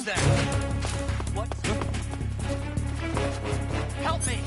was that? What? Help me!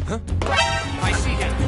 I see him.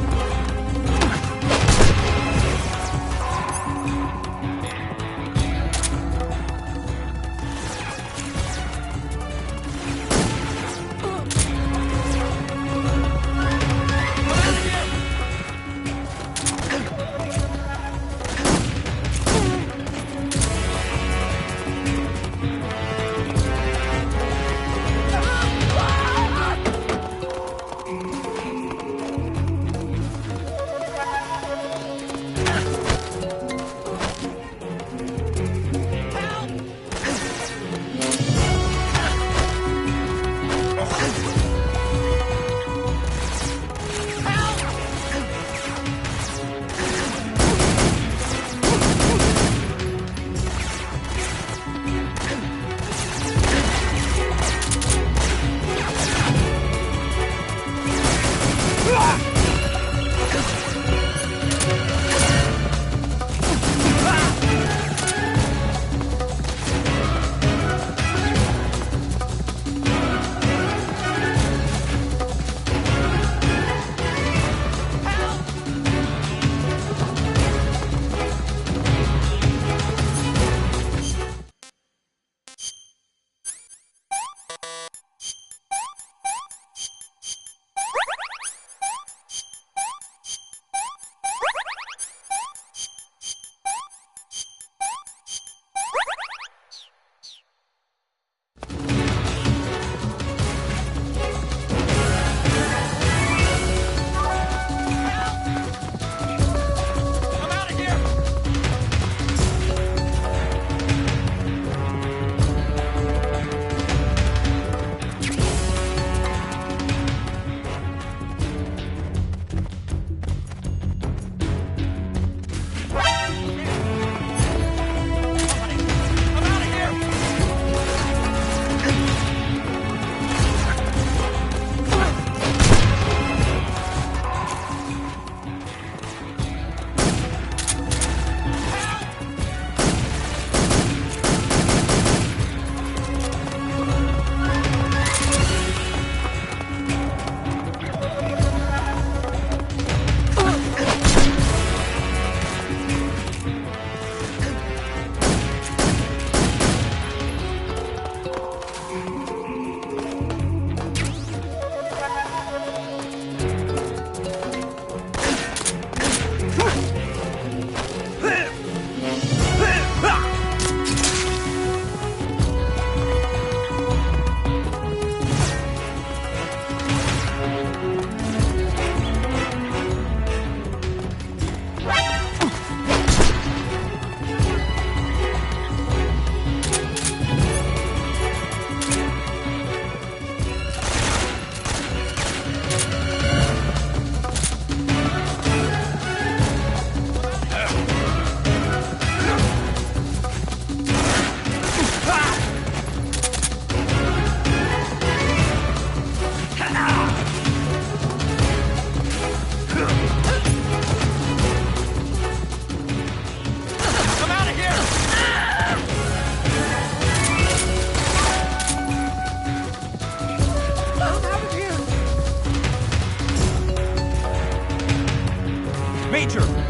Major!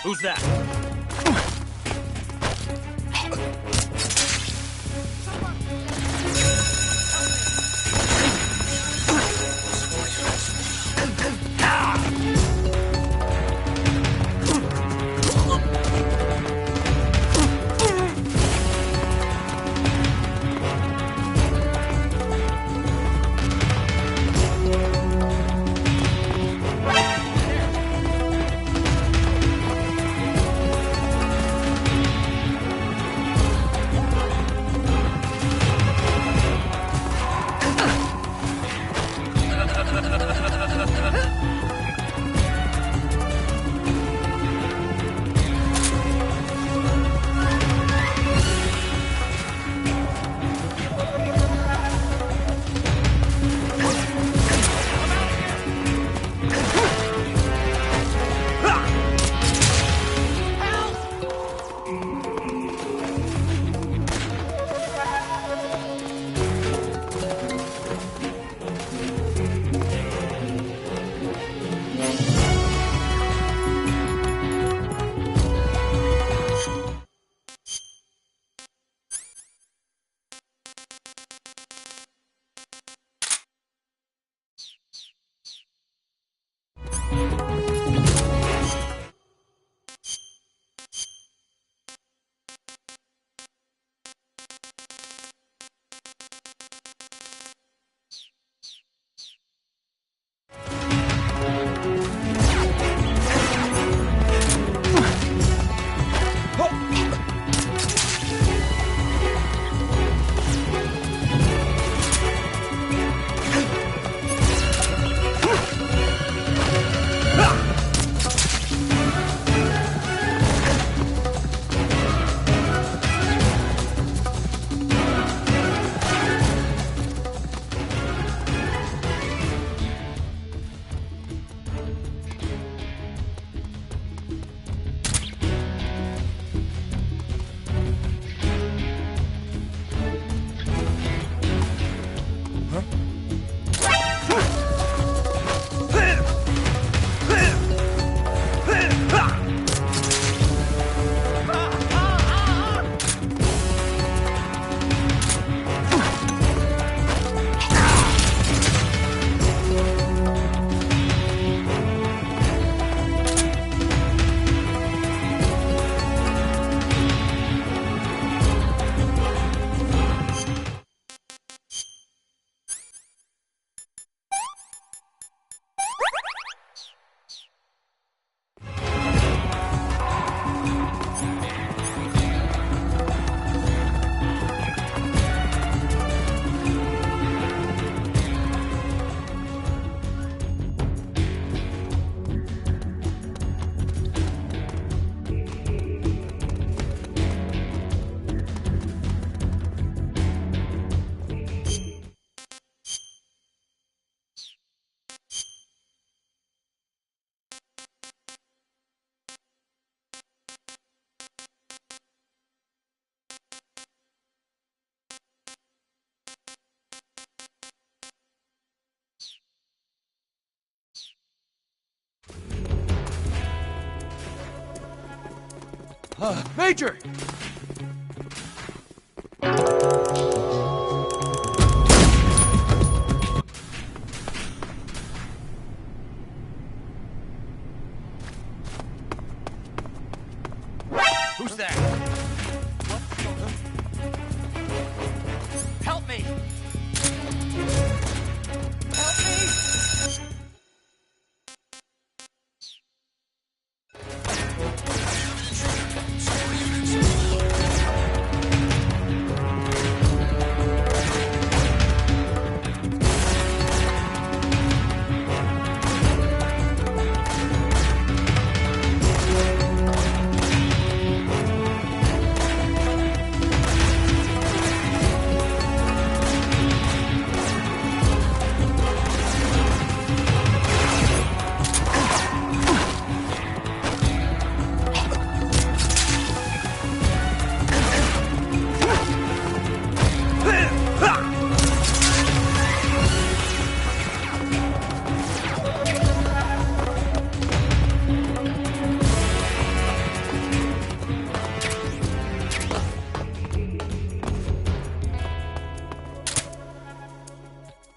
Who's that? Major!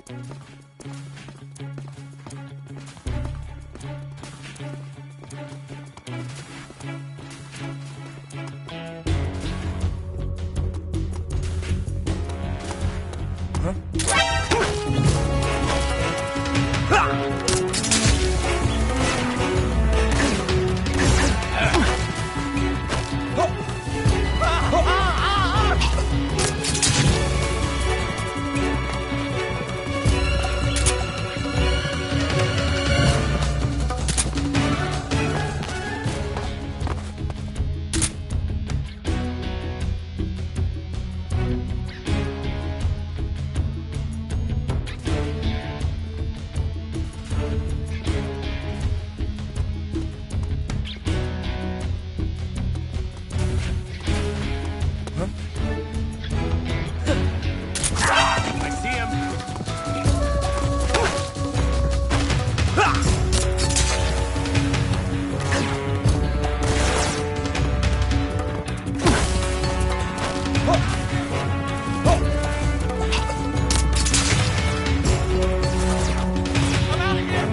I see him. I'm out of here.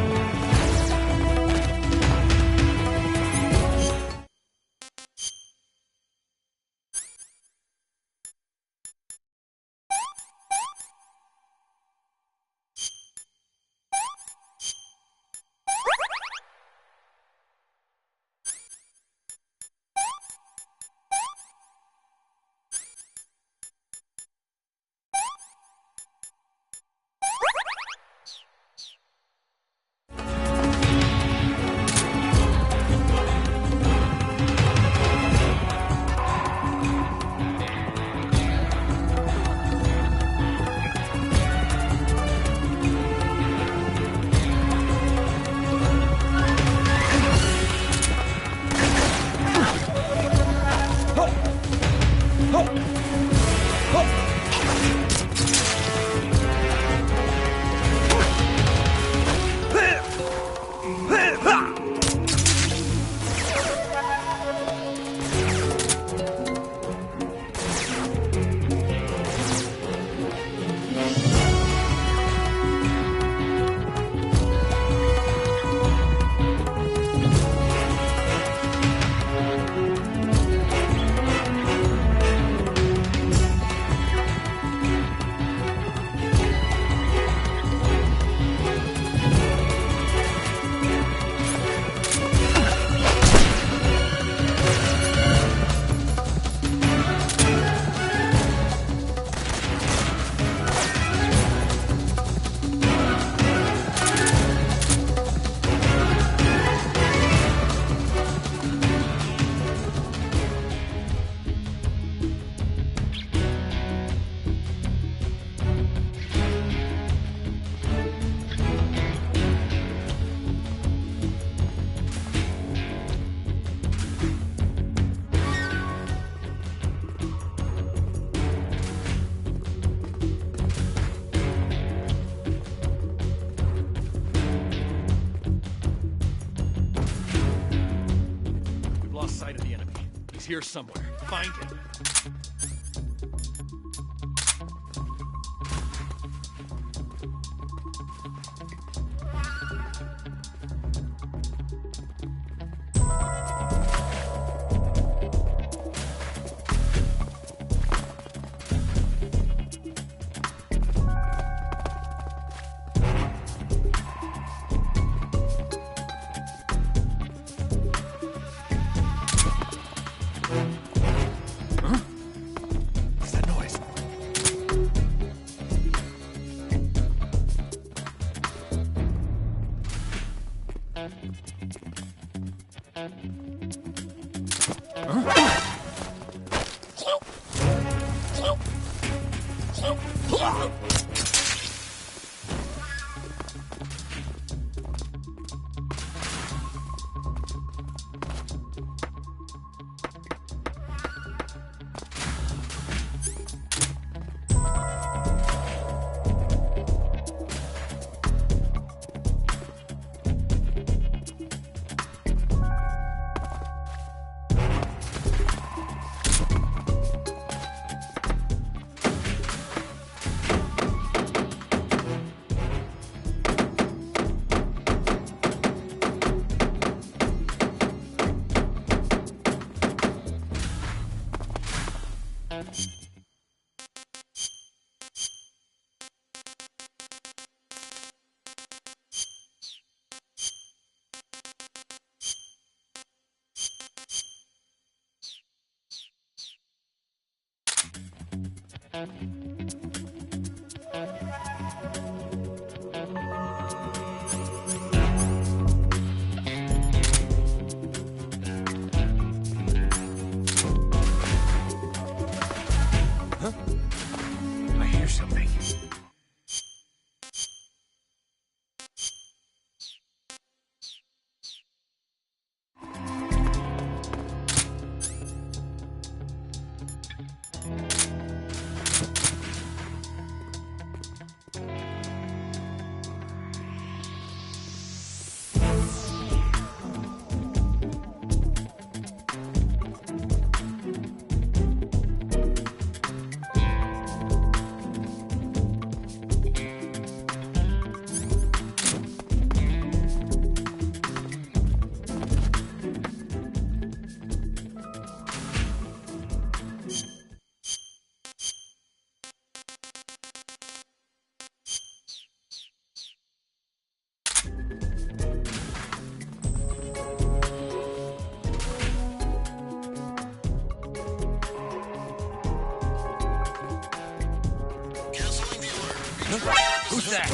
Lost sight of the enemy. He's here somewhere. Find him. What's that noise? I hear something. Who's that?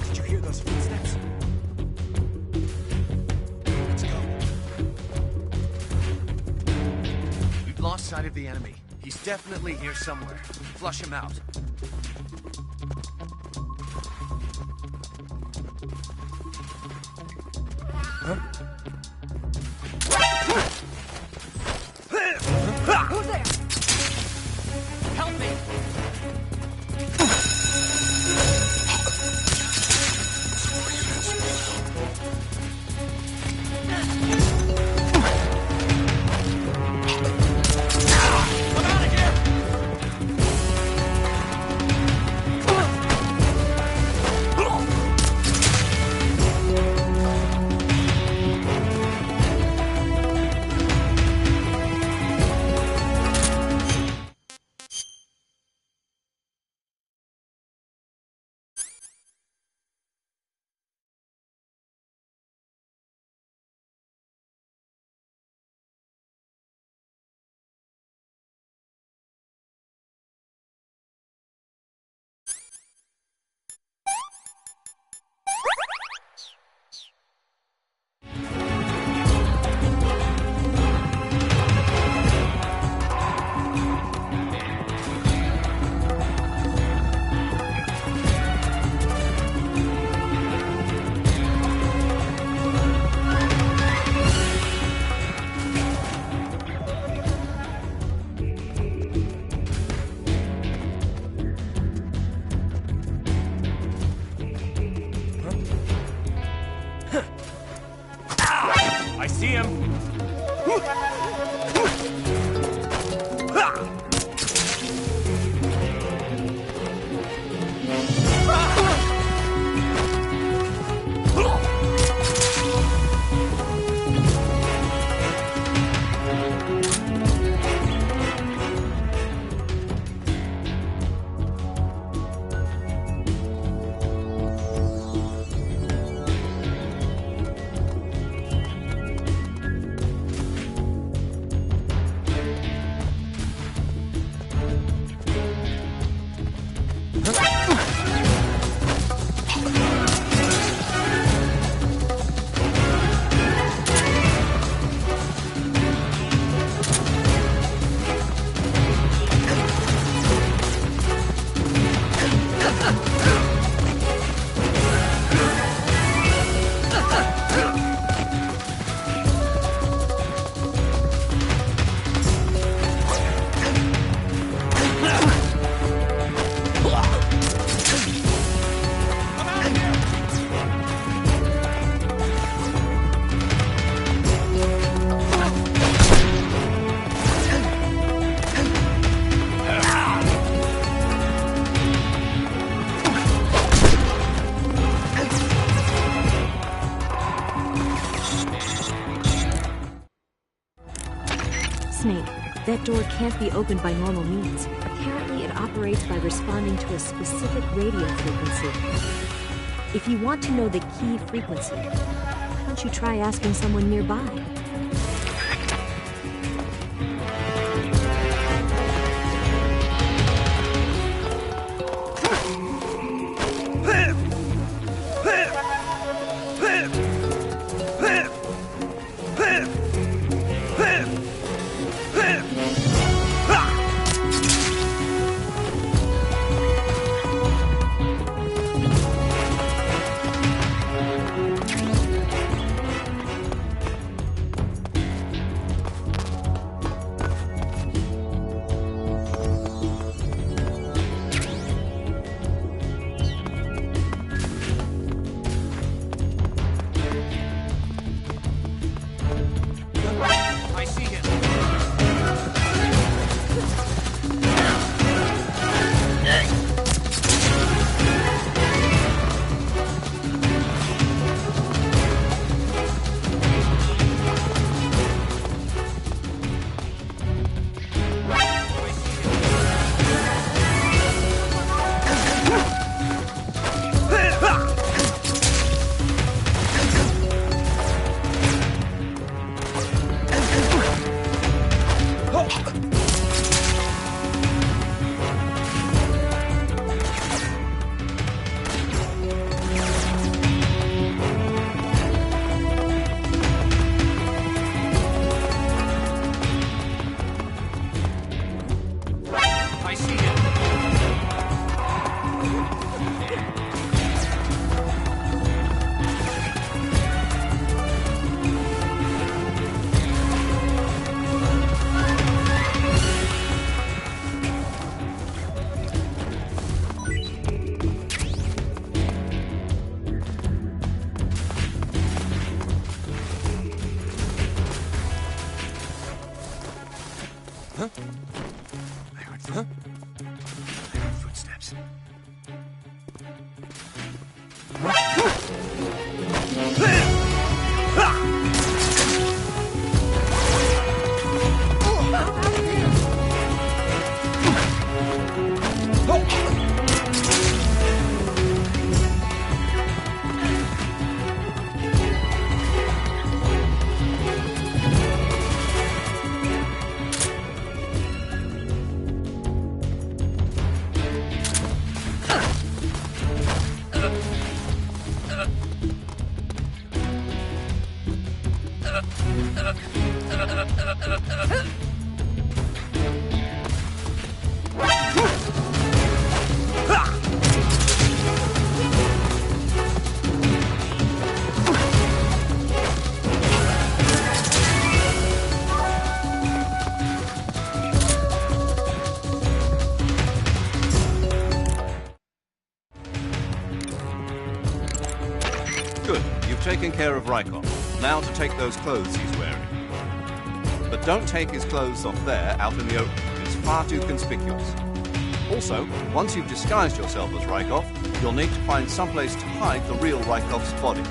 Did you hear those footsteps? Let's go. We've lost sight of the enemy. He's definitely here somewhere. Flush him out. Who's there? Help me! I'm out of here! I see him. Snake, that door can't be opened by normal means. Apparently, it operates by responding to a specific radio frequency. If you want to know the key frequency, why don't you try asking someone nearby? I see him. I see him. Huh? I heard footsteps. Good. You've taken care of Rykov. Now to take those clothes he's wearing. But don't take his clothes off there, out in the open. It's far too conspicuous. Also, once you've disguised yourself as Rykov, you'll need to find someplace to hide the real Rykov's body.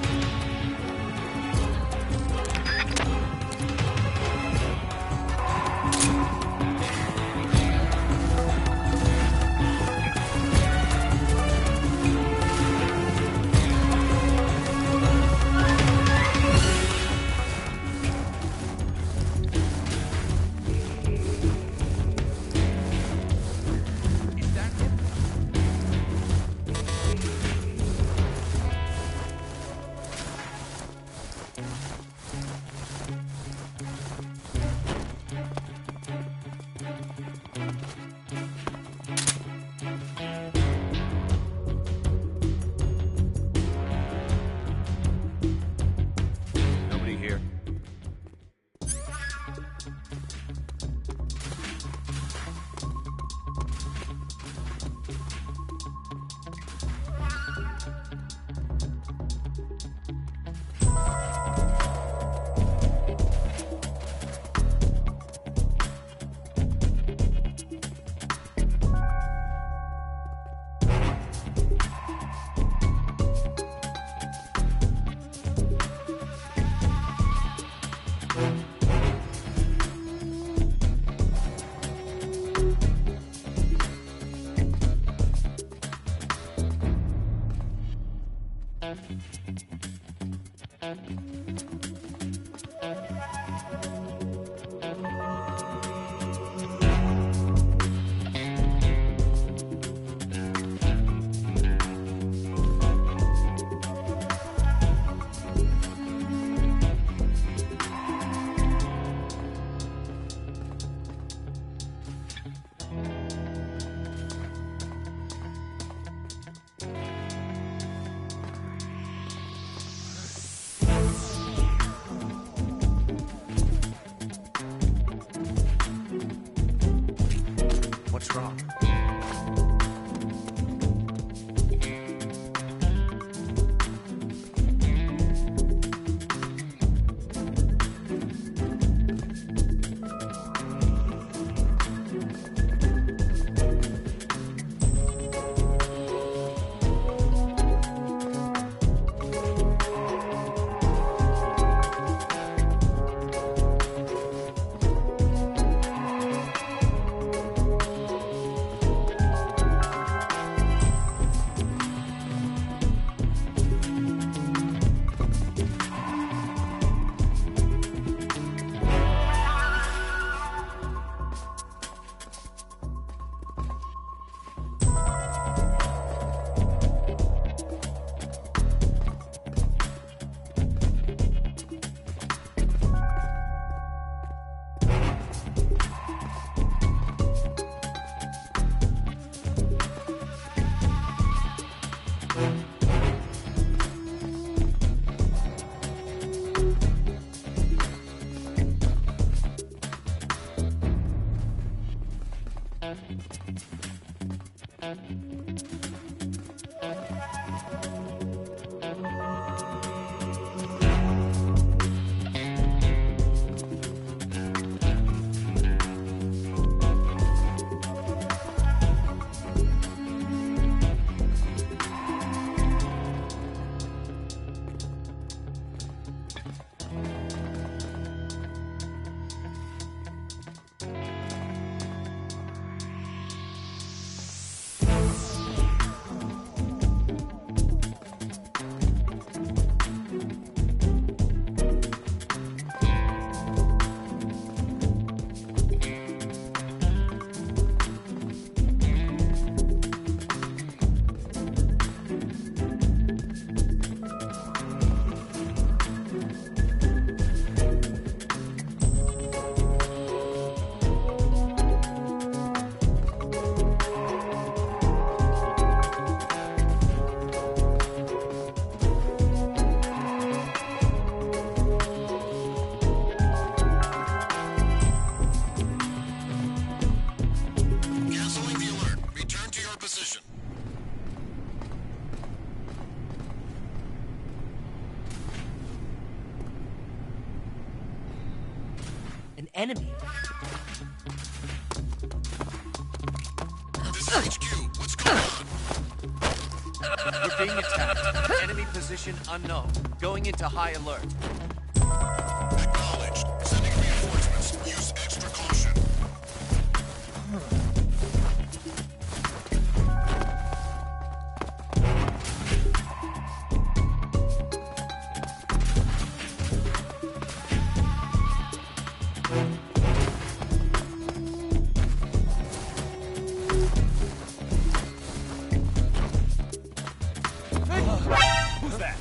What's wrong? An enemy? This is HQ. What's going on? We're being attacked. Enemy position unknown. Going into high alert. Acknowledged. Sending reinforcements. Use extra caution. Who's that?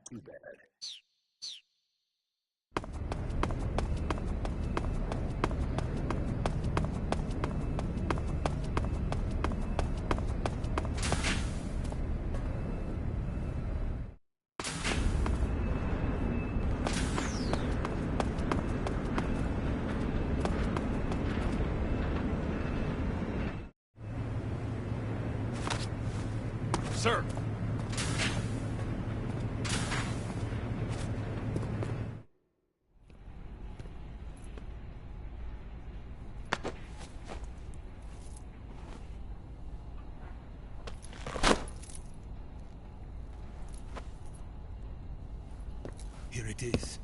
Too bad. Sir! Here it is.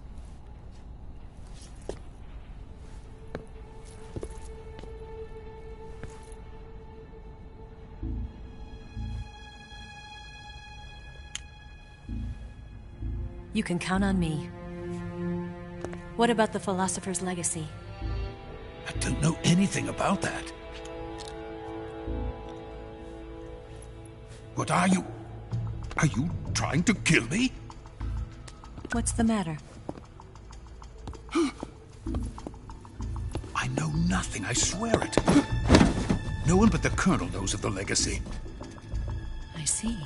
You can count on me. What about the Philosopher's Legacy? I don't know anything about that. What are you? Are you trying to kill me? What's the matter? I know nothing, I swear it. No one but the Colonel knows of the Legacy. I see.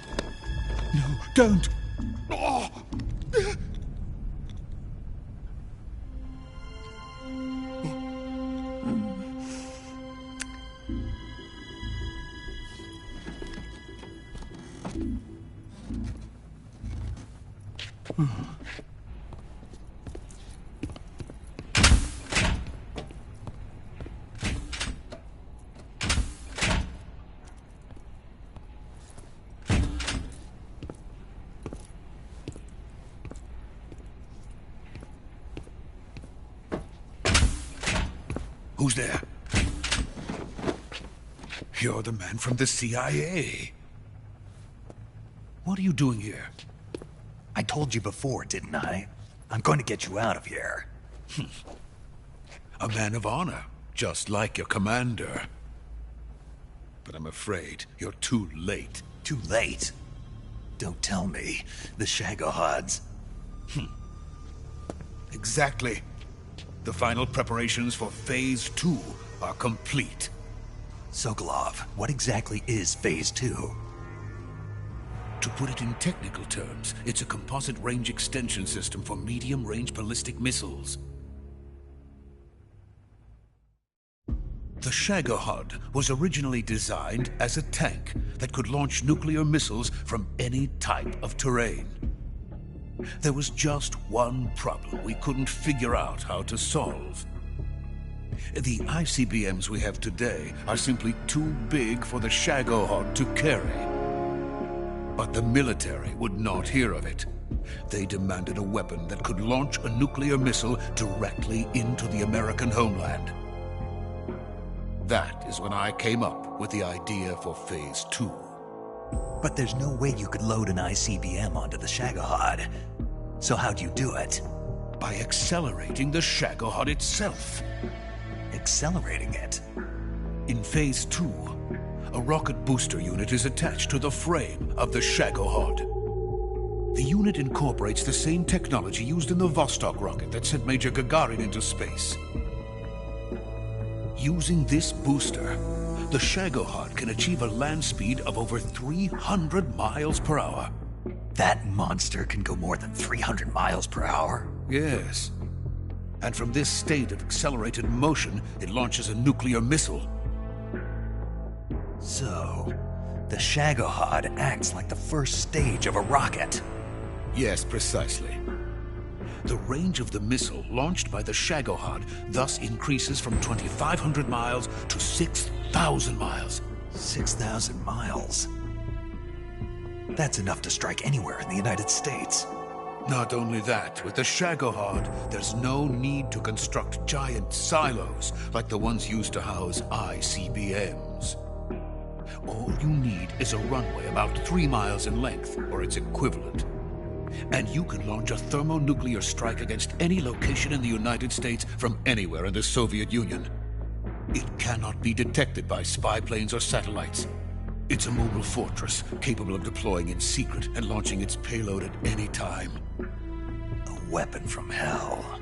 No, don't! Oh. Who's there? You're the man from the CIA. What are you doing here? I told you before, didn't I? I'm going to get you out of here. A man of honor, just like your commander. But I'm afraid you're too late. Too late? Don't tell me. The Shagohods. Exactly. The final preparations for Phase 2 are complete. Sokolov, what exactly is Phase 2? To put it in technical terms, it's a composite range extension system for medium-range ballistic missiles. The Shagohod was originally designed as a tank that could launch nuclear missiles from any type of terrain. There was just one problem we couldn't figure out how to solve. The ICBMs we have today are simply too big for the Shagohod to carry. But the military would not hear of it. They demanded a weapon that could launch a nuclear missile directly into the American homeland. That is when I came up with the idea for Phase 2. But there's no way you could load an ICBM onto the Shagohod. So how'd you do it? By accelerating the Shagohod itself. Accelerating it? In Phase 2, a rocket booster unit is attached to the frame of the Shagohod. The unit incorporates the same technology used in the Vostok rocket that sent Major Gagarin into space. Using this booster, the Shagohod can achieve a land speed of over 300 miles per hour. That monster can go more than 300 miles per hour? Yes. And from this state of accelerated motion, it launches a nuclear missile. So, the Shagohod acts like the first stage of a rocket. Yes, precisely. The range of the missile launched by the Shagohod thus increases from 2,500 miles to 6,000 miles. 6,000 miles? That's enough to strike anywhere in the United States. Not only that, with the Shagohod, there's no need to construct giant silos like the ones used to house ICBMs. All you need is a runway about 3 miles in length, or its equivalent. And you can launch a thermonuclear strike against any location in the United States from anywhere in the Soviet Union. It cannot be detected by spy planes or satellites. It's a mobile fortress, capable of deploying in secret and launching its payload at any time. A weapon from hell.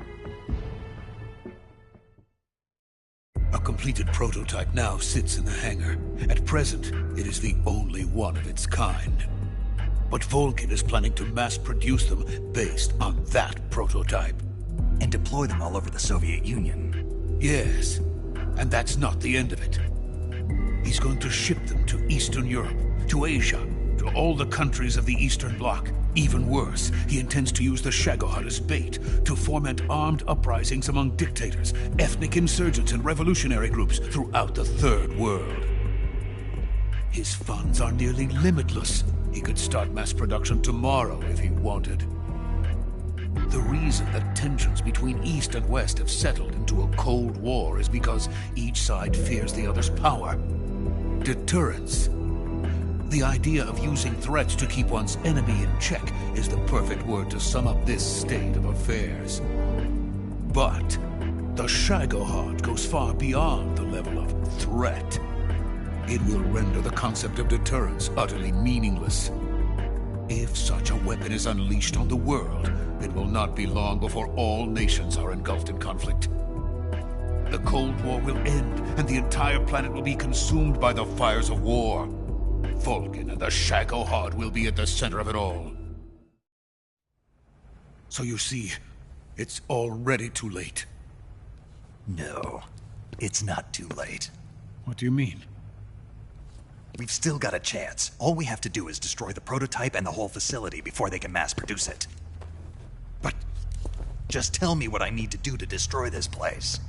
A completed prototype now sits in the hangar. At present, it is the only one of its kind. But Vulcan is planning to mass-produce them based on that prototype. And deploy them all over the Soviet Union. Yes, and that's not the end of it. He's going to ship them to Eastern Europe, to Asia, to all the countries of the Eastern Bloc. Even worse, he intends to use the Shagohod as bait to foment armed uprisings among dictators, ethnic insurgents, and revolutionary groups throughout the Third World. His funds are nearly limitless. He could start mass production tomorrow if he wanted. The reason that tensions between East and West have settled into a Cold War is because each side fears the other's power. Deterrence. The idea of using threats to keep one's enemy in check is the perfect word to sum up this state of affairs. But the Shagohod goes far beyond the level of threat. It will render the concept of deterrence utterly meaningless. If such a weapon is unleashed on the world, it will not be long before all nations are engulfed in conflict. The Cold War will end, and the entire planet will be consumed by the fires of war. Vulcan and the Shagohod will be at the center of it all. So you see, it's already too late. No, it's not too late. What do you mean? We've still got a chance. All we have to do is destroy the prototype and the whole facility before they can mass produce it. But just tell me what I need to do to destroy this place.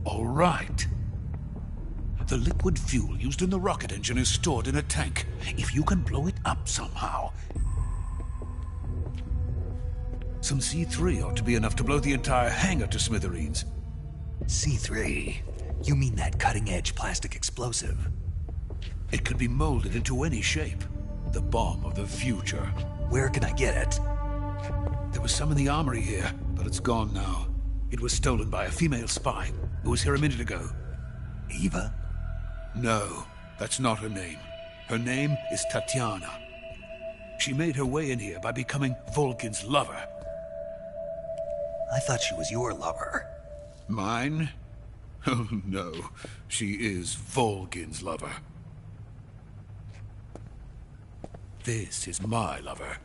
All right. The liquid fuel used in the rocket engine is stored in a tank. If you can blow it up somehow... Some C3 ought to be enough to blow the entire hangar to smithereens. C3? You mean that cutting-edge plastic explosive? It could be molded into any shape. The bomb of the future. Where can I get it? There was some in the armory here, but it's gone now. It was stolen by a female spy who was here a minute ago. Eva? No, that's not her name. Her name is Tatiana. She made her way in here by becoming Vulcan's lover. I thought she was your lover. Mine? Oh no, she is Vulcan's lover. This is my lover.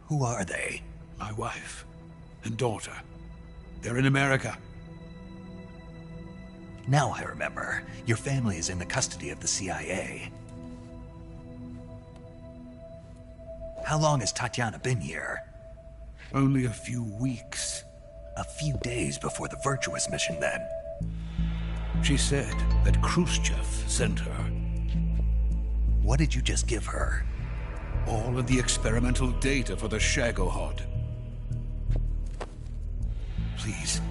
Who are they? My wife and daughter. They're in America. Now I remember. Your family is in the custody of the CIA. How long has Tatiana been here? Only a few weeks. A few days before the Virtuous mission, then. She said that Khrushchev sent her. What did you just give her? All of the experimental data for the Shagohod. Please,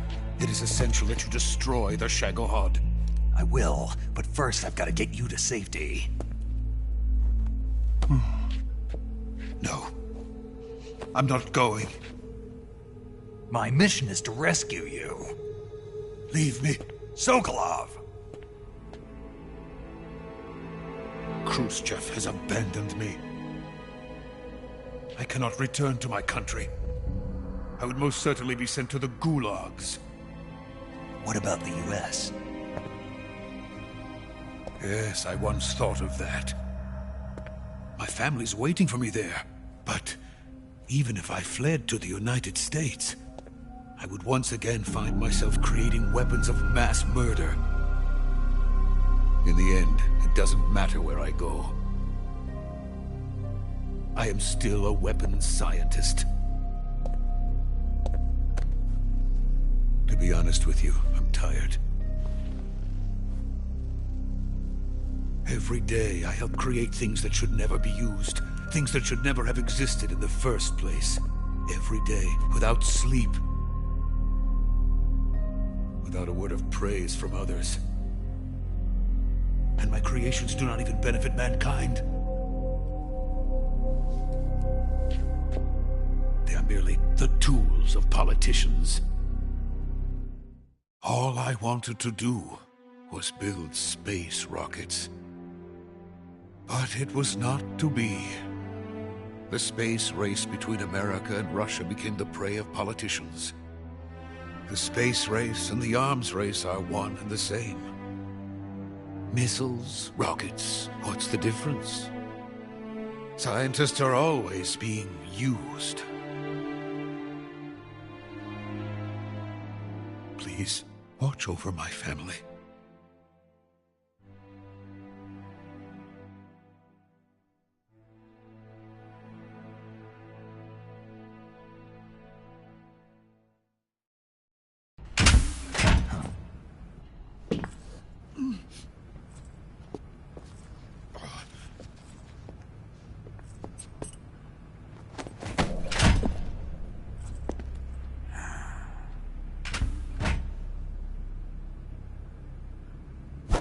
it is essential that you destroy the Shagohod. I will, but first I've got to get you to safety. No. I'm not going. My mission is to rescue you. Leave me. Sokolov! Khrushchev has abandoned me. I cannot return to my country. I would most certainly be sent to the gulags. What about the US? Yes, I once thought of that. My family's waiting for me there. But even if I fled to the United States, I would once again find myself creating weapons of mass murder. In the end, it doesn't matter where I go. I am still a weapons scientist. To be honest with you, I'm tired. Every day, I help create things that should never be used. Things that should never have existed in the first place. Every day, without sleep. Without a word of praise from others. And my creations do not even benefit mankind. They are merely the tools souls of politicians. All I wanted to do was build space rockets. But it was not to be. The space race between America and Russia became the prey of politicians. The space race and the arms race are one and the same. Missiles, rockets, what's the difference? Scientists are always being used. Please, watch over my family.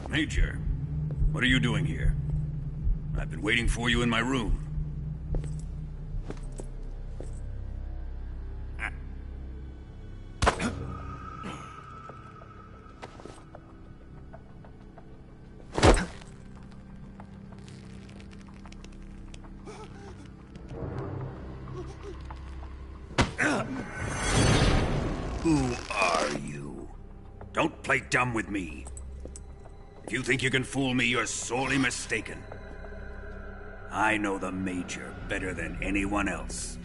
Major, what are you doing here? I've been waiting for you in my room. Who are you? Don't play dumb with me. If you think you can fool me, you're sorely mistaken. I know the Major better than anyone else.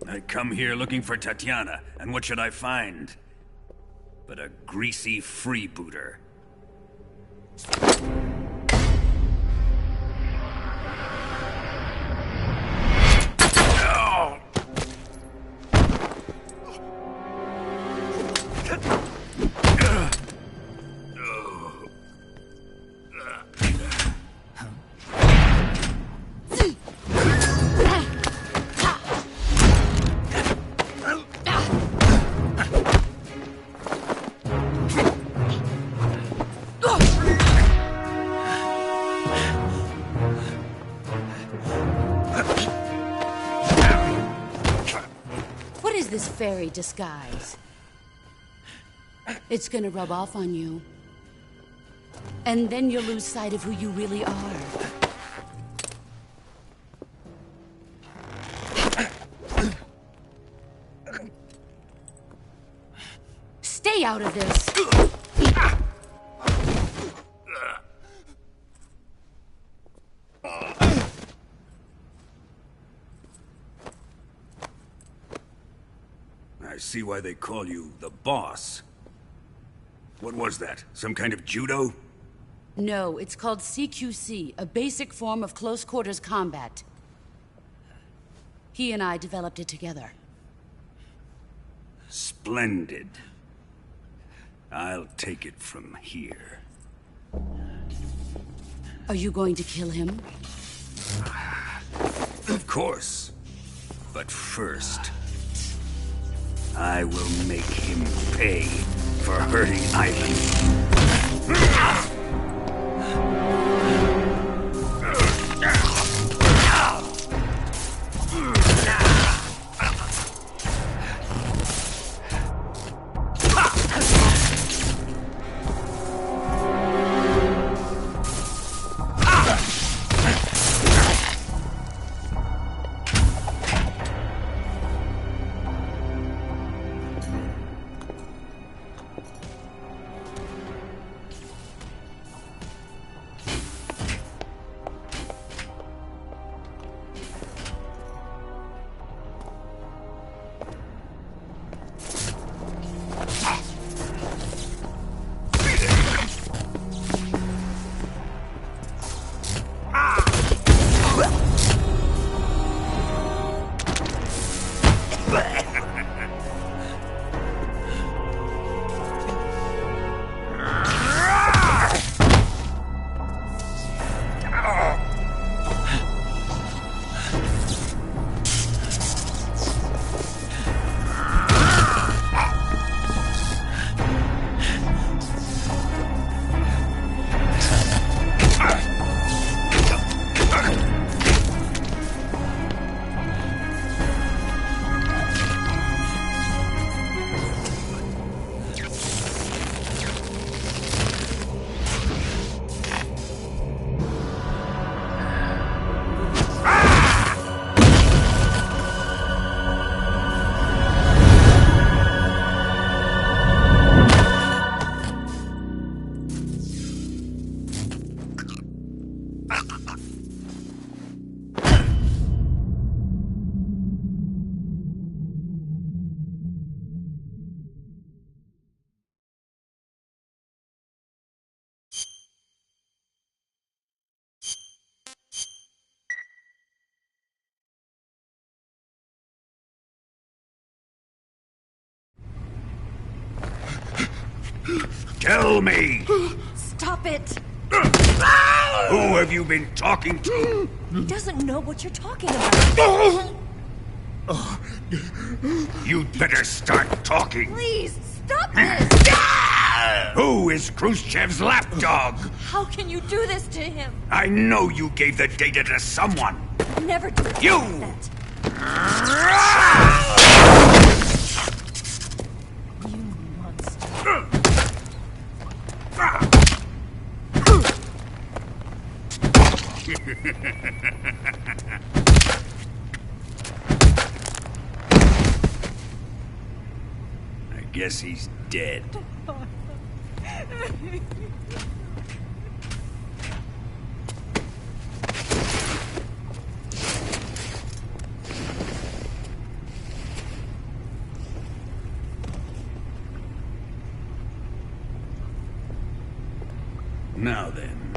I come here looking for Tatiana, and what should I find? But a greasy freebooter. This fairy disguise. It's gonna rub off on you. And then you'll lose sight of who you really are. Stay out of this! I see why they call you the boss. What was that? Some kind of judo? No, it's called CQC, a basic form of close quarters combat. He and I developed it together. Splendid. I'll take it from here. Are you going to kill him? Of course. But first, I will make him pay for hurting Ivan. Tell me! Stop it! Who have you been talking to? He doesn't know what you're talking about. You'd better start talking. Please, stop this! Who is Khrushchev's lapdog? How can you do this to him? I know you gave the data to someone. Never do You! that. You monster. I guess he's dead. Now then,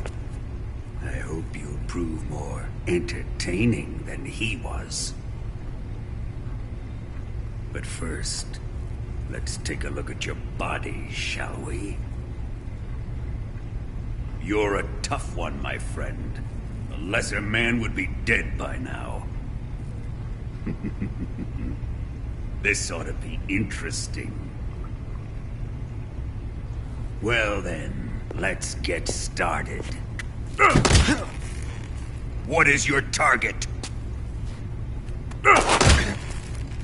I hope you'll prove more entertaining than he was. But first, let's take a look at your body, shall we? You're a tough one, my friend. A lesser man would be dead by now. This ought to be interesting. Well then, let's get started. What is your target?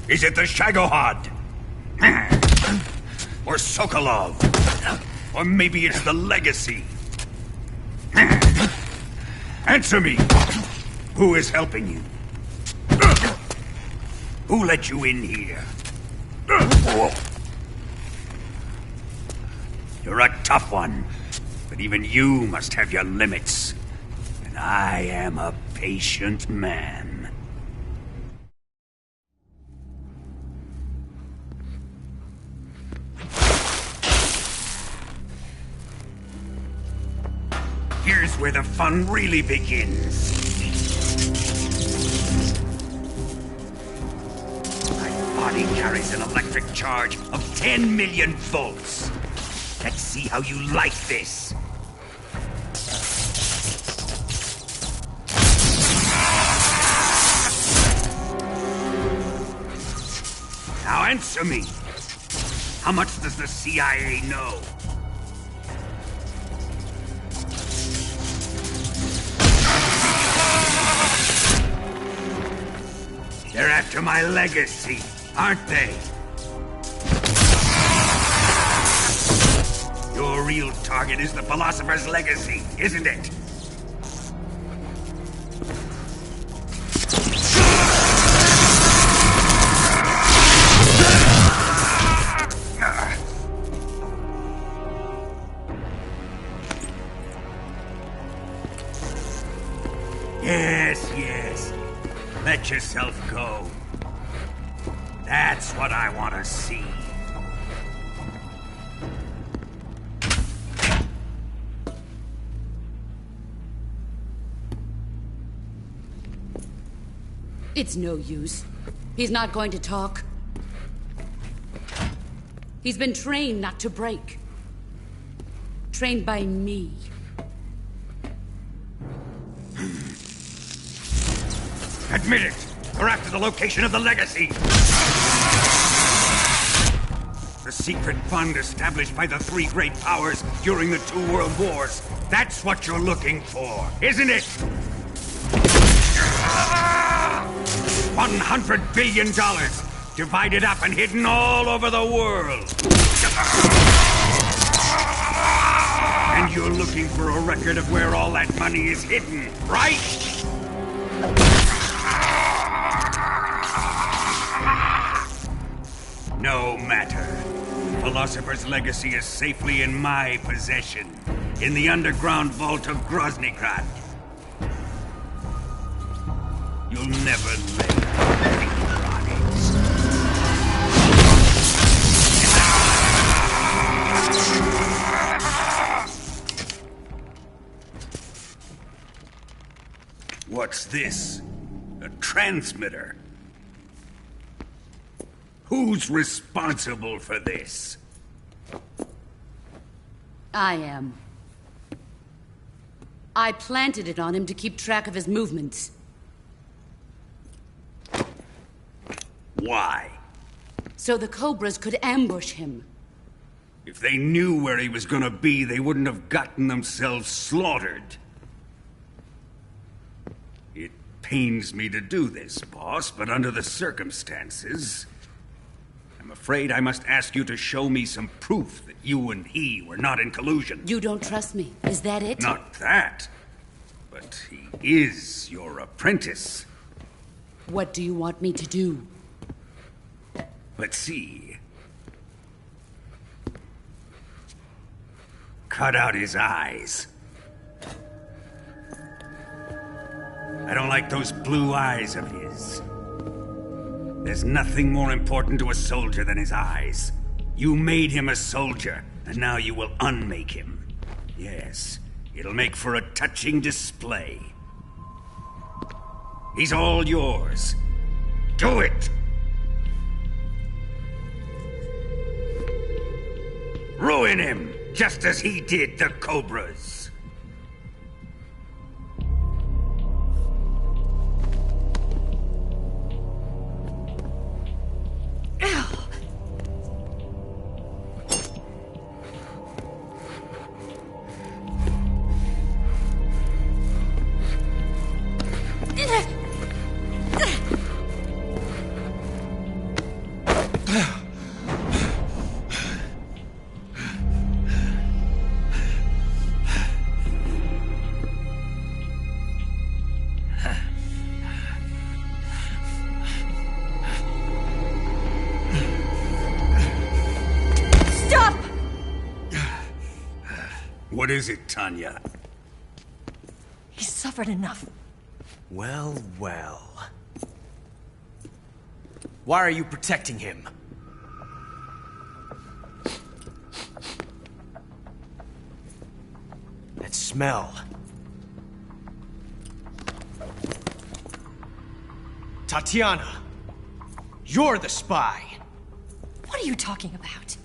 Is it the Shagohod? Or Sokolov? Or maybe it's the Legacy? Answer me! Who is helping you? Who let you in here? You're a tough one, but even you must have your limits. And I am a patient man. Here's where the fun really begins. My body carries an electric charge of 10 million volts. Let's see how you like this. Now answer me. How much does the CIA know? They're after my legacy, aren't they? Your real target is the Philosopher's Legacy, isn't it? Yes. Let yourself go. That's what I want to see. It's no use. He's not going to talk. He's been trained not to break. Trained by me. Admit it! We're after the location of the Legacy! The secret fund established by the three great powers during the 2 world wars. That's what you're looking for, isn't it? $100 billion, divided up and hidden all over the world. And you're looking for a record of where all that money is hidden, right? No matter. Philosopher's Legacy is safely in my possession, in the underground vault of Groznygrad. You'll never lay a finger on it. What's this? A transmitter? Who's responsible for this? I am. I planted it on him to keep track of his movements. Why? So the Cobras could ambush him. If they knew where he was gonna be, they wouldn't have gotten themselves slaughtered. It pains me to do this, boss, but under the circumstances, I'm afraid I must ask you to show me some proof that you and he were not in collusion. You don't trust me, is that it? Not that, but he is your apprentice. What do you want me to do? Let's see. Cut out his eyes. I don't like those blue eyes of his. There's nothing more important to a soldier than his eyes. You made him a soldier, and now you will unmake him. Yes, it'll make for a touching display. He's all yours. Do it! Ruin him, just as he did the Cobras. What is it, Tanya? He's suffered enough. Well, well. Why are you protecting him? That smell. Tatiana! You're the spy! What are you talking about?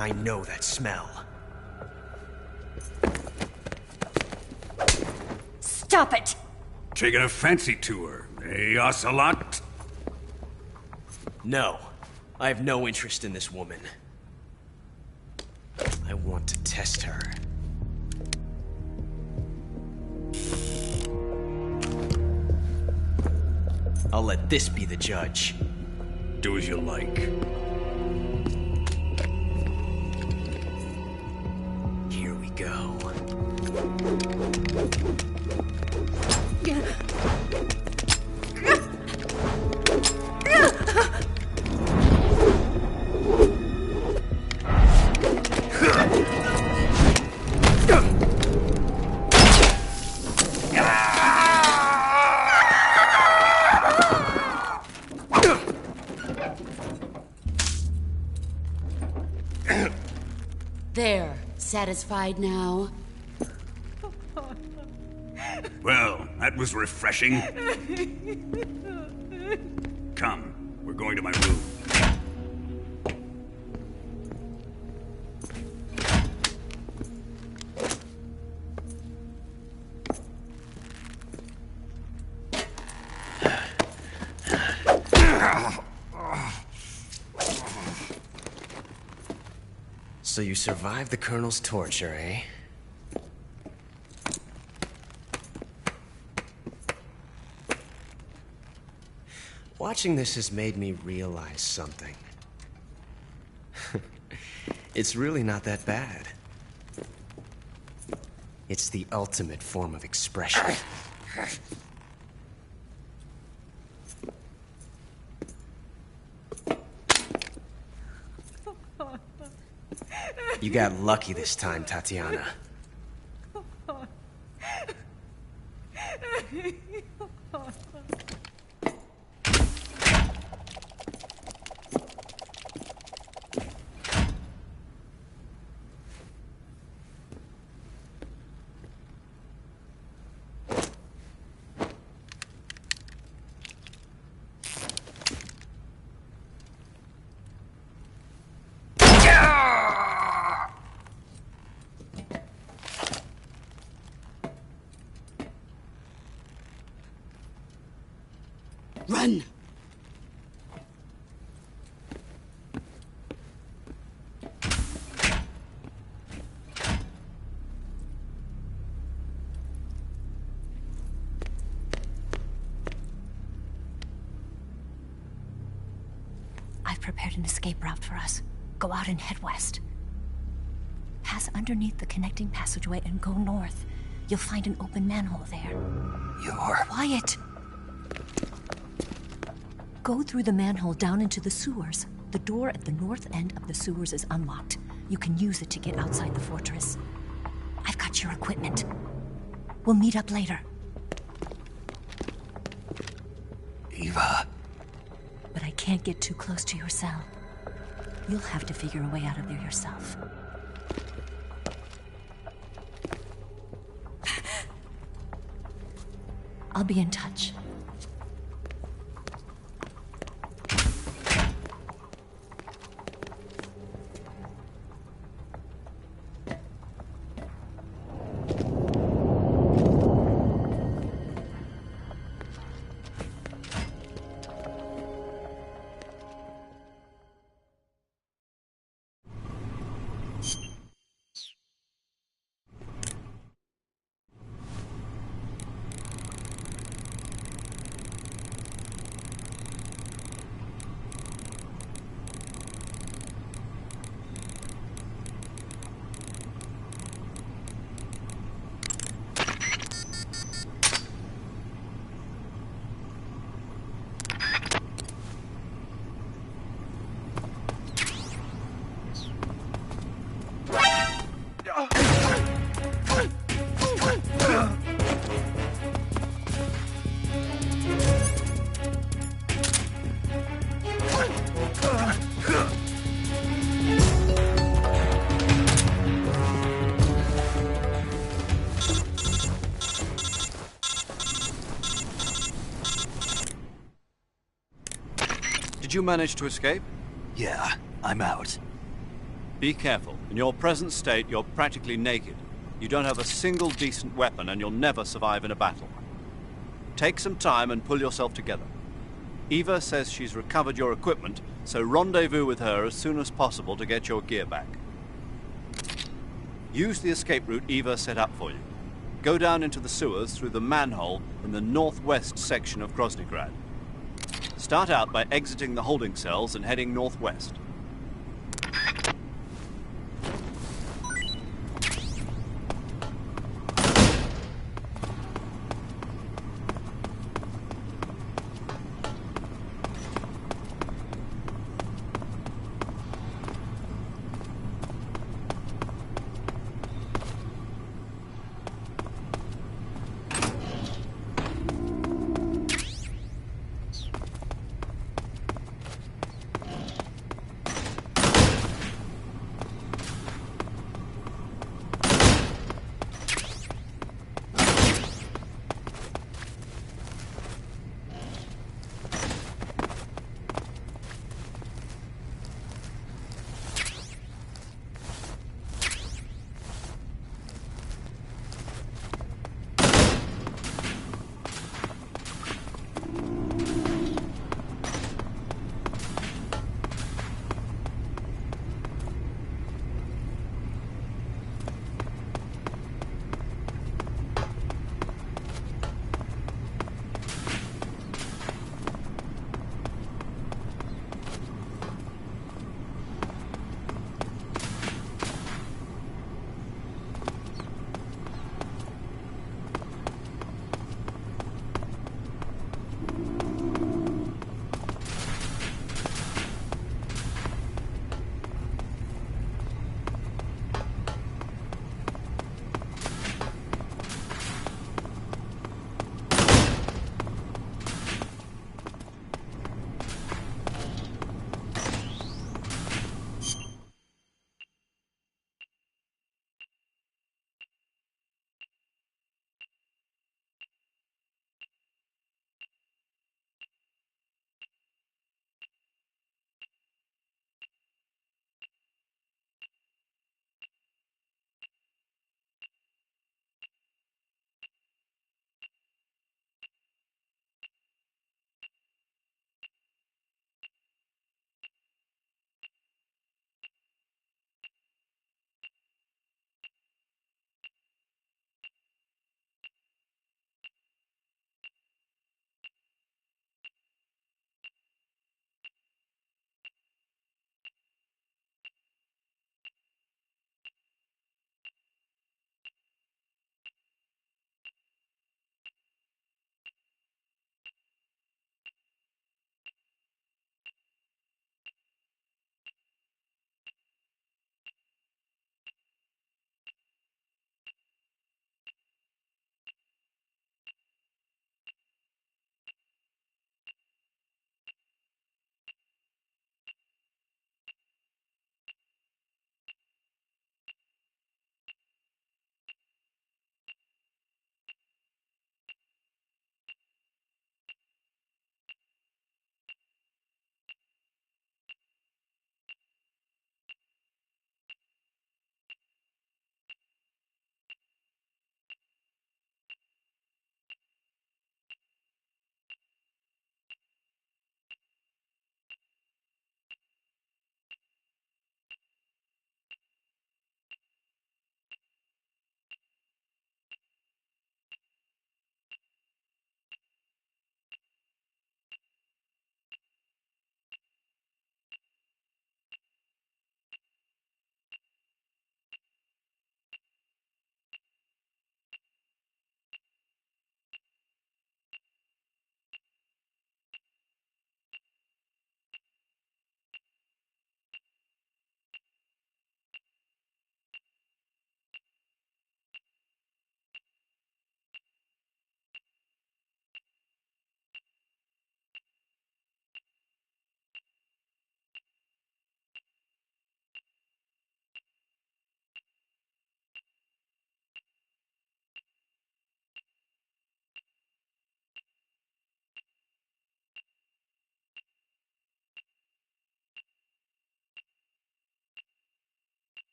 I know that smell. Stop it! Taking a fancy to her, eh, Ocelot? No. I have no interest in this woman. I want to test her. I'll let this be the judge. Do as you like. Here we go. There. Satisfied now? Well, that was refreshing. Come, we're going to my room. So you survived the Colonel's torture, eh? Watching this has made me realize something. It's really not that bad. It's the ultimate form of expression. You got lucky this time, Tatiana. Run! I've prepared an escape route for us. Go out and head west. Pass underneath the connecting passageway and go north. You'll find an open manhole there. You're... Quiet! Go through the manhole down into the sewers. The door at the north end of the sewers is unlocked. You can use it to get outside the fortress. I've got your equipment. We'll meet up later. Eva... But I can't get too close to your cell. You'll have to figure a way out of there yourself. I'll be in touch. Did you manage to escape? Yeah, I'm out. Be careful. In your present state, you're practically naked. You don't have a single decent weapon, and you'll never survive in a battle. Take some time and pull yourself together. Eva says she's recovered your equipment, so rendezvous with her as soon as possible to get your gear back. Use the escape route Eva set up for you. Go down into the sewers through the manhole in the northwest section of Groznygrad. Start out by exiting the holding cells and heading northwest.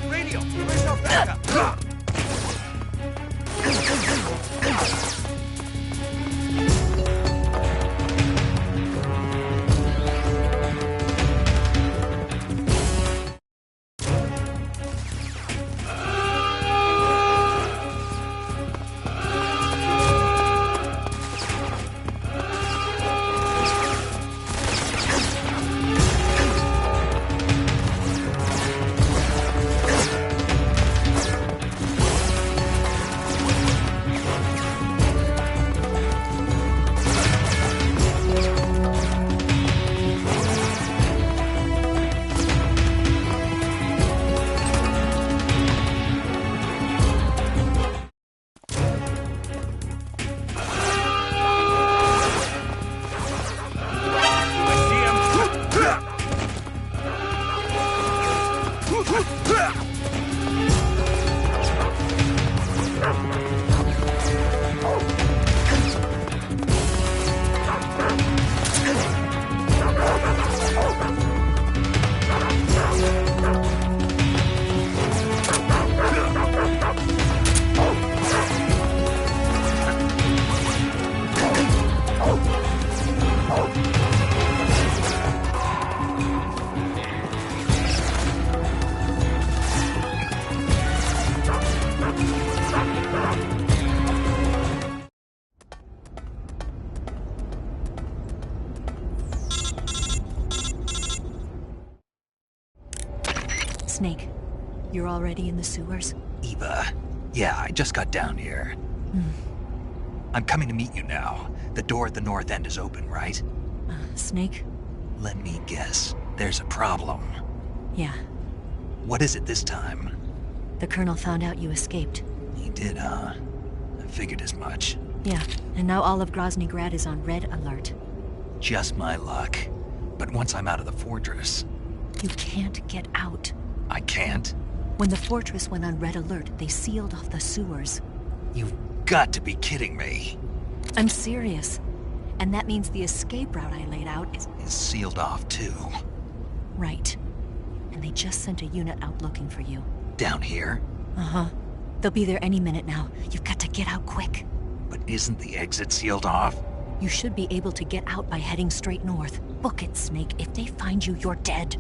Radio, where's our backup? Snake, you're already in the sewers? Eva. Yeah, I just got down here. I'm coming to meet you now. The door at the north end is open, right? Snake? Let me guess. There's a problem. Yeah. What is it this time? The Colonel found out you escaped. He did, huh? I figured as much. Yeah, and now all of Grozny Grad is on red alert. Just my luck. But once I'm out of the fortress... You can't get out. I can't? When the fortress went on red alert, they sealed off the sewers. You've got to be kidding me. I'm serious. And that means the escape route I laid out is sealed off, too. Right. And they just sent a unit out looking for you. Down here? Uh-huh. They'll be there any minute now. You've got to get out quick. But isn't the exit sealed off? You should be able to get out by heading straight north. Book it, Snake. If they find you, you're dead.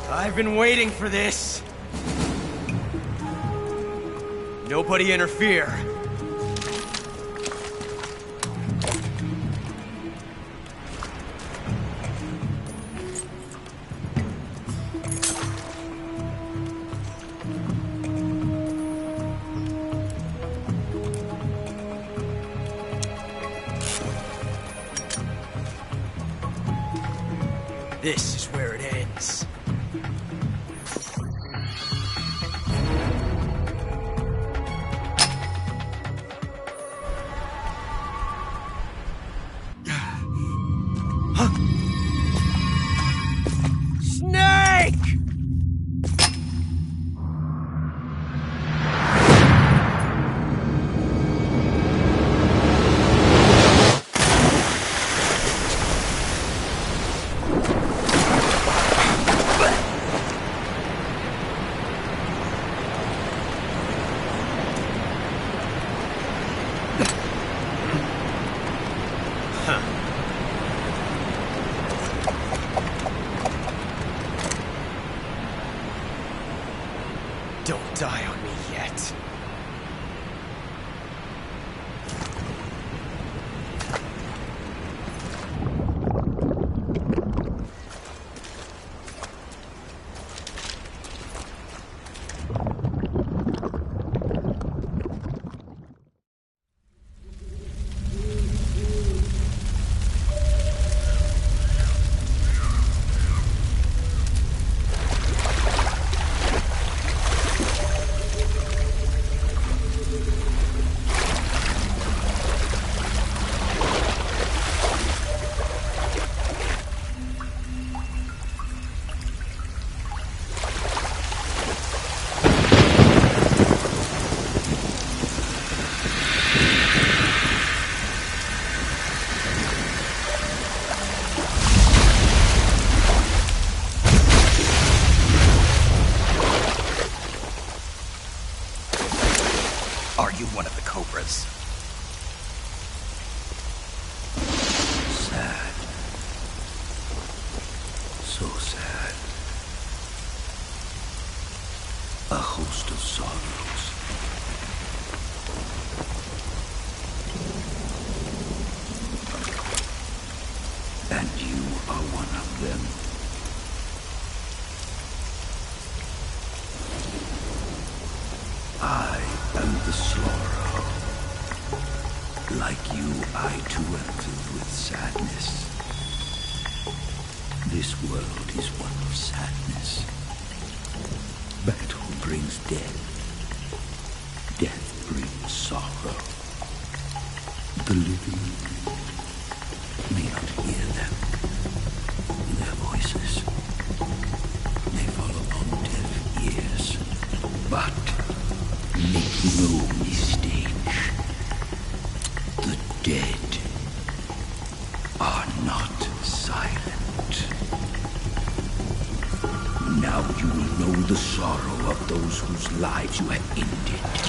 I've been waiting for this. Nobody interfere. This is where it ends. Don't die on me yet. Are you one of the Cobras? Sad. So sad. A host of sorrows. And you are one of them. I am the Slaughterer. Like you, I too am filled with sadness. This world is one of sadness. Battle brings death. Death brings sorrow. The living may not hear them. Their voices may fall upon deaf But make no mistake, the dead are not silent. Now you will know the sorrow of those whose lives you have ended.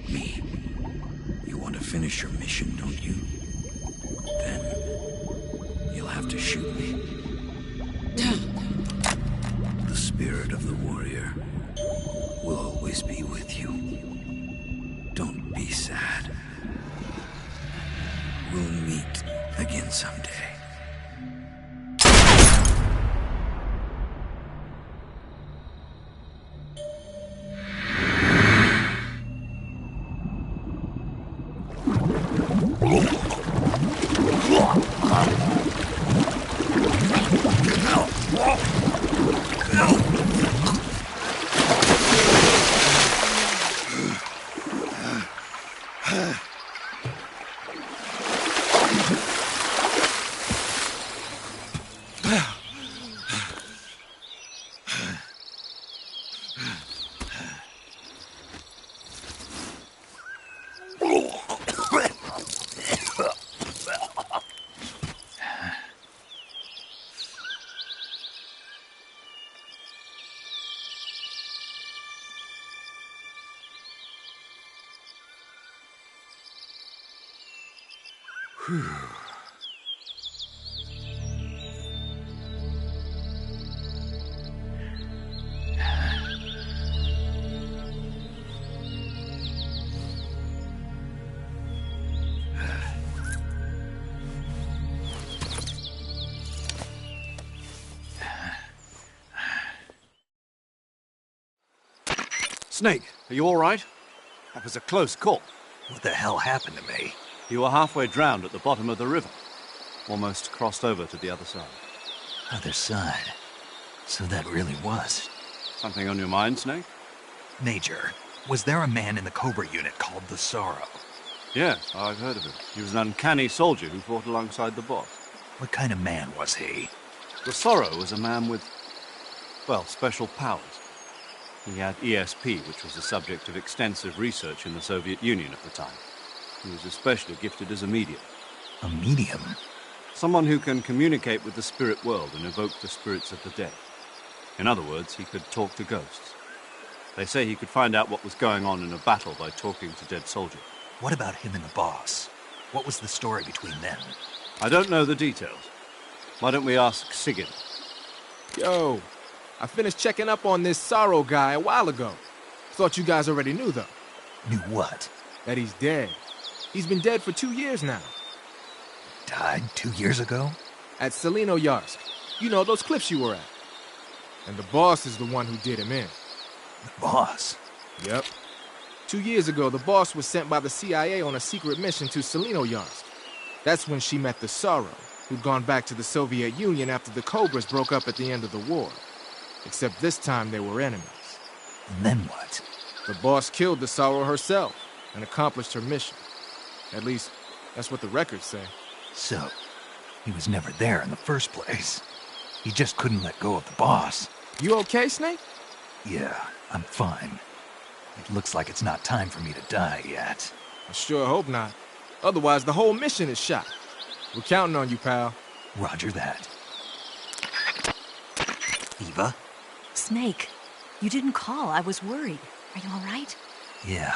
Me. You want to finish your mission, don't you? Then you'll have to shoot me. The spirit of the warrior will always be with you. Don't be sad. We'll meet again someday. Snake, are you all right? That was a close call. What the hell happened to me? You were halfway drowned at the bottom of the river. Almost crossed over to the other side. Other side? So that really was. Something on your mind, Snake? Major, was there a man in the Cobra unit called the Sorrow? Yes, I've heard of him. He was an uncanny soldier who fought alongside the boss. What kind of man was he? The Sorrow was a man with, well, special powers. He had ESP, which was the subject of extensive research in the Soviet Union at the time. He was especially gifted as a medium. A medium? Someone who can communicate with the spirit world and evoke the spirits of the dead. In other words, he could talk to ghosts. They say he could find out what was going on in a battle by talking to dead soldiers. What about him and the boss? What was the story between them? I don't know the details. Why don't we ask Sigyn? Yo, I finished checking up on this Sorrow guy a while ago. Thought you guys already knew, though. Knew what? That he's dead. He's been dead for 2 years now. Died 2 years ago? At Selino-Yarsk. You know, those cliffs you were at. And the boss is the one who did him in. The boss? Yep. 2 years ago, the boss was sent by the CIA on a secret mission to Selino-Yarsk. That's when she met the Sorrow, who'd gone back to the Soviet Union after the Cobras broke up at the end of the war. Except this time they were enemies. And then what? The boss killed the Sorrow herself and accomplished her mission. At least, that's what the records say. So, he was never there in the first place. He just couldn't let go of the boss. You okay, Snake? Yeah, I'm fine. It looks like it's not time for me to die yet. I sure hope not. Otherwise, the whole mission is shot. We're counting on you, pal. Roger that. Eva? Snake, you didn't call. I was worried. Are you all right? Yeah,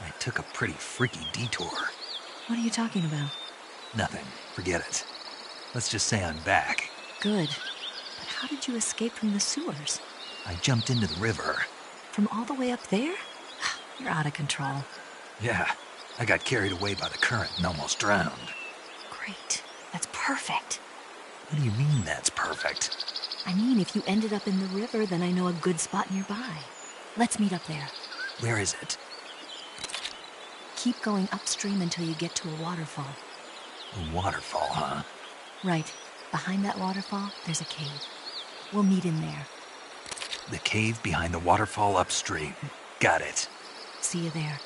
I took a pretty freaky detour. What are you talking about? Nothing. Forget it. Let's just say I'm back. Good. But how did you escape from the sewers? I jumped into the river. From all the way up there? You're out of control. Yeah, I got carried away by the current and almost drowned. Great. That's perfect. What do you mean that's perfect? I mean, if you ended up in the river, then I know a good spot nearby. Let's meet up there. Where is it? Keep going upstream until you get to a waterfall. A waterfall, huh? Right. Behind that waterfall, there's a cave. We'll meet in there. The cave behind the waterfall upstream. Got it. See you there.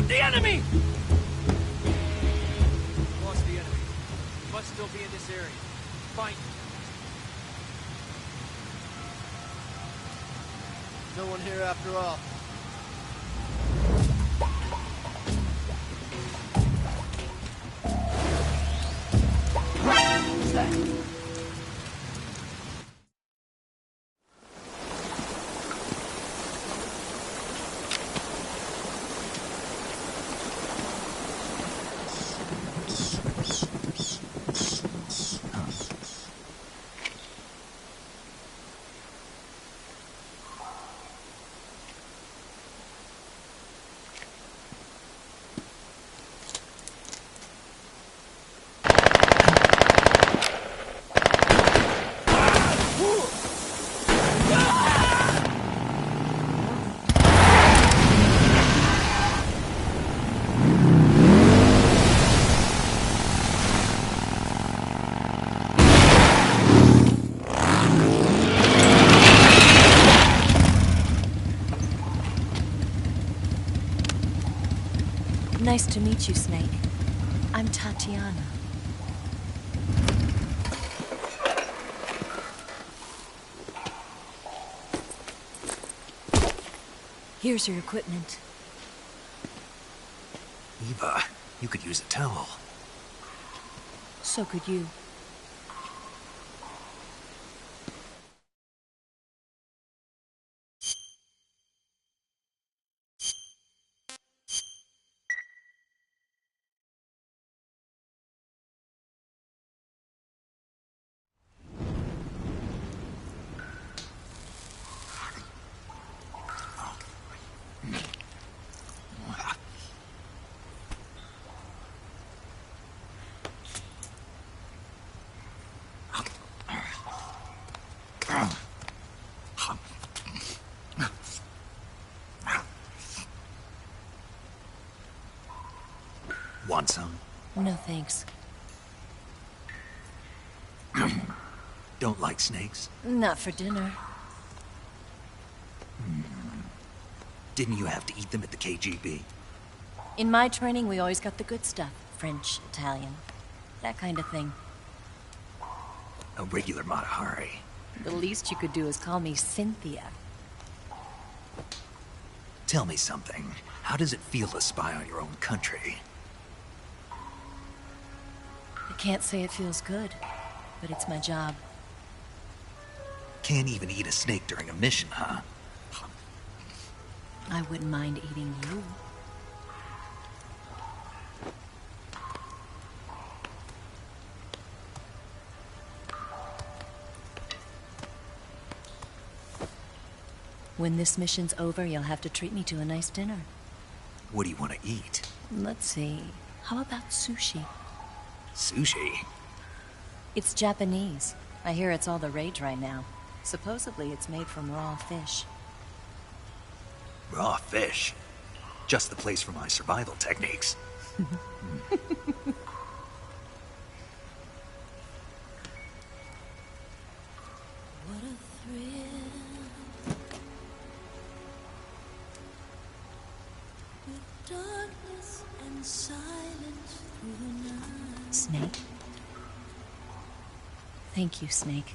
got the enemy! Lost the enemy. Must still be in this area. Fight. No one here after all. Nice to meet you, Snake. I'm Tatiana. Here's your equipment. Eva, you could use a towel. So could you. Want some? No thanks. Don't like snakes? Not for dinner. Didn't you have to eat them at the KGB? In my training, we always got the good stuff. French, Italian, that kind of thing. A regular Mata Hari. The least you could do is call me Cynthia. Tell me something. How does it feel to spy on your own country? I can't say it feels good, but it's my job. Can't even eat a snake during a mission, huh? I wouldn't mind eating you. When this mission's over, you'll have to treat me to a nice dinner. What do you want to eat? Let's see. How about sushi? Sushi? It's Japanese. I hear it's all the rage right now. Supposedly it's made from raw fish. Raw fish? Just the place for my survival techniques. Snake? Thank you, Snake.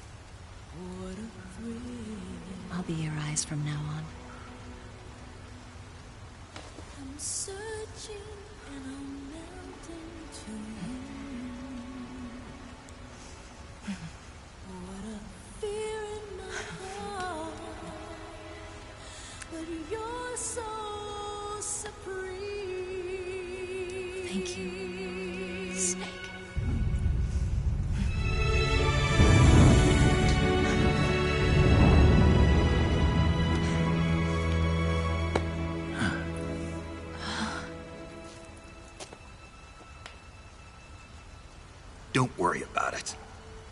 I'll be your eyes from now on. I'm searching and I'm melting to you. What a fear in my heart, but you're so supreme. Thank you, Snake. Don't worry about it.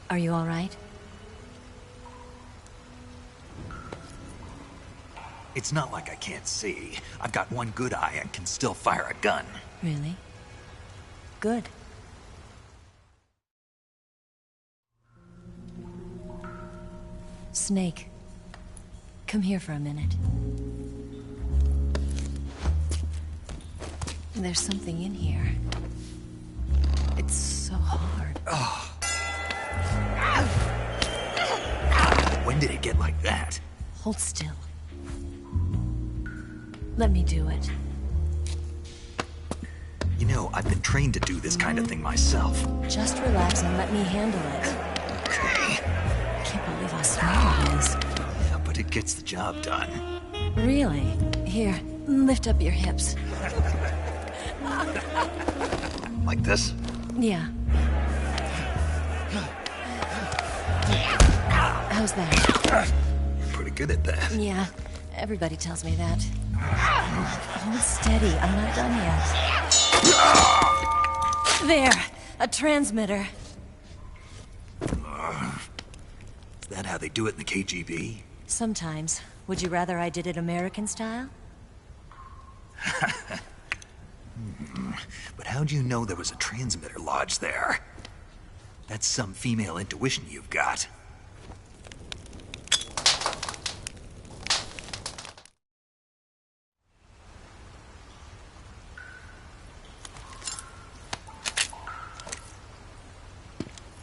Are you all right? It's not like I can't see. I've got one good eye and can still fire a gun. Really? Good. Snake, come here for a minute. There's something in here. It's so hard. Oh. When did it get like that? Hold still. Let me do it. You know, I've been trained to do this kind of thing myself. Just relax and let me handle it. Okay. I can't believe how small it is. Yeah, but it gets the job done. Really? Here, lift up your hips. Like this? Yeah. How's that? Pretty good at that. Yeah, everybody tells me that. Hold steady, I'm not done yet. There, a transmitter. Is that how they do it in the KGB? Sometimes. Would you rather I did it American style? But how'd you know there was a transmitter lodged there? That's some female intuition you've got.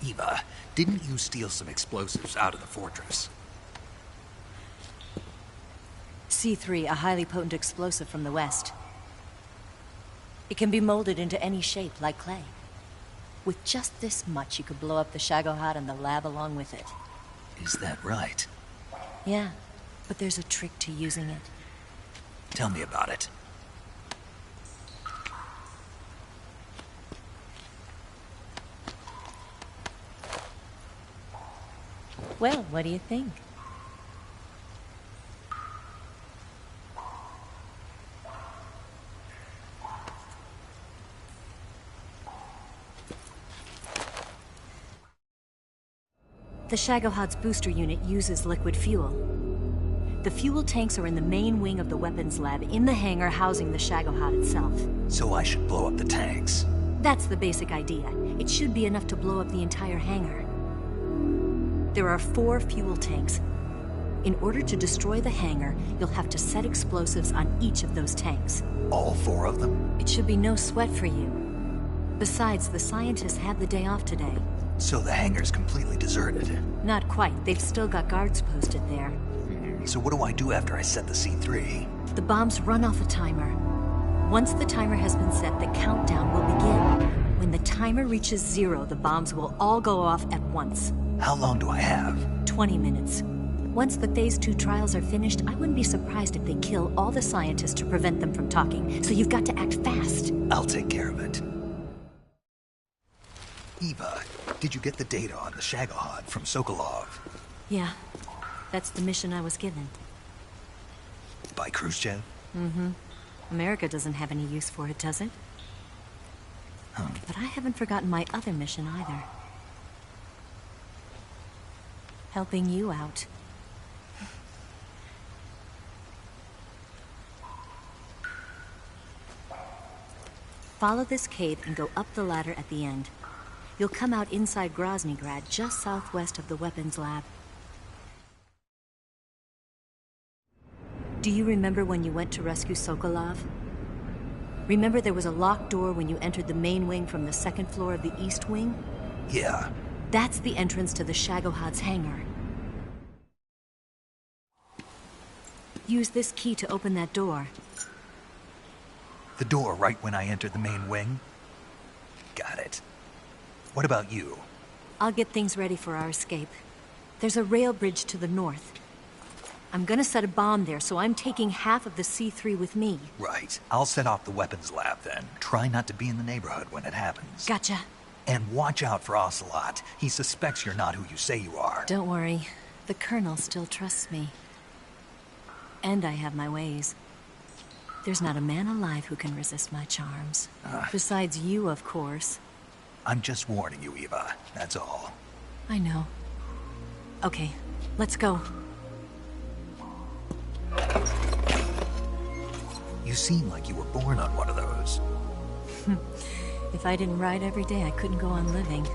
Eva, didn't you steal some explosives out of the fortress? C3, a highly potent explosive from the west. It can be molded into any shape, like clay. With just this much, you could blow up the Shagohod and the lab along with it. Is that right? Yeah, but there's a trick to using it. Tell me about it. Well, what do you think? The Shagohod's booster unit uses liquid fuel. The fuel tanks are in the main wing of the weapons lab in the hangar housing the Shagohod itself. So I should blow up the tanks? That's the basic idea. It should be enough to blow up the entire hangar. There are 4 fuel tanks. In order to destroy the hangar, you'll have to set explosives on each of those tanks. All 4 of them? It should be no sweat for you. Besides, the scientists had the day off today. So the hangar's completely deserted? Not quite. They've still got guards posted there. So what do I do after I set the C3? The bombs run off a timer. Once the timer has been set, the countdown will begin. When the timer reaches 0, the bombs will all go off at once. How long do I have? 20 minutes. Once the Phase 2 trials are finished, I wouldn't be surprised if they kill all the scientists to prevent them from talking, so you've got to act fast. I'll take care of it. Eva, did you get the data on the Shagohod from Sokolov? Yeah, that's the mission I was given. By Khrushchev? Mm-hmm. America doesn't have any use for it, does it? But I haven't forgotten my other mission either. Helping you out. Follow this cave and go up the ladder at the end. You'll come out inside Groznygrad, just southwest of the weapons lab. Do you remember when you went to rescue Sokolov? Remember there was a locked door when you entered the main wing from the 2nd floor of the east wing? Yeah. That's the entrance to the Shagohod's hangar. Use this key to open that door. The door right when I entered the main wing? Got it. What about you? I'll get things ready for our escape. There's a rail bridge to the north. I'm gonna set a bomb there, so I'm taking half of the C3 with me. Right. I'll set off the weapons lab then. Try not to be in the neighborhood when it happens. Gotcha. And watch out for Ocelot. He suspects you're not who you say you are. Don't worry. The Colonel still trusts me. And I have my ways. There's not a man alive who can resist my charms. Besides you, of course. I'm just warning you, Eva. That's all. I know. Okay, let's go. You seem like you were born on one of those. If I didn't ride every day, I couldn't go on living.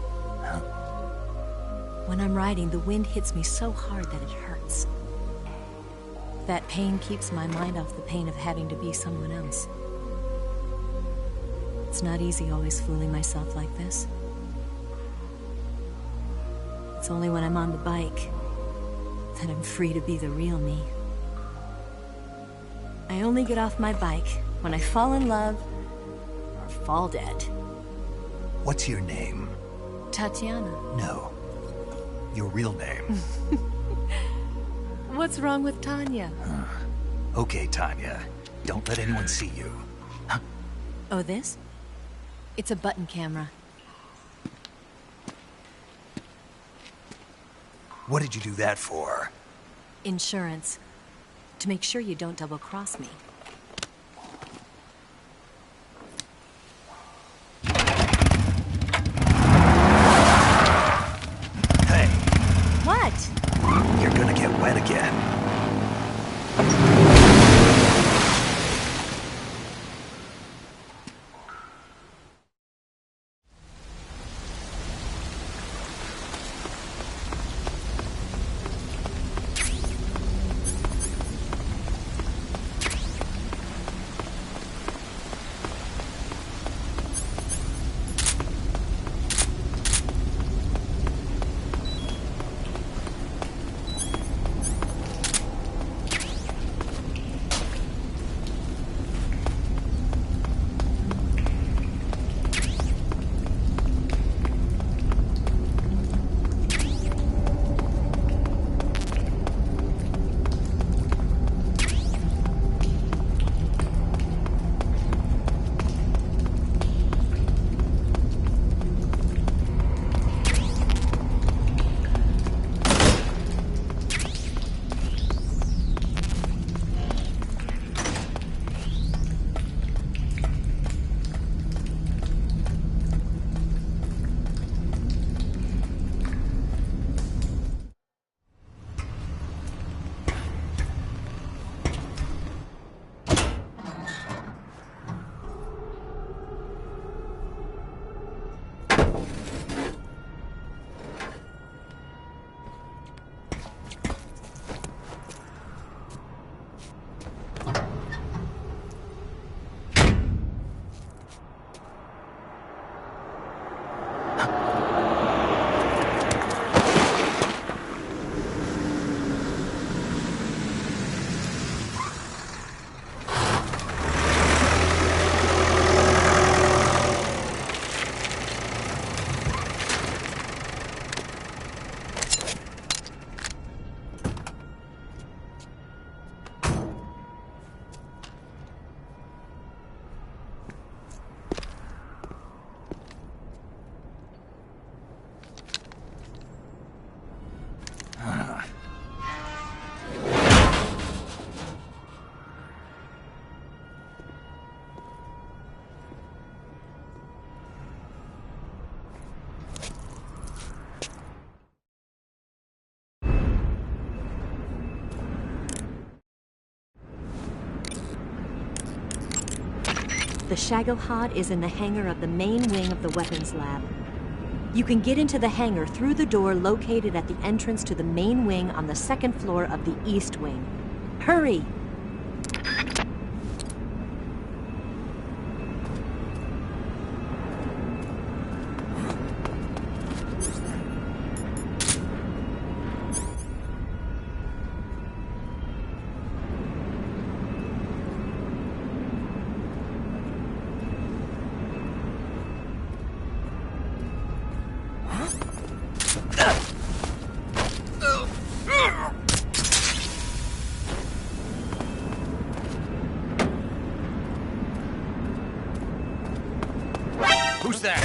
When I'm riding, the wind hits me so hard that it hurts. That pain keeps my mind off the pain of having to be someone else. It's not easy always fooling myself like this. It's only when I'm on the bike that I'm free to be the real me. I only get off my bike when I fall in love or fall dead. What's your name? Tatiana. No. Your real name. What's wrong with Tanya? Okay, Tanya. Don't let anyone see you. Oh, this? It's a button camera. What did you do that for? Insurance. To make sure you don't double-cross me. Hey. What? You're gonna get wet again. The Shagohod is in the hangar of the main wing of the weapons lab. You can get into the hangar through the door located at the entrance to the main wing on the second floor of the east wing. Hurry! Who's there?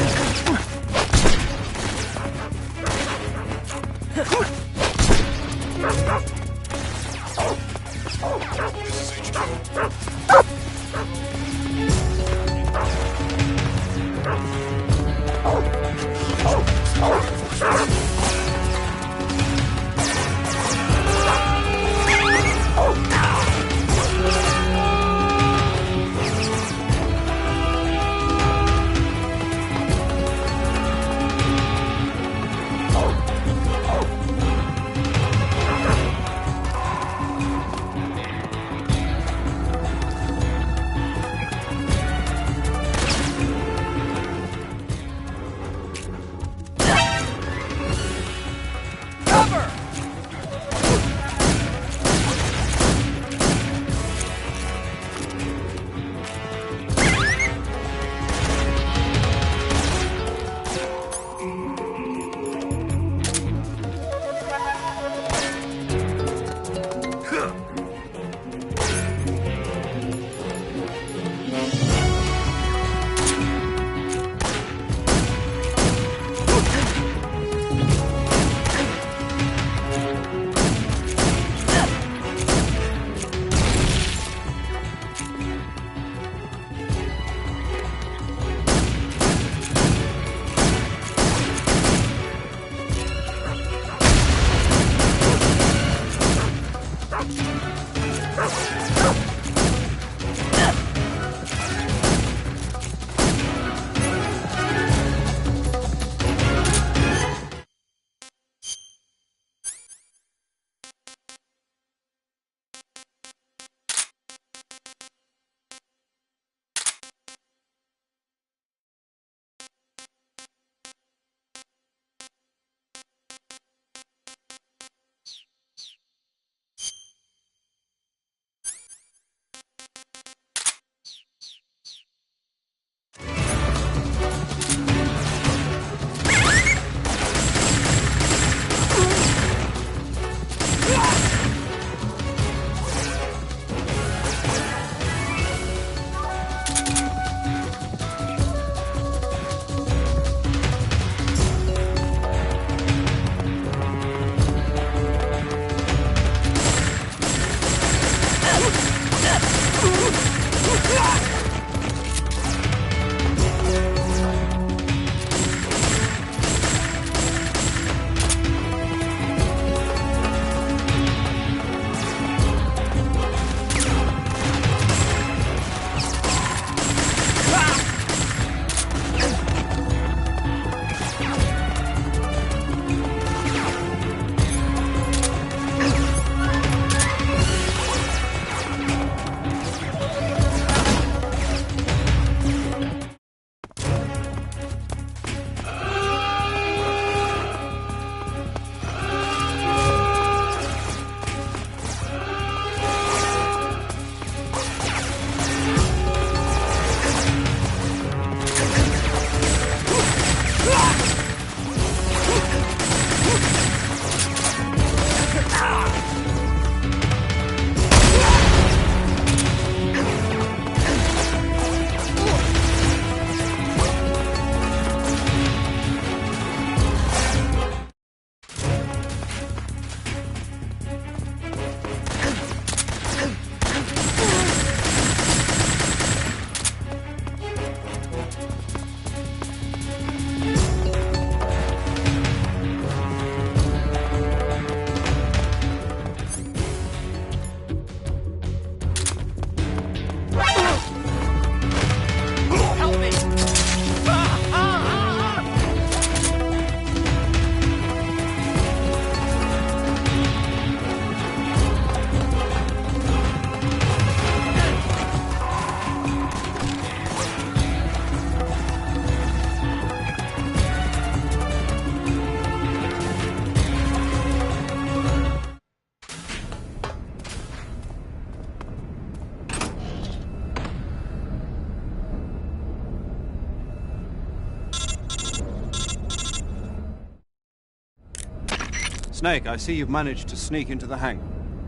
Snake, I see you've managed to sneak into the hangar.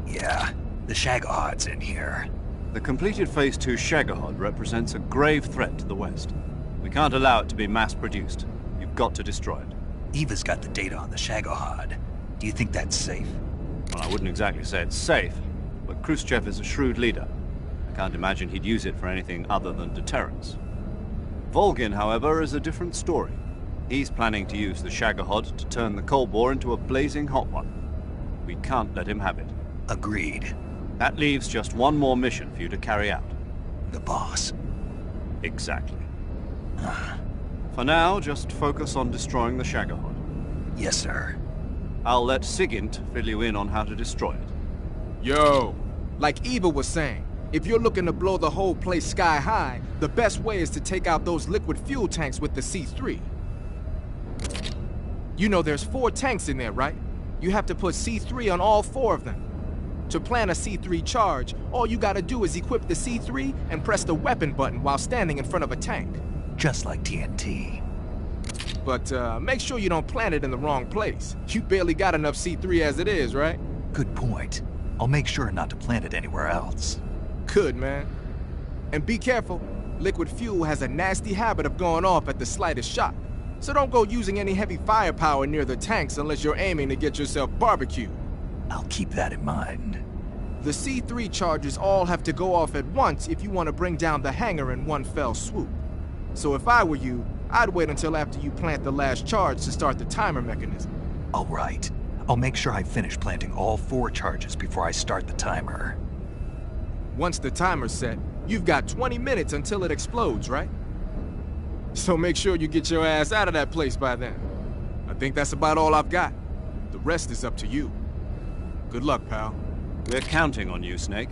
Yeah, the Shagohod's in here. The completed Phase 2 Shagohod represents a grave threat to the West. We can't allow it to be mass-produced. You've got to destroy it. Eva's got the data on the Shagohod. Do you think that's safe? Well, I wouldn't exactly say it's safe, but Khrushchev is a shrewd leader. I can't imagine he'd use it for anything other than deterrence. Volgin, however, is a different story. He's planning to use the Shagohod to turn the Cold War into a blazing hot one. We can't let him have it. Agreed. That leaves just one more mission for you to carry out. The boss. Exactly. For now, just focus on destroying the Shagohod. Yes, sir. I'll let Sigint fill you in on how to destroy it. Yo, like Eva was saying, if you're looking to blow the whole place sky high, the best way is to take out those liquid fuel tanks with the C3. You know there's 4 tanks in there, right? You have to put C3 on all 4 of them. To plan a C3 charge, all you gotta do is equip the C3 and press the weapon button while standing in front of a tank. Just like TNT. But make sure you don't plant it in the wrong place. You barely got enough C3 as it is, right? Good point. I'll make sure not to plant it anywhere else. Good, man. And be careful. Liquid fuel has a nasty habit of going off at the slightest shock. So don't go using any heavy firepower near the tanks unless you're aiming to get yourself barbecued. I'll keep that in mind. The C3 charges all have to go off at once if you want to bring down the hangar in one fell swoop. So if I were you, I'd wait until after you plant the last charge to start the timer mechanism. All right. I'll make sure I finish planting all 4 charges before I start the timer. Once the timer's set, you've got 20 minutes until it explodes, right? So make sure you get your ass out of that place by then. I think that's about all I've got. The rest is up to you. Good luck, pal. We're counting on you, Snake.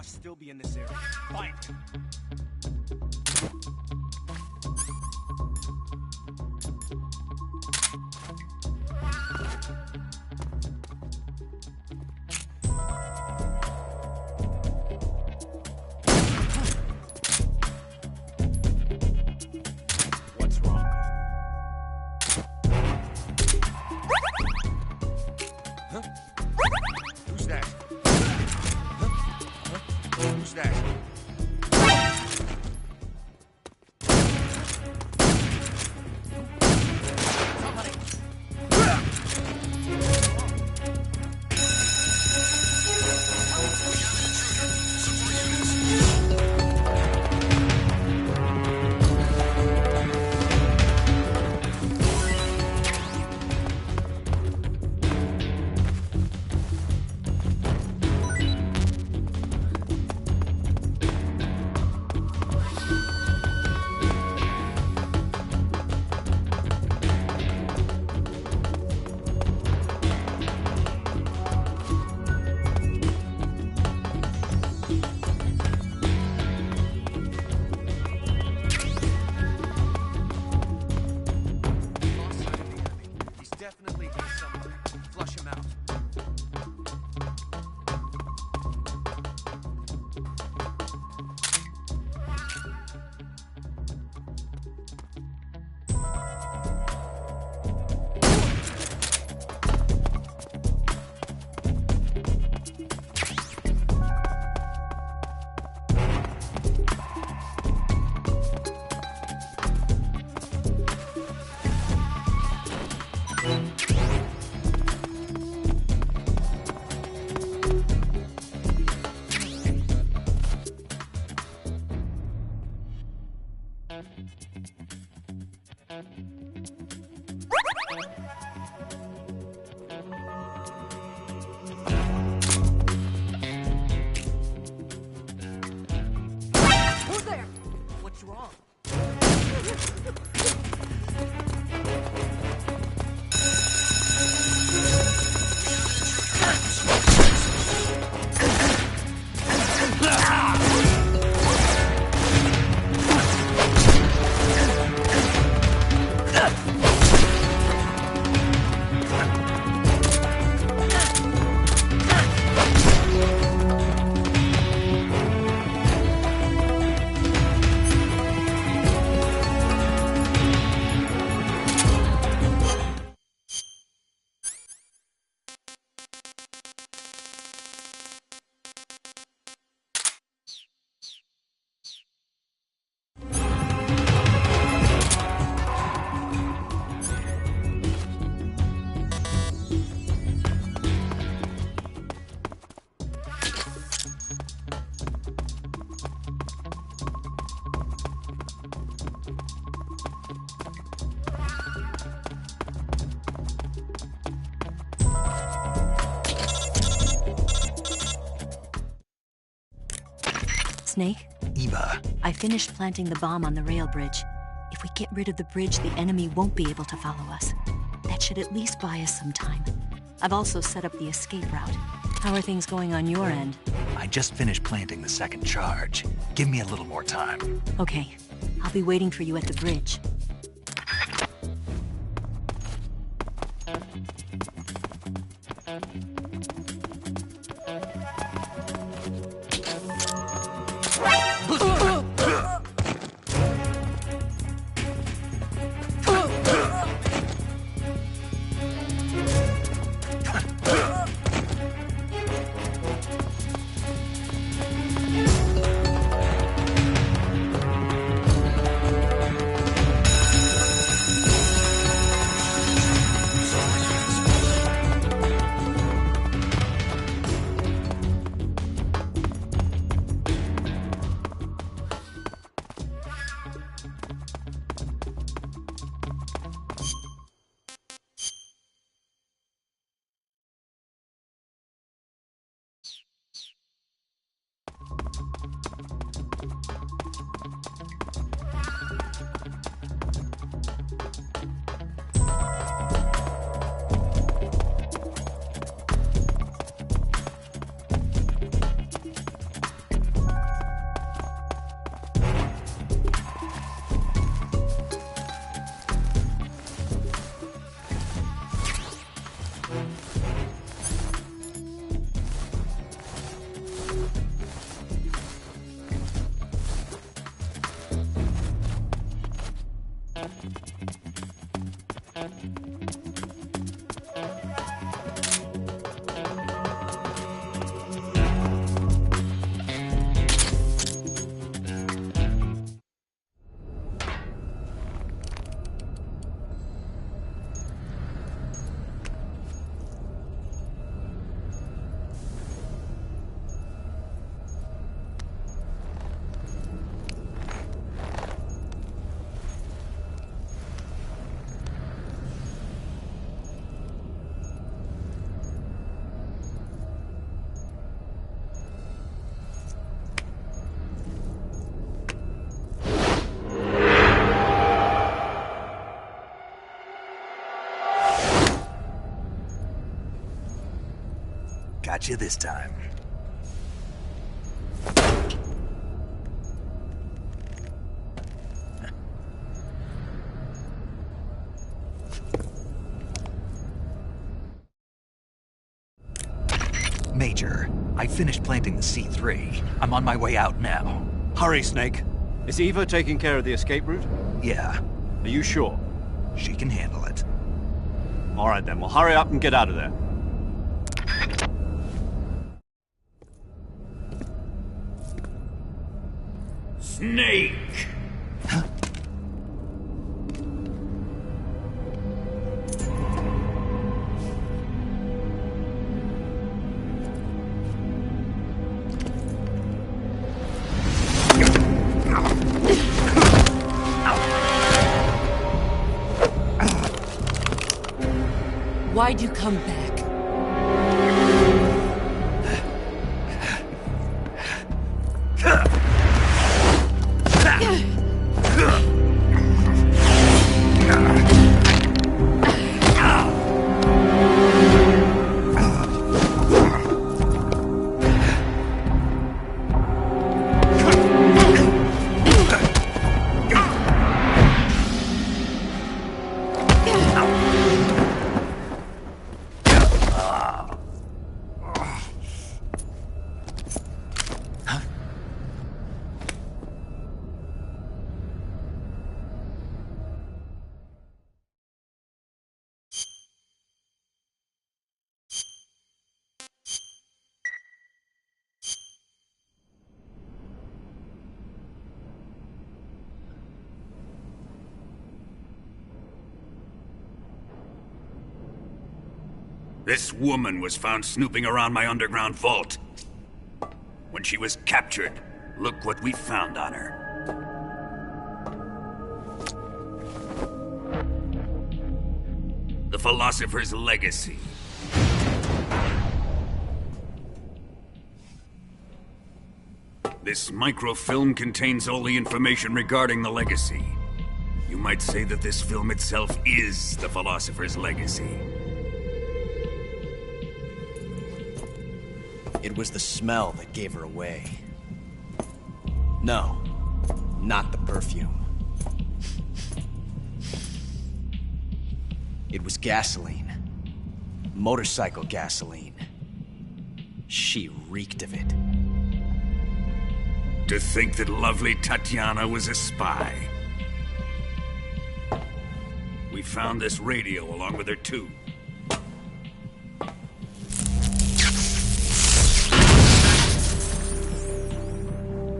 Still be in this area. Fight! What's wrong? Huh? Who's that? Who's that? definitely here somewhere. Flush him out. Who's there? What's wrong? Snake? Eva. I finished planting the bomb on the rail bridge. If we get rid of the bridge, the enemy won't be able to follow us. That should at least buy us some time. I've also set up the escape route. How are things going on your end? I just finished planting the second charge. Give me a little more time. Okay. I'll be waiting for you at the bridge. Got you this time. Major, I finished planting the C3. I'm on my way out now. Hurry, Snake. Is Eva taking care of the escape route? Yeah. Are you sure? She can handle it. All right then, well hurry up and get out of there. Snake! Why'd you come back? This woman was found snooping around my underground vault. When she was captured, look what we found on her. The Philosopher's Legacy. This microfilm contains all the information regarding the Legacy. You might say that this film itself is the Philosopher's Legacy. It was the smell that gave her away. No, not the perfume. It was gasoline. Motorcycle gasoline. She reeked of it. To think that lovely Tatiana was a spy. We found this radio along with her too.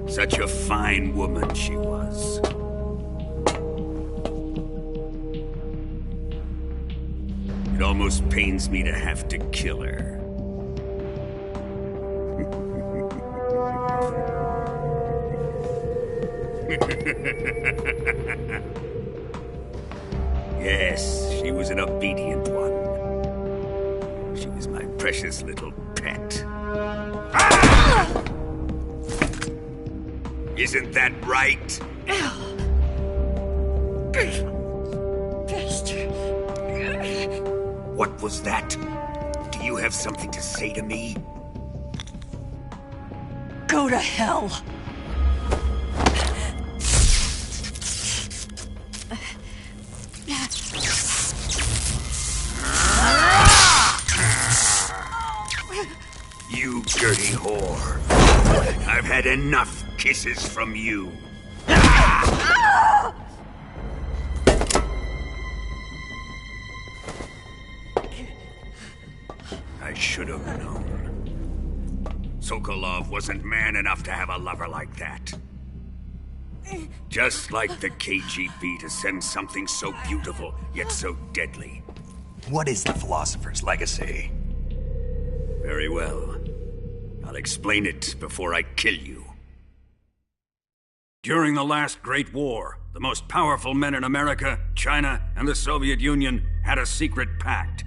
Such a fine woman she was. It almost pains me to have to kill her. Yes, she was an obedient one. She was my precious little pet. Ah! Isn't that right? What was that? Do you have something to say to me? Go to hell! You dirty whore. I've had enough kisses from you. I should have known. Sokolov wasn't man enough to have a lover like that. Just like the KGB to send something so beautiful, yet so deadly. What is the Philosopher's Legacy? Very well. I'll explain it before I kill you. During the last Great War, the most powerful men in America, China, and the Soviet Union had a secret pact.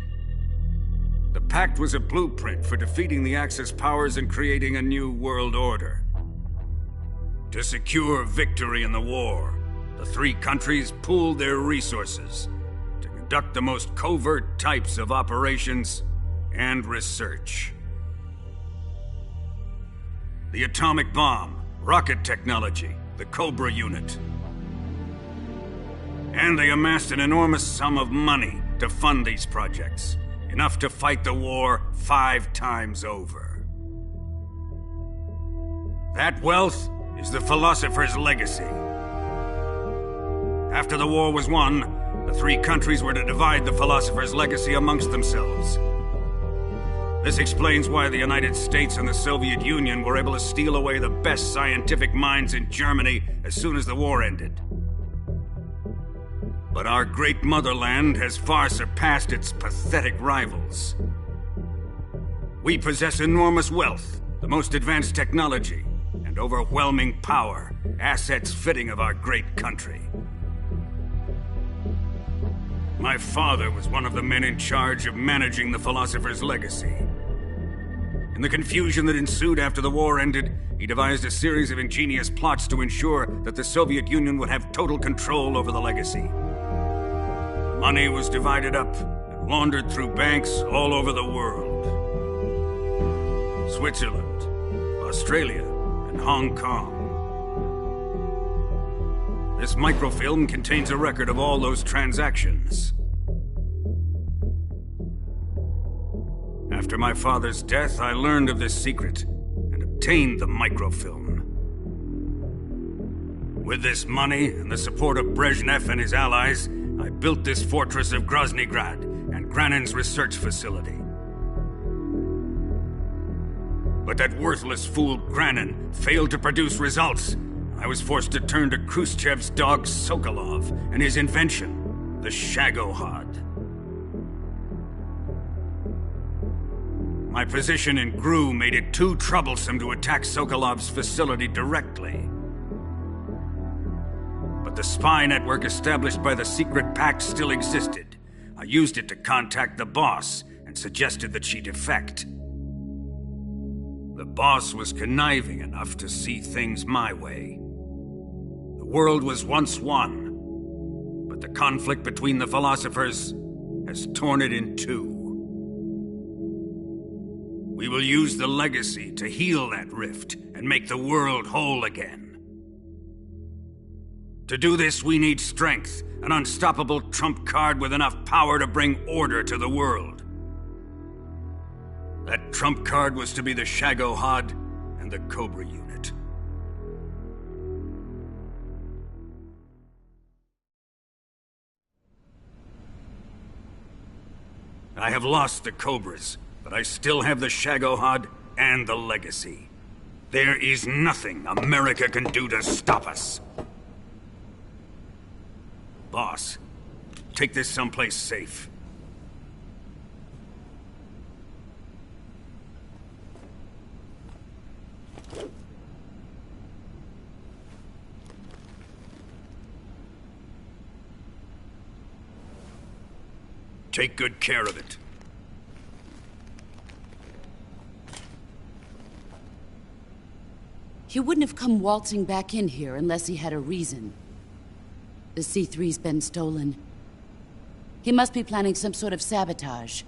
The pact was a blueprint for defeating the Axis powers and creating a new world order. To secure victory in the war, the three countries pooled their resources to conduct the most covert types of operations and research. The atomic bomb, rocket technology, the Cobra unit. And they amassed an enormous sum of money to fund these projects, enough to fight the war 5 times over. That wealth is the Philosopher's legacy. After the war was won, the three countries were to divide the Philosopher's legacy amongst themselves. This explains why the United States and the Soviet Union were able to steal away the best scientific minds in Germany as soon as the war ended. But our great motherland has far surpassed its pathetic rivals. We possess enormous wealth, the most advanced technology, and overwhelming power, assets fitting of our great country. My father was one of the men in charge of managing the Philosopher's legacy. In the confusion that ensued after the war ended, he devised a series of ingenious plots to ensure that the Soviet Union would have total control over the legacy. Money was divided up and laundered through banks all over the world. Switzerland, Australia, and Hong Kong. This microfilm contains a record of all those transactions. After my father's death, I learned of this secret and obtained the microfilm. With this money and the support of Brezhnev and his allies, I built this fortress of Groznygrad and Granin's research facility. But that worthless fool Granin failed to produce results. I was forced to turn to Khrushchev's dog Sokolov and his invention, the Shagohod. My position in GRU made it too troublesome to attack Sokolov's facility directly. But the spy network established by the secret pact still existed. I used it to contact the boss and suggested that she defect. The boss was conniving enough to see things my way. The world was once one, but the conflict between the philosophers has torn it in two. We will use the legacy to heal that rift and make the world whole again. To do this, we need strength, an unstoppable trump card with enough power to bring order to the world. That trump card was to be the Shagohod and the Cobra unit. I have lost the Cobras, but I still have the Shagohod and the legacy. There is nothing America can do to stop us. Boss, take this someplace safe. Take good care of it. He wouldn't have come waltzing back in here unless he had a reason. The C3's been stolen. He must be planning some sort of sabotage.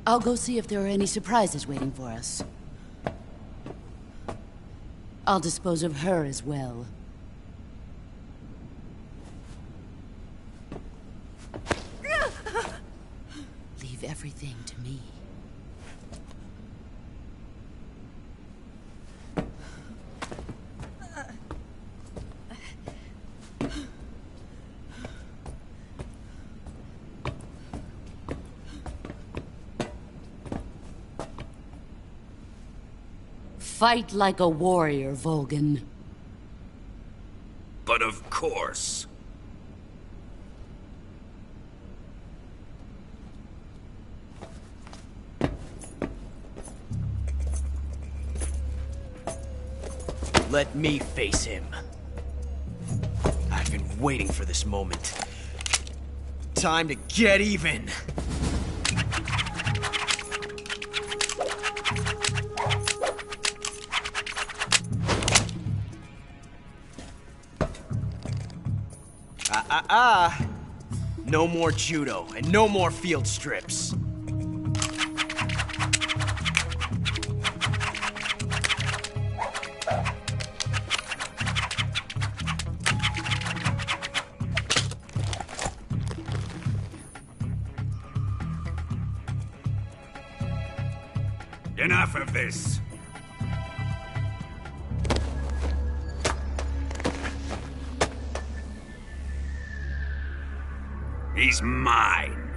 I'll go see if there are any surprises waiting for us. I'll dispose of her as well. Leave everything to me. Fight like a warrior, Volgin. But of course. Let me face him. I've been waiting for this moment. Time to get even. No more judo, and no more field strips. Enough of this. He's mine.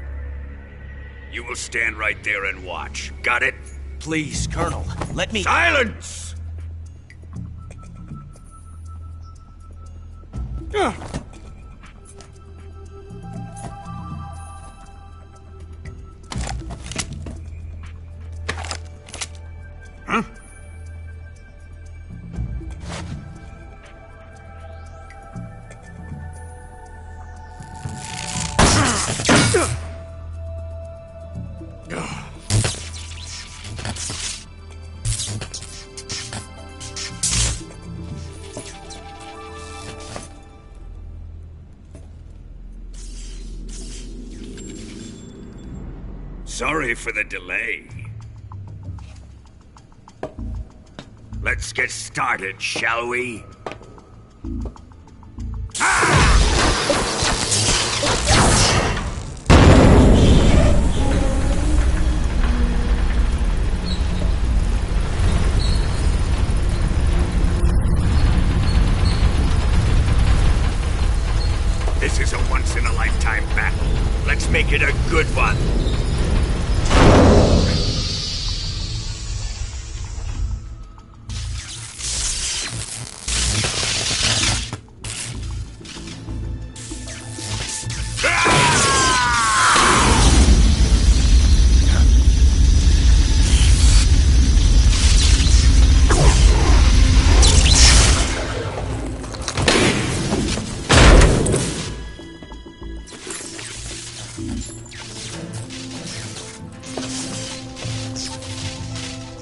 You will stand right there and watch. Got it? Please, Colonel, let me... Silence! Huh? Sorry for the delay. Let's get started, shall we? This is a once-in-a-lifetime battle. Let's make it a good one.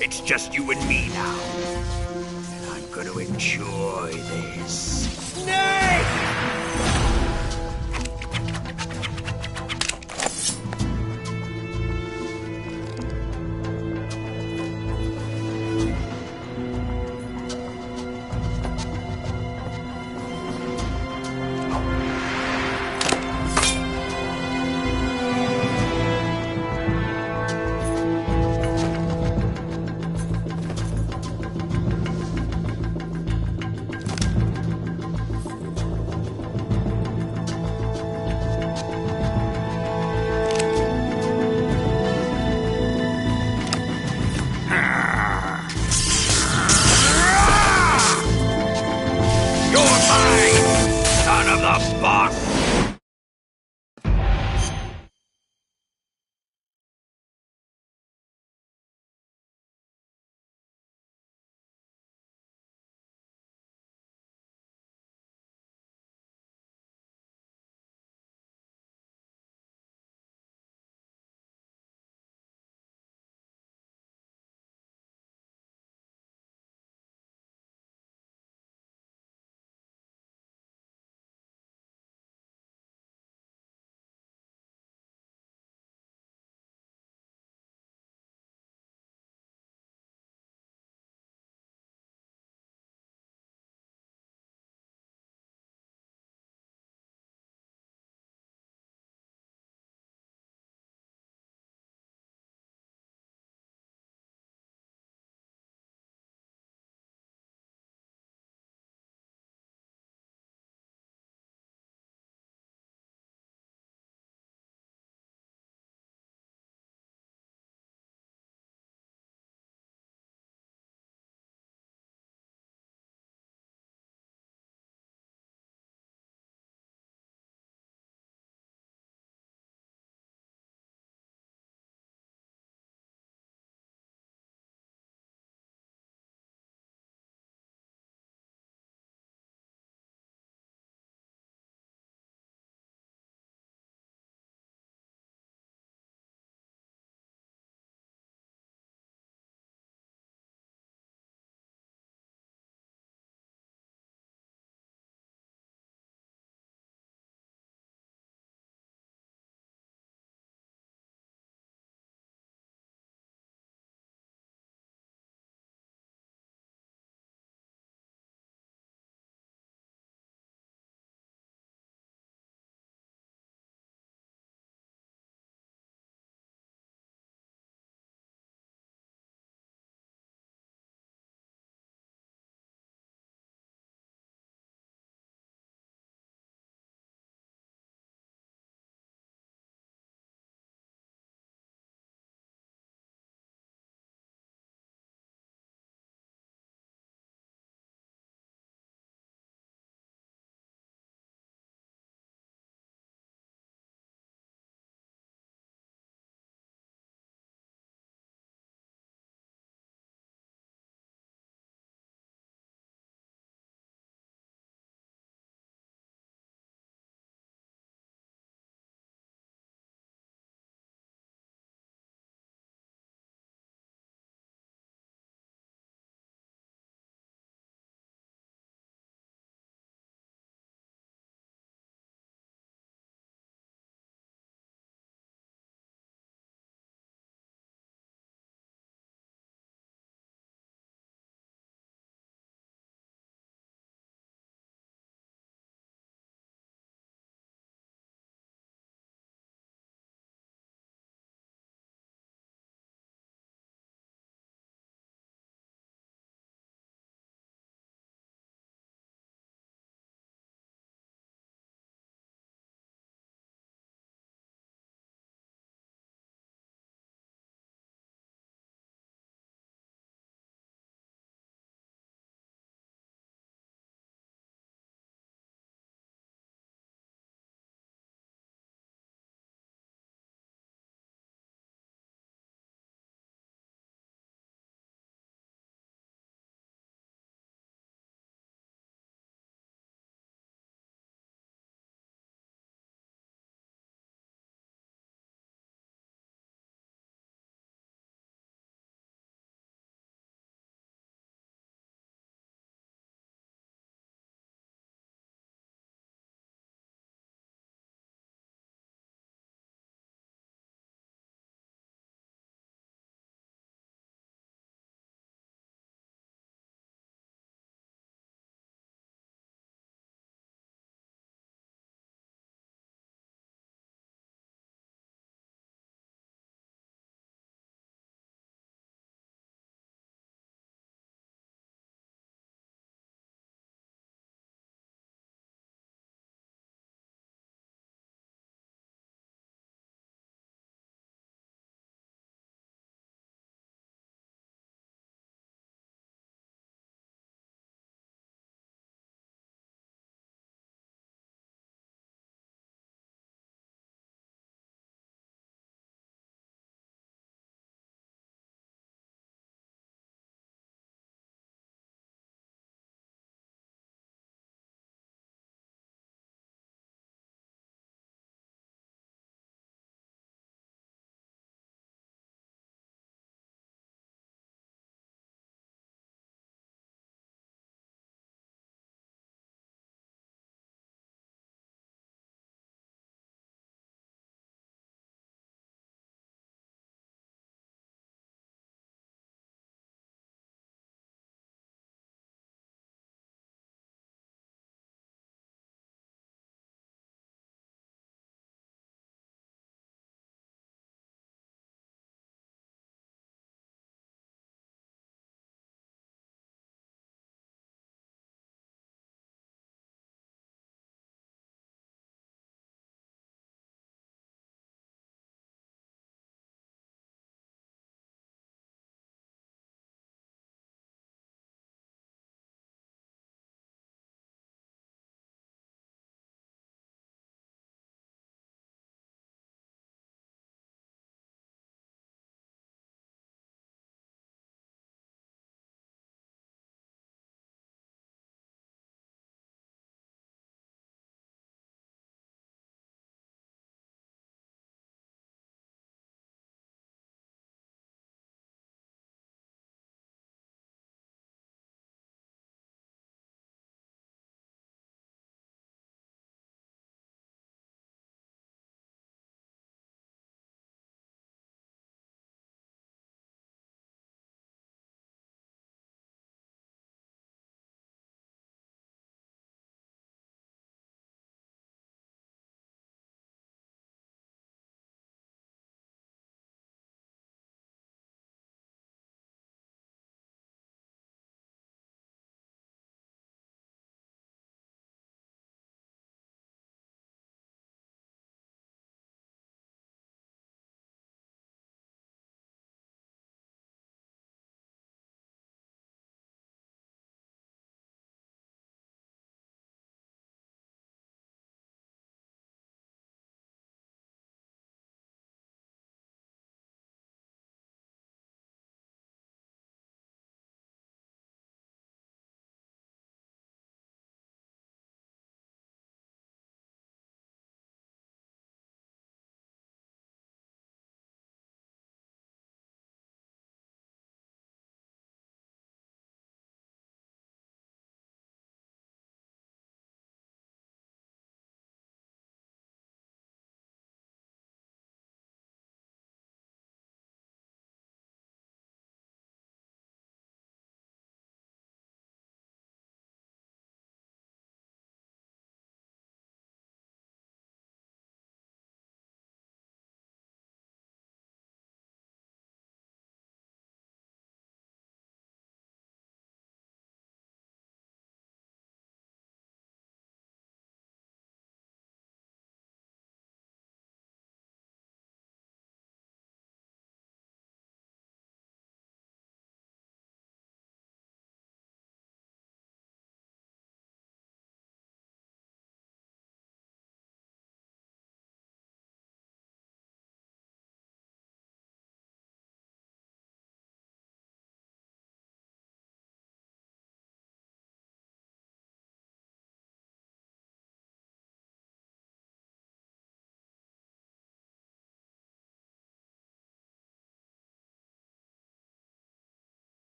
It's just you and me now. And I'm gonna enjoy this. Snake!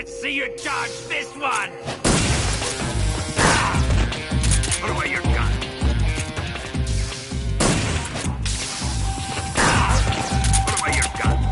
Let's see you dodge this one! Put away your gun. Put away your gun.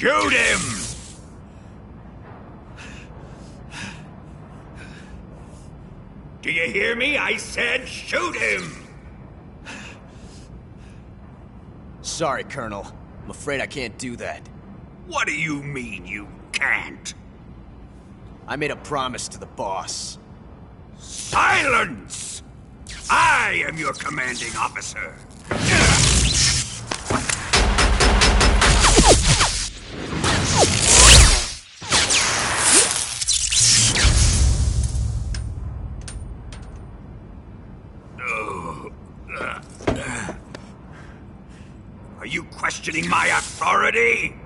Shoot him! Do you hear me? I said shoot him! Sorry, Colonel. I'm afraid I can't do that. What do you mean you can't? I made a promise to the boss. Silence! I am your commanding officer. Are you questioning my authority?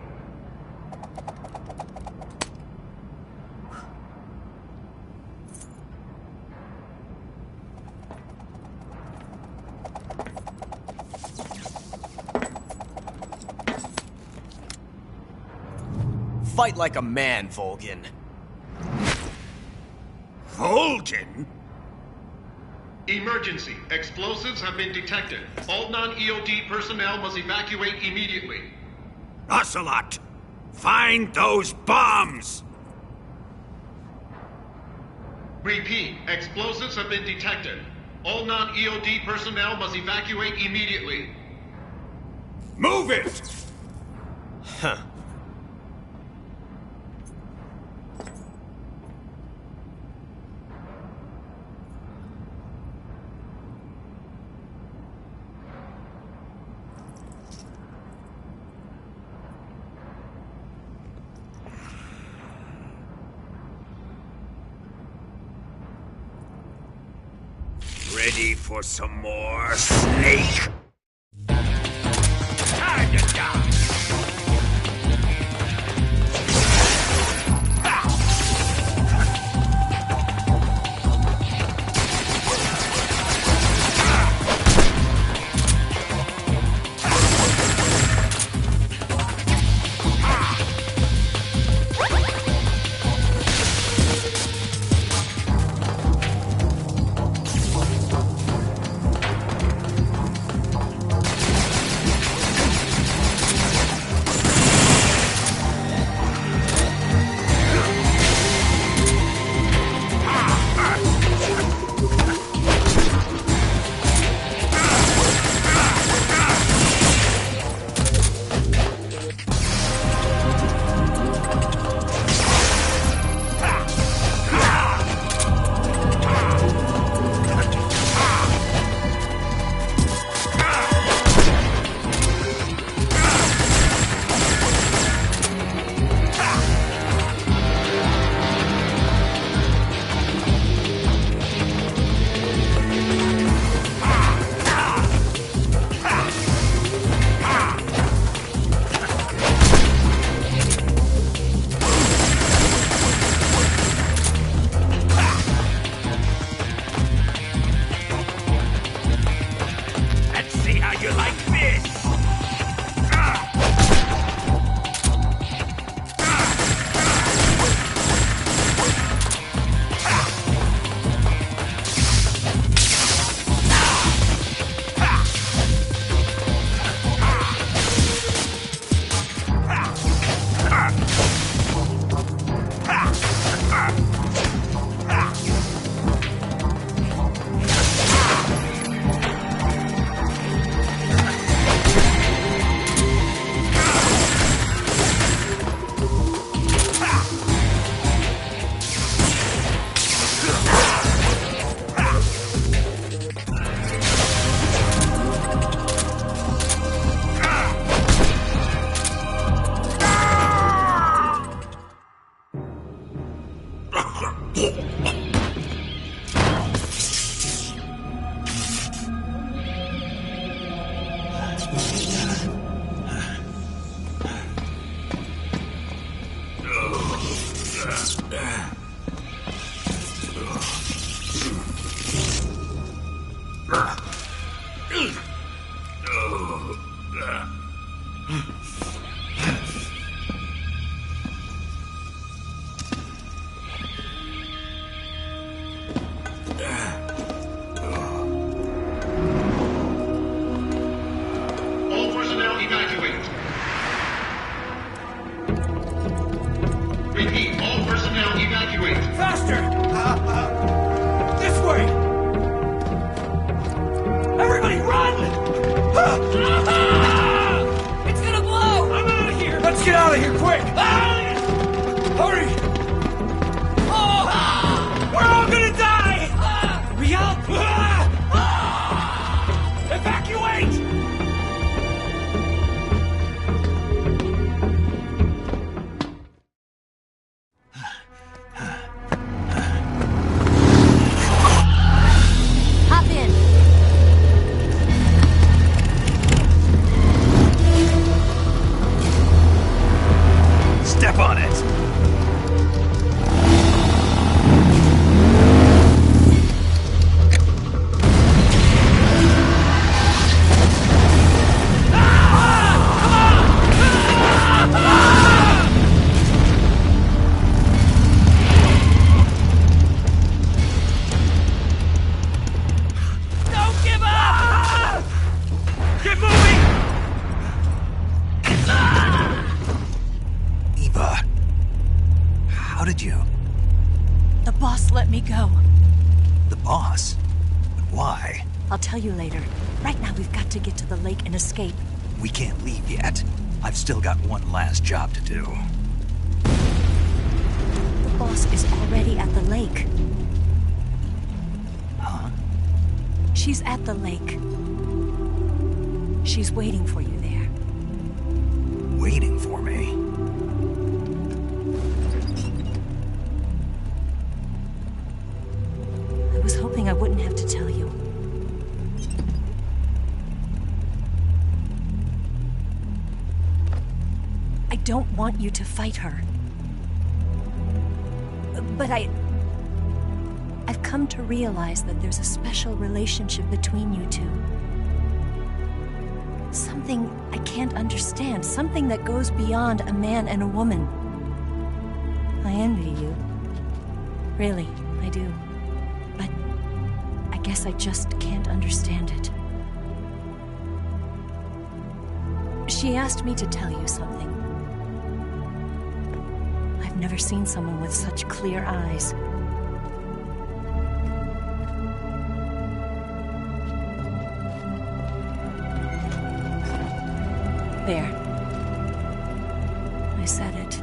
Fight like a man, Volgin. Volgin? Emergency. Explosives have been detected. All non-EOD personnel must evacuate immediately. Ocelot! Find those bombs! Repeat. Explosives have been detected. All non-EOD personnel must evacuate immediately. Move it! Huh. Ready for some more, Snake? Time to die! All personnel evacuate. Let's get out of here, quick! Hurry! We're all gonna die! Hurry up! Evacuate! Hop in. Step on it! Don't give up! Get moving! Eva, how did you... The boss let me go. The boss? But why? I'll tell you later. Right now, we've got to get to the lake and escape. We can't leave yet. I've still got one last job to do. The boss is already at the lake. Huh? She's at the lake. She's waiting for you there. Waiting for me? I was hoping I wouldn't have to tell you. I don't want you to fight her. But I've come to realize that there's a special relationship between you two. Something I can't understand. Something that goes beyond a man and a woman. I envy you. Really, I do. But I guess I just can't understand it. She asked me to tell you something. I've never seen someone with such clear eyes. There. I said it.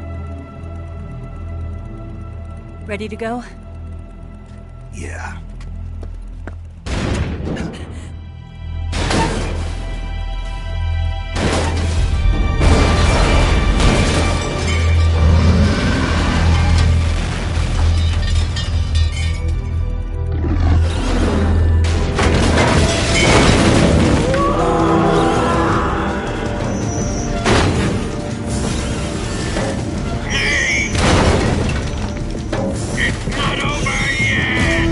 Ready to go? Yeah. It's not over yet!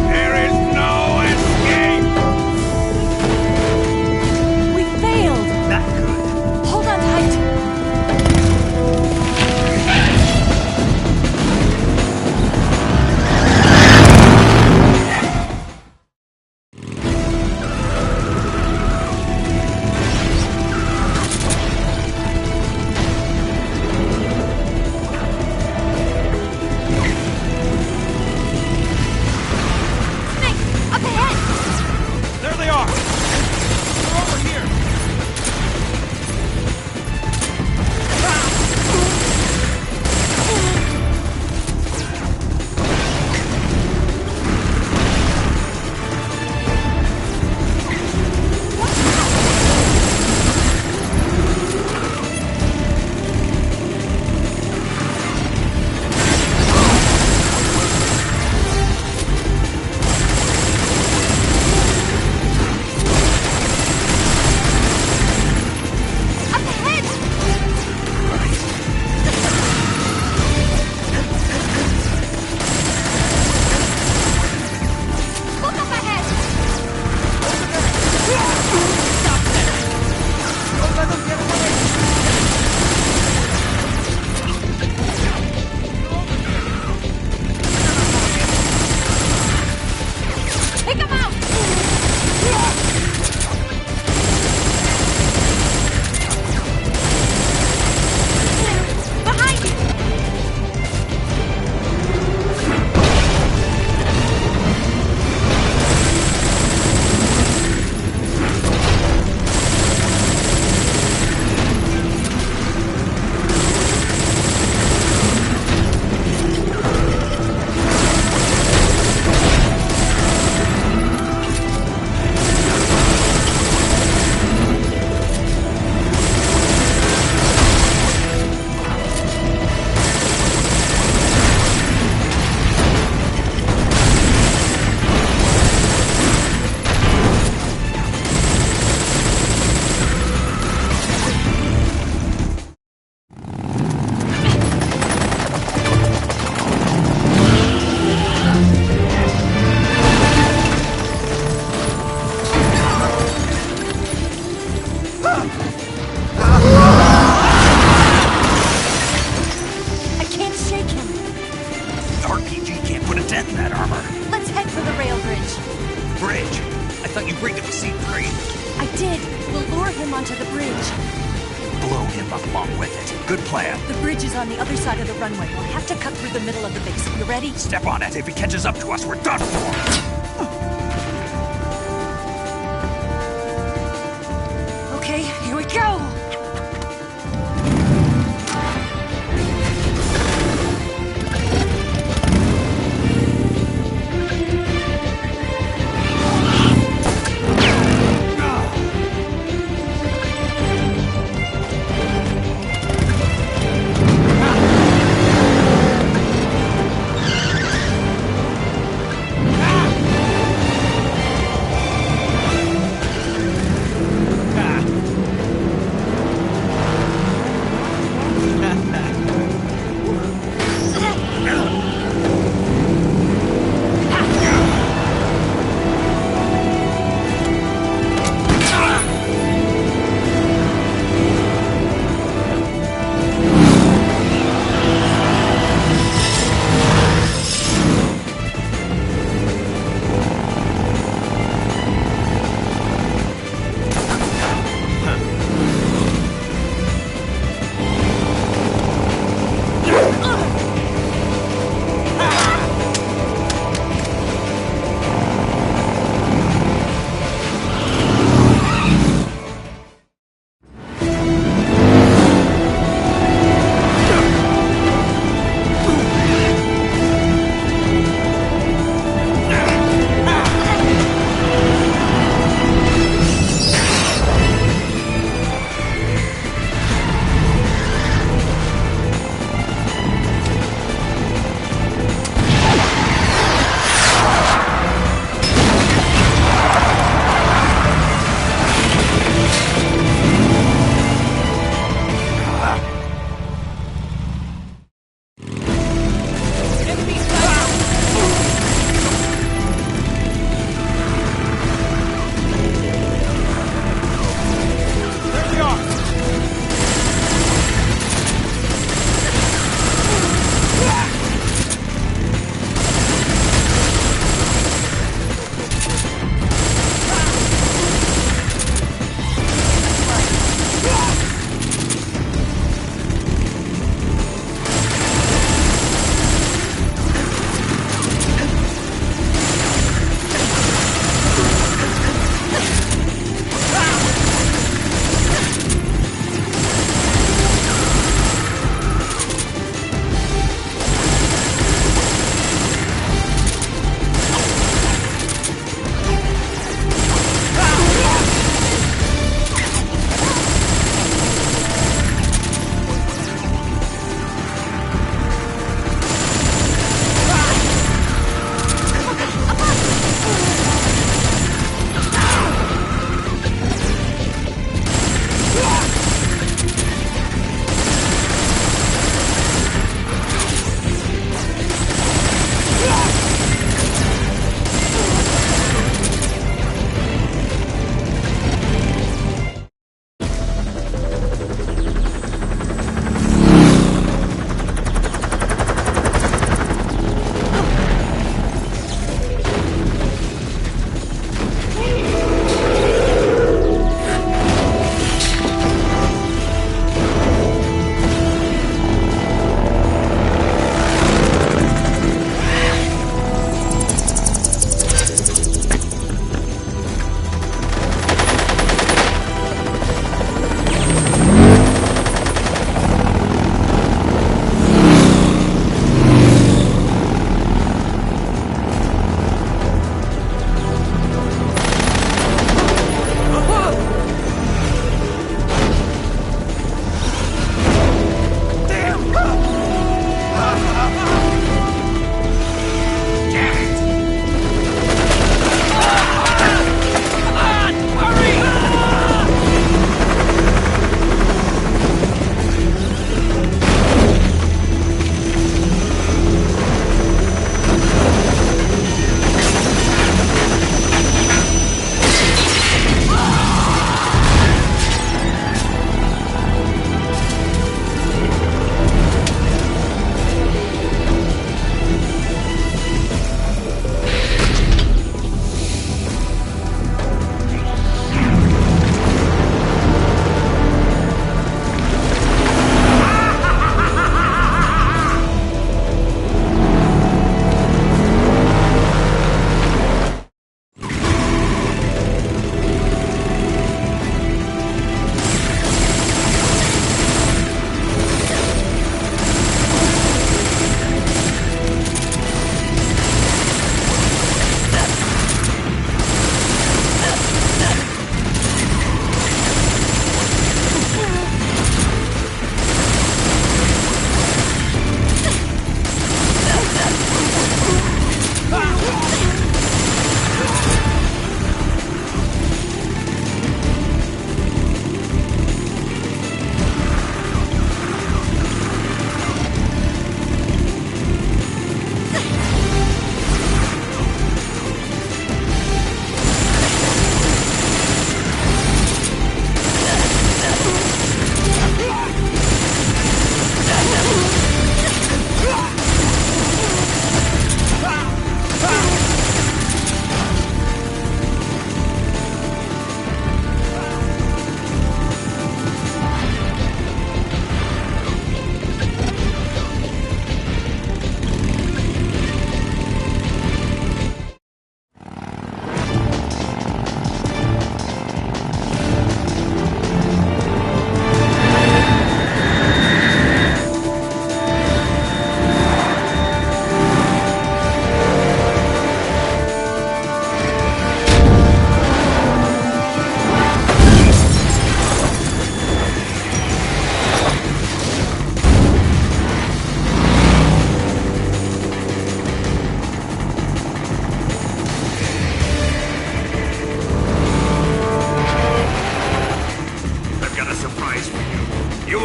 There is no escape! along with it. Good plan. The bridge is on the other side of the runway. We'll have to cut through the middle of the base. You ready? Step on it. If he catches up to us, we're done for. Okay, here we go!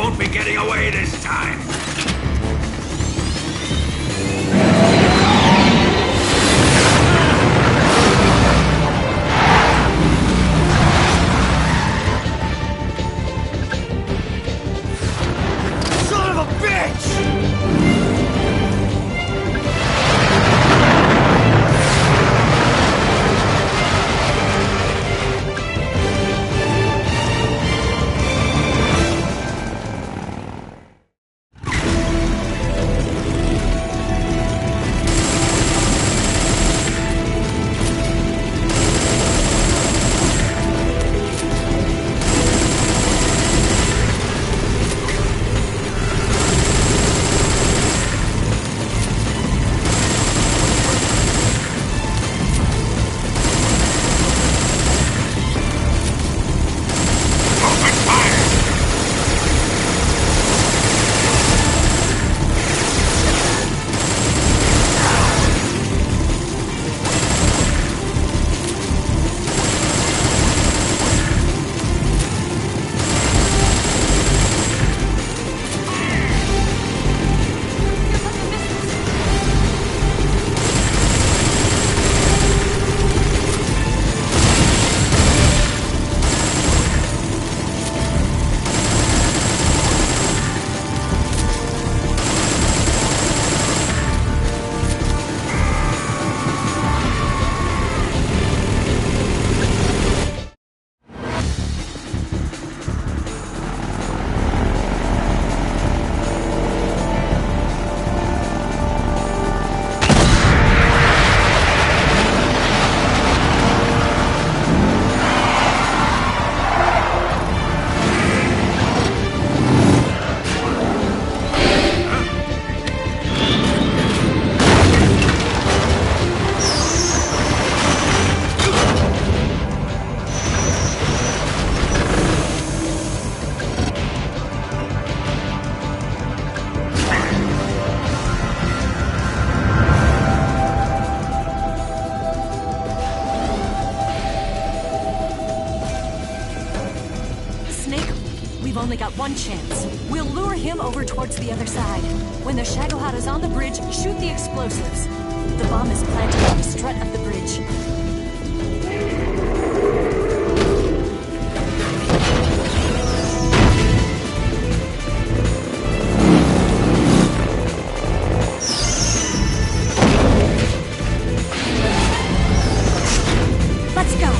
won't be getting away this time! Son of a bitch! We've only got one chance. We'll lure him over towards the other side. When the Shagohod is on the bridge, shoot the explosives. The bomb is planted on the strut of the bridge. Let's go!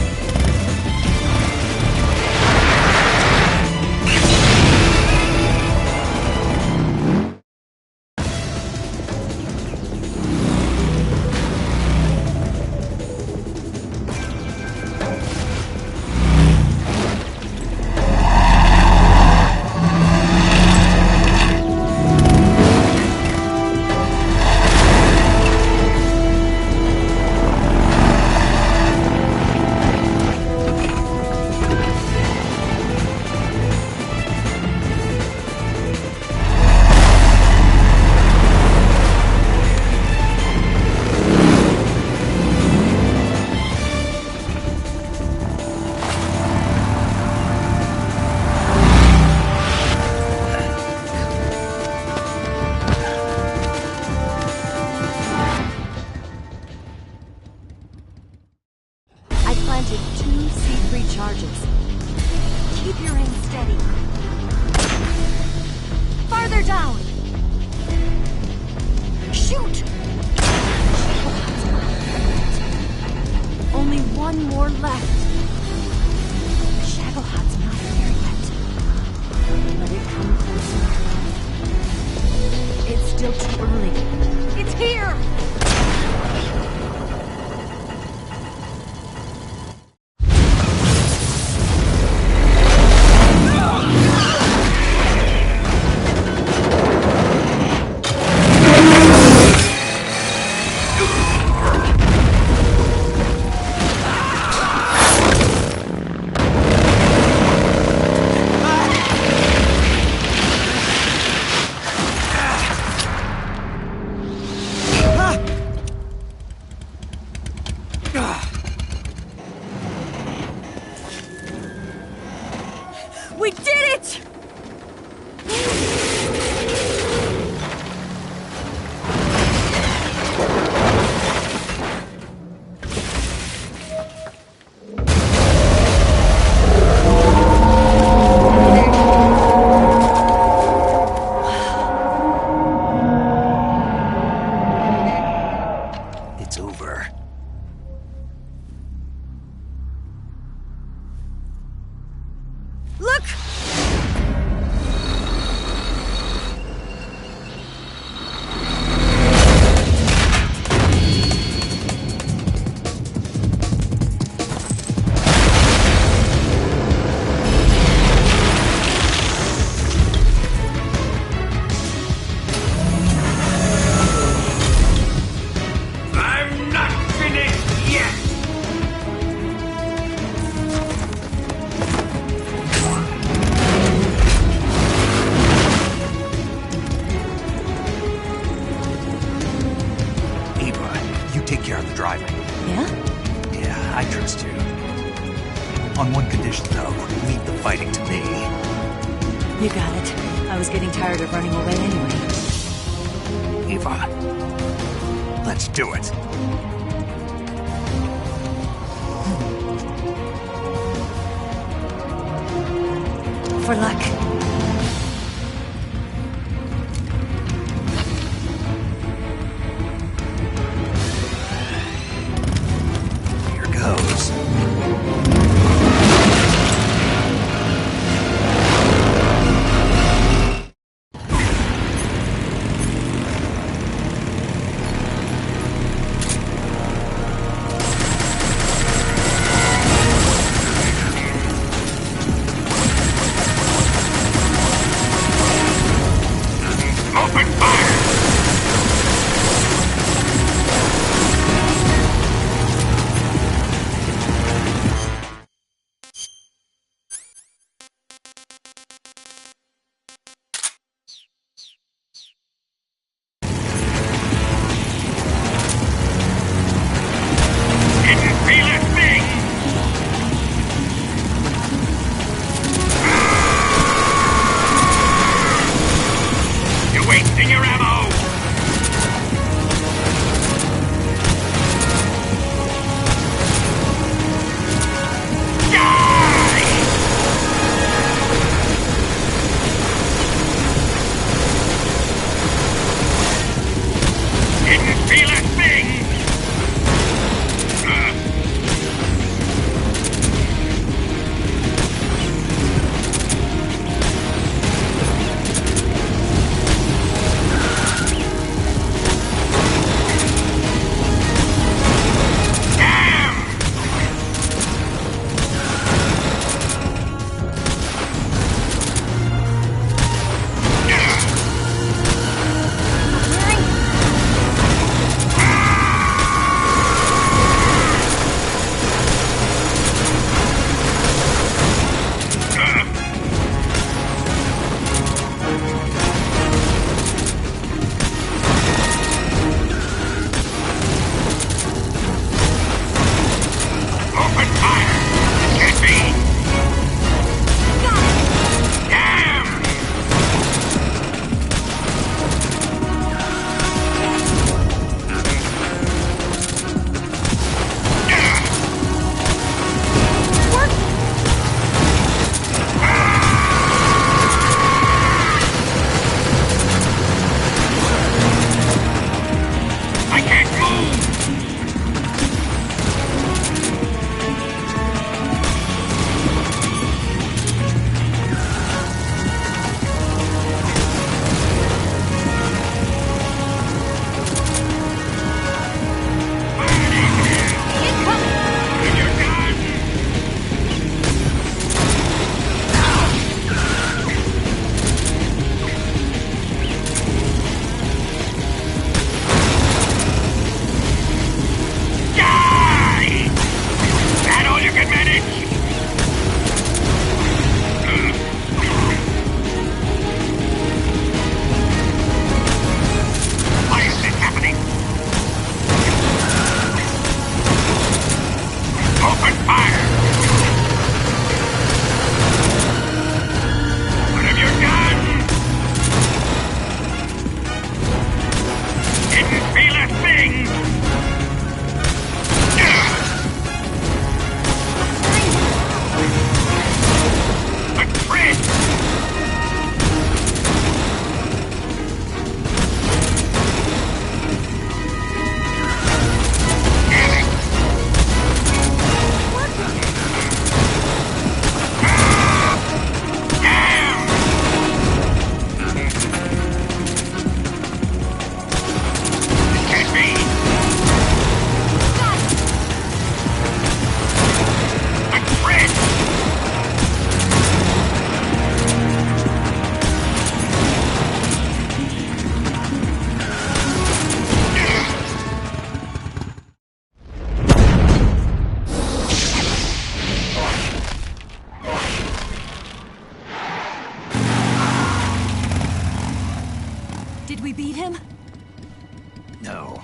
On one condition, though. Leave the fighting to me. You got it. I was getting tired of running away anyway. Eva, let's do it. For luck. Here goes. No.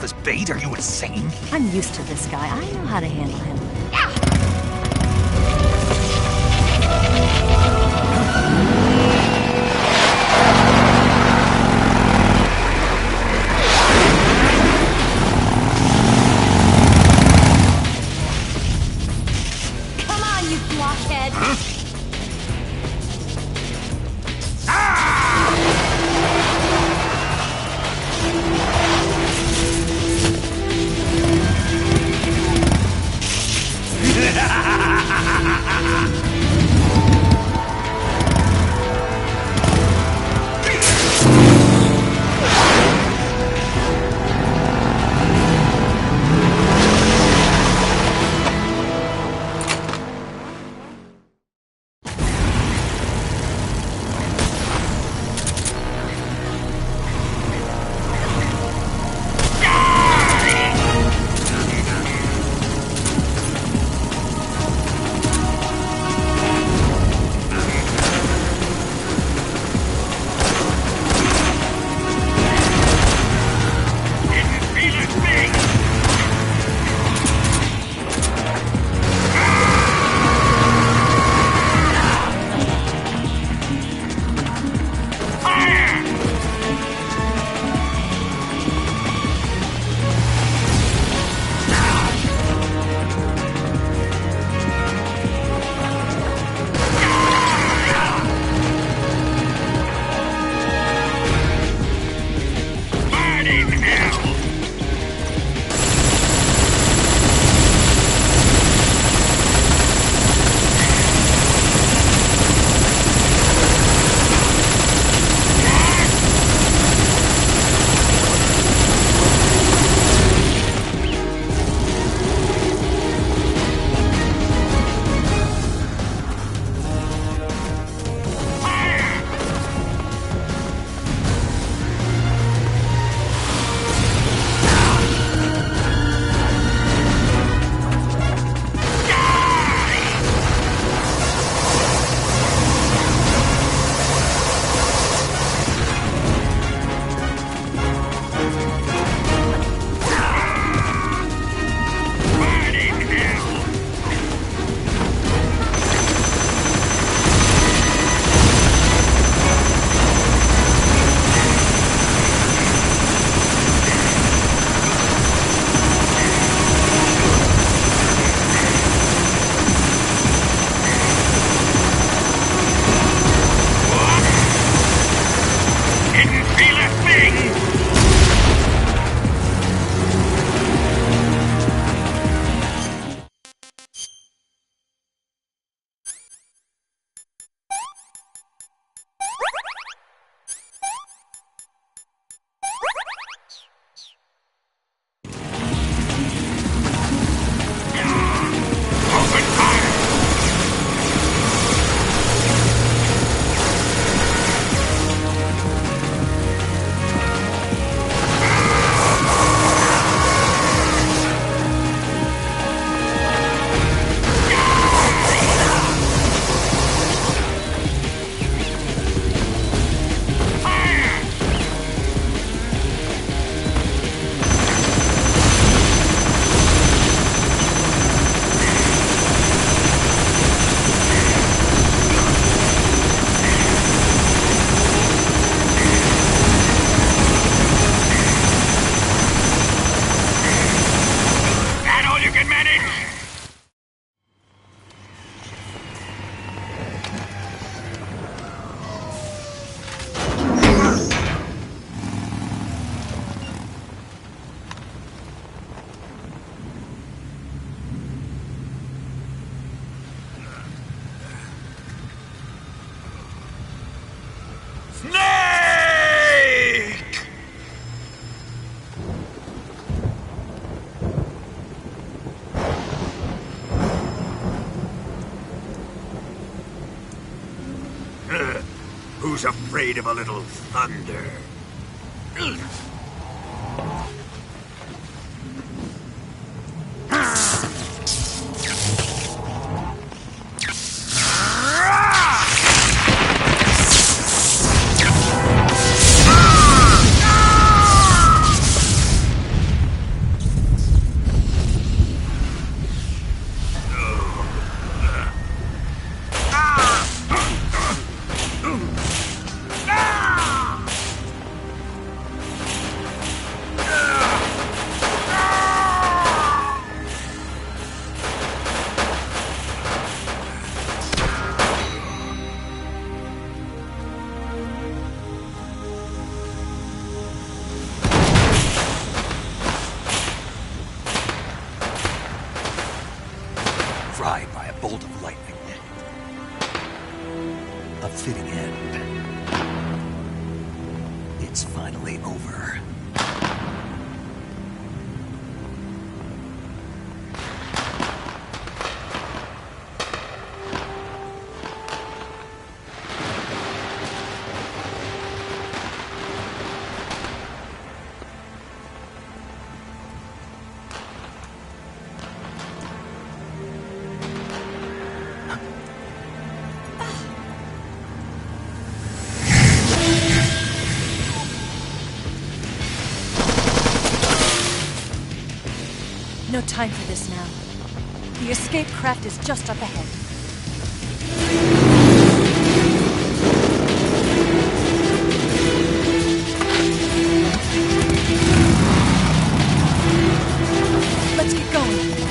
yourself as bait? Are you insane? I'm used to this guy. I know how to handle him. Come on, you blockhead! Who's afraid of a little thunder? It's finally over. No time for this now. The escape craft is just up ahead. Let's get going.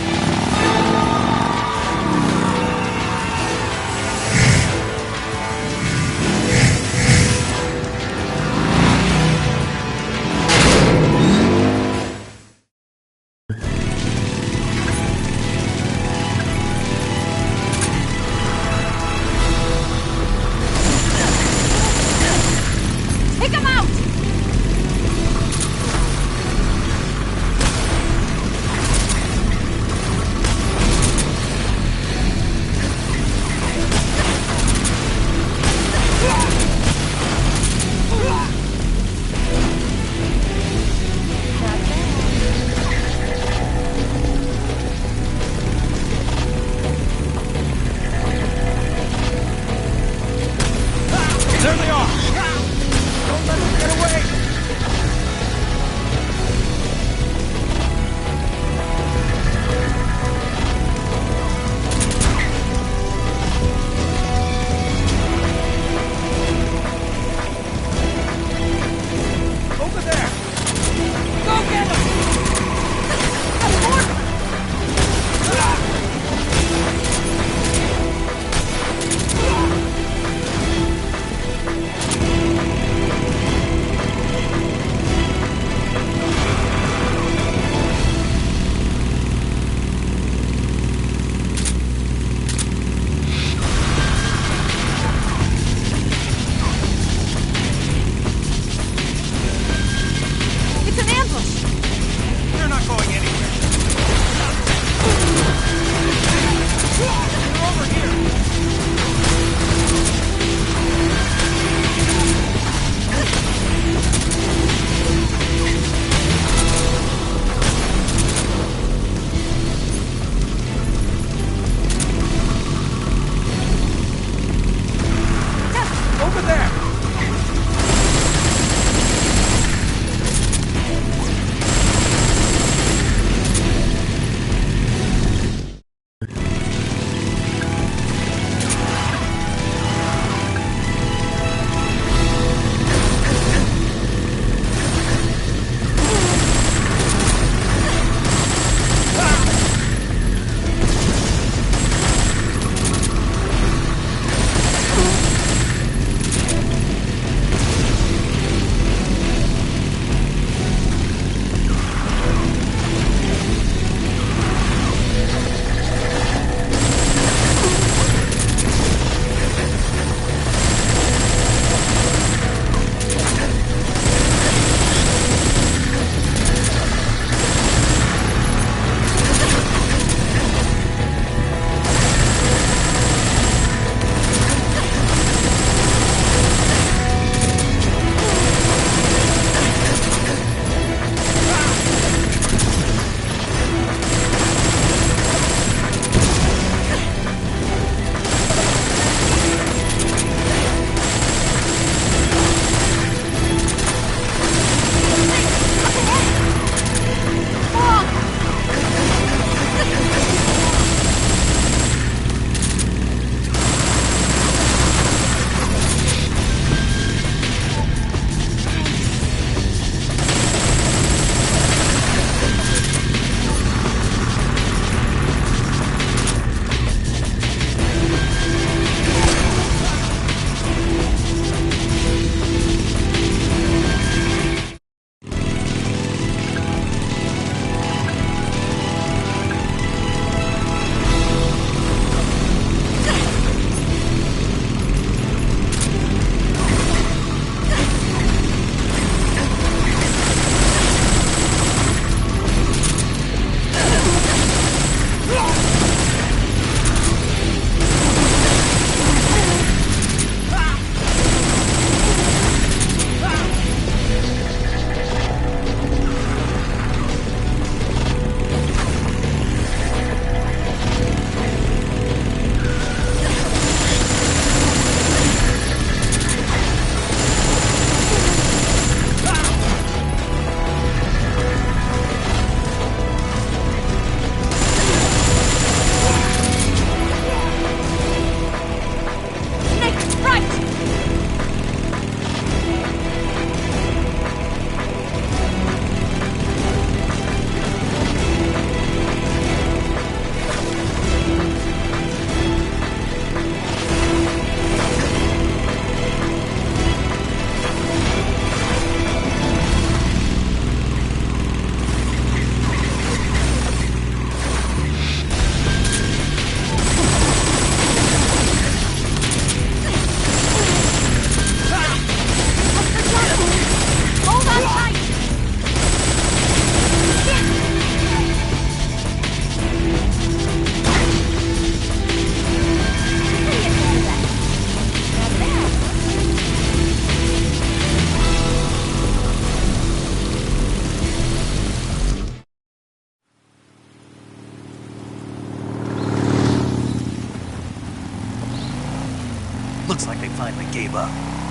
Looks like they finally gave up.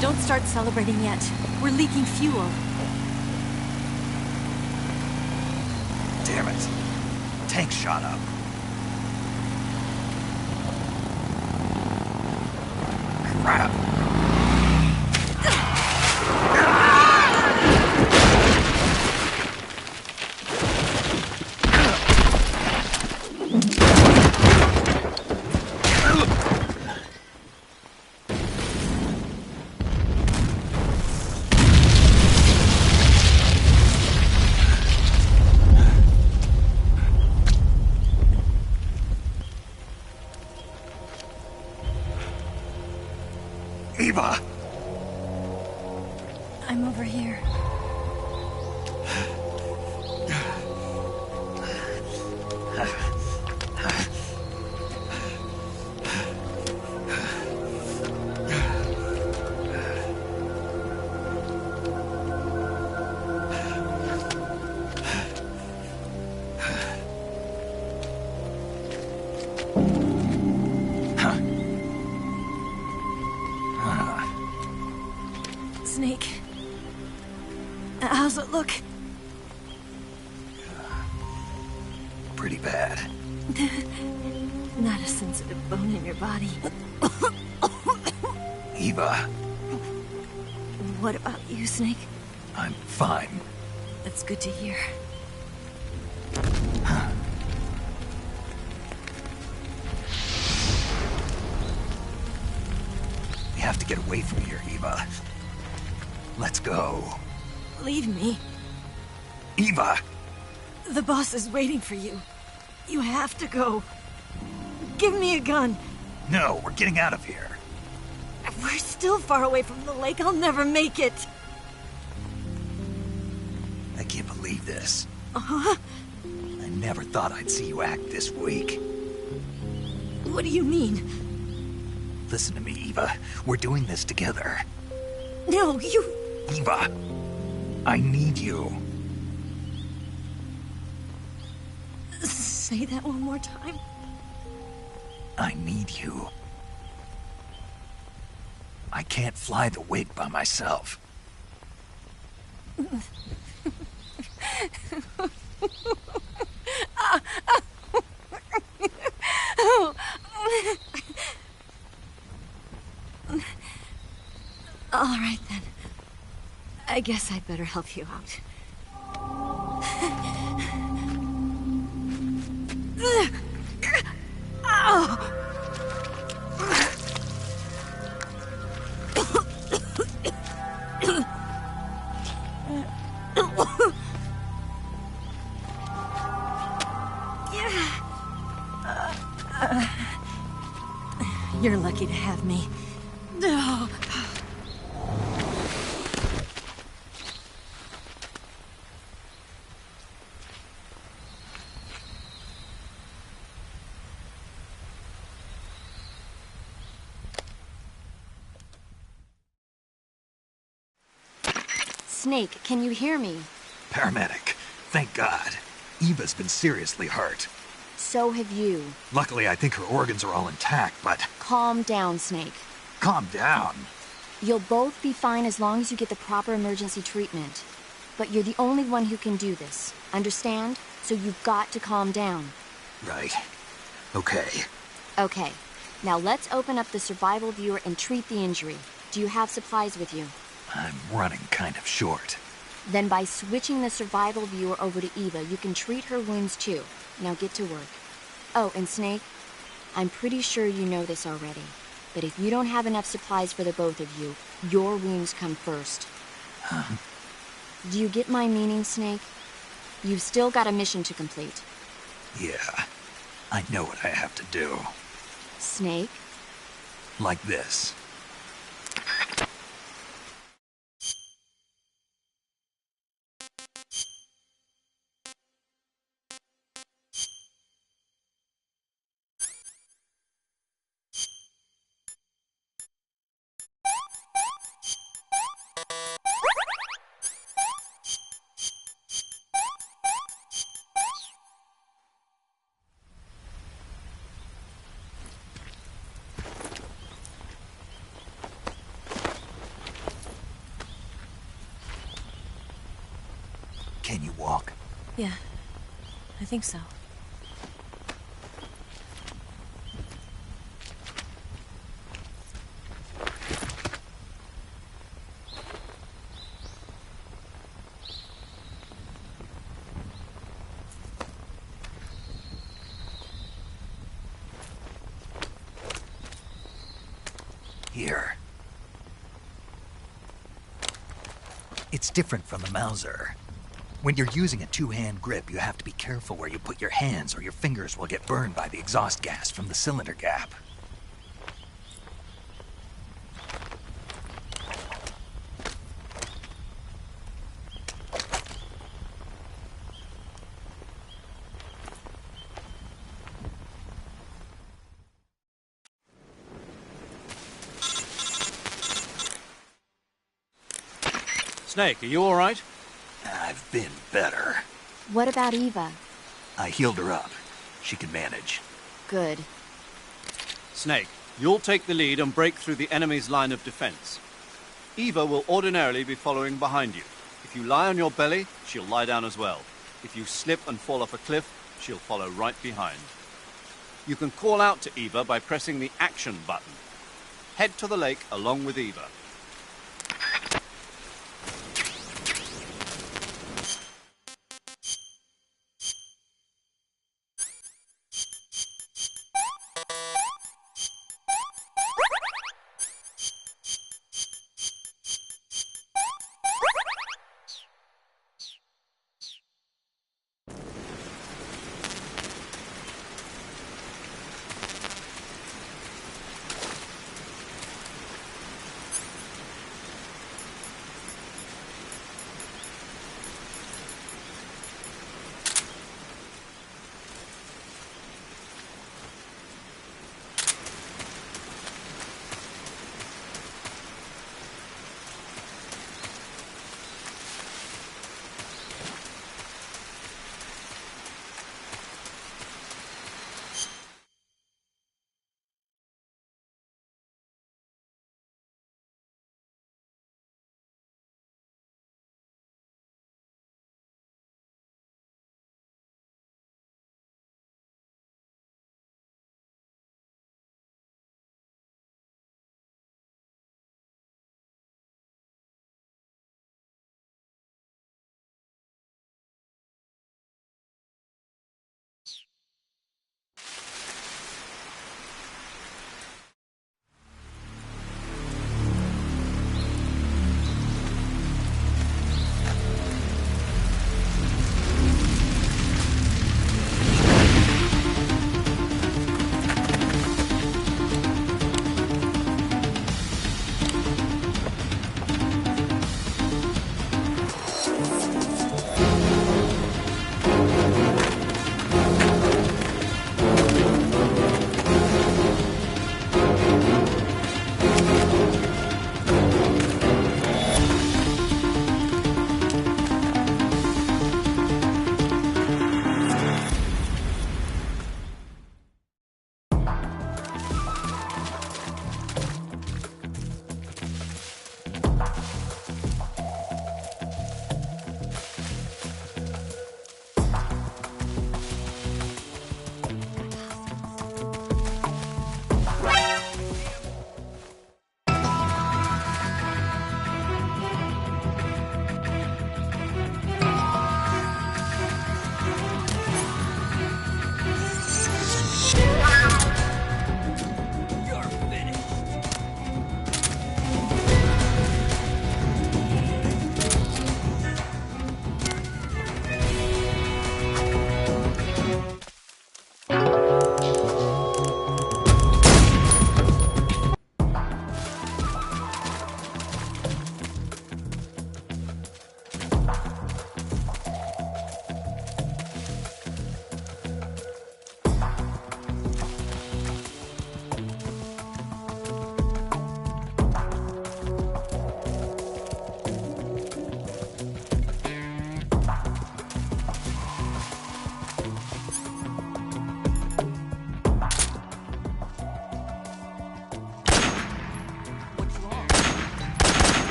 Don't start celebrating yet. We're leaking fuel. Damn it. Tank shot up. Crap. Eva! I'm over here. Snake. How's it look? Pretty bad. Not a sensitive bone in your body. Eva, What about you, Snake? I'm fine. That's good to hear. We have to get away from here, Eva. Let's go. Leave me. Eva! The boss is waiting for you. You have to go. Give me a gun. No, we're getting out of here. We're still far away from the lake. I'll never make it. I can't believe this. Uh-huh. I never thought I'd see you act this weak. What do you mean? Listen to me, Eva. We're doing this together. No, you... Eva, I need you. Say that one more time. I need you. I can't fly the wig by myself. All right, then. I guess I'd better help you out. You're lucky to have me. No. Snake, can you hear me? Paramedic, thank God. Eva's been seriously hurt. So have you. Luckily, I think her organs are all intact, but... Calm down, Snake. Calm down. You'll both be fine as long as you get the proper emergency treatment. But you're the only one who can do this. Understand? So you've got to calm down. Right. Okay. Okay. Now let's open up the survival viewer and treat the injury. Do you have supplies with you? I'm running kind of short. Then by switching the survival viewer over to Eva, you can treat her wounds too. Now get to work. Oh, and Snake, I'm pretty sure you know this already, but if you don't have enough supplies for the both of you, your wounds come first. Huh? Do you get my meaning, Snake? You've still got a mission to complete. Yeah, I know what I have to do. Snake? Like this. Yeah, I think so. Here. It's different from the Mauser. When you're using a two-hand grip, you have to be careful where you put your hands or your fingers will get burned by the exhaust gas from the cylinder gap. Snake, are you all right? I've been better. What about Eva? I healed her up. She can manage. Good. Snake, you'll take the lead and break through the enemy's line of defense. Eva will ordinarily be following behind you. If you lie on your belly, she'll lie down as well. If you slip and fall off a cliff, she'll follow right behind. You can call out to Eva by pressing the action button. Head to the lake along with Eva.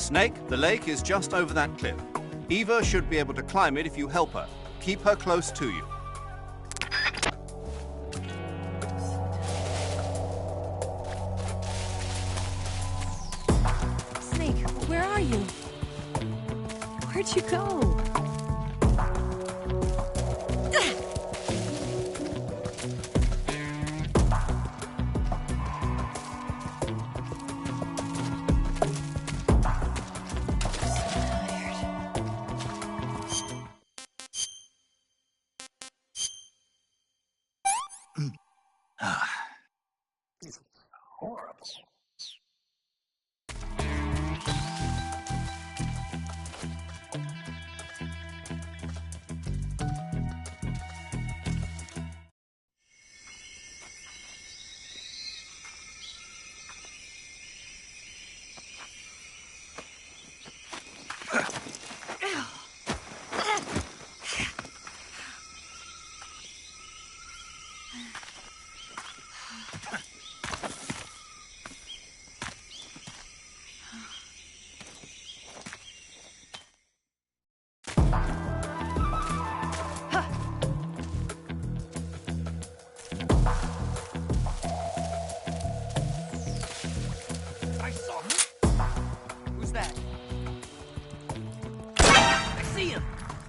Snake, the lake is just over that cliff. Eva should be able to climb it if you help her. Keep her close to you. Snake, where are you? Where'd you go?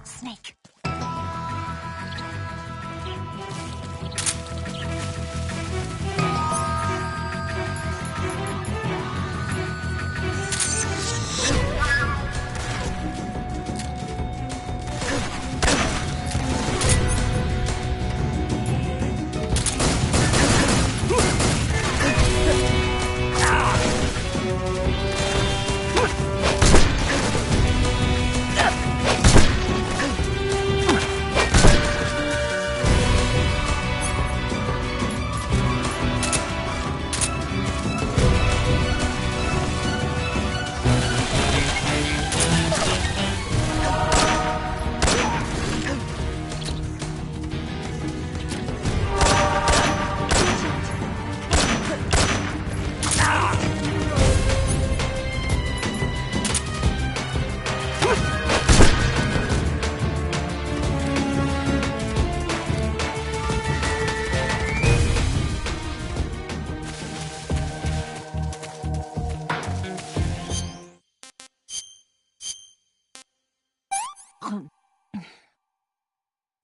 Snake.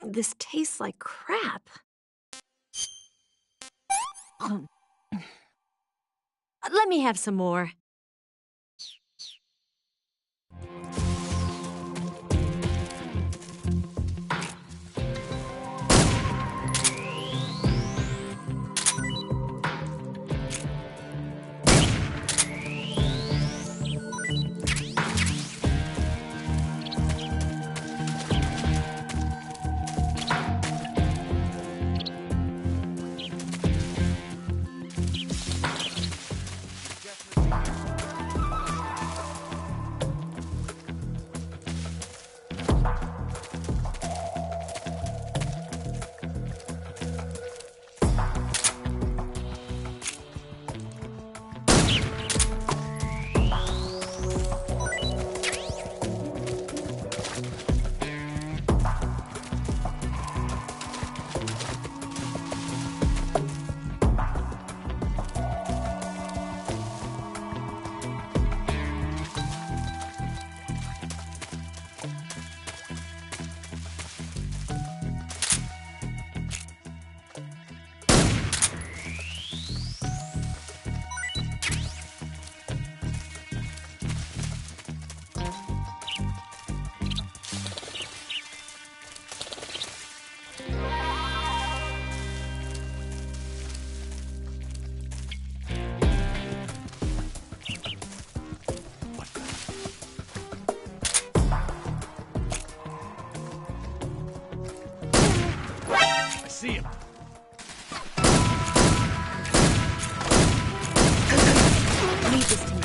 This tastes like crap. Let me have some more. See him. Leave this to me.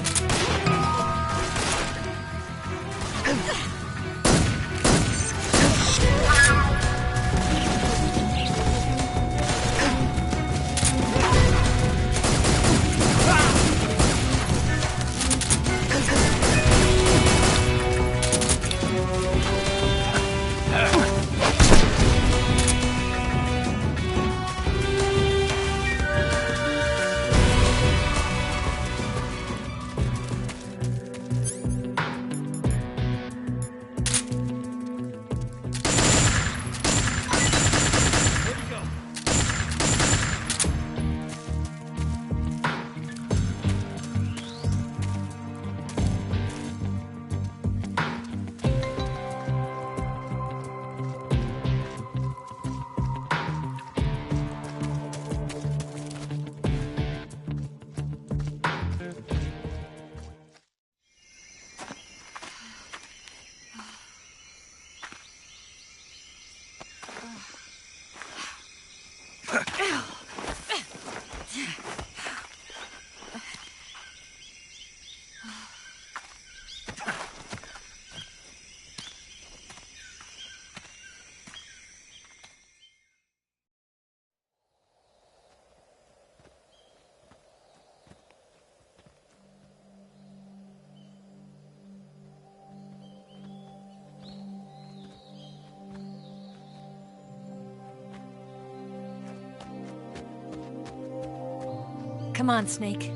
Come on, Snake.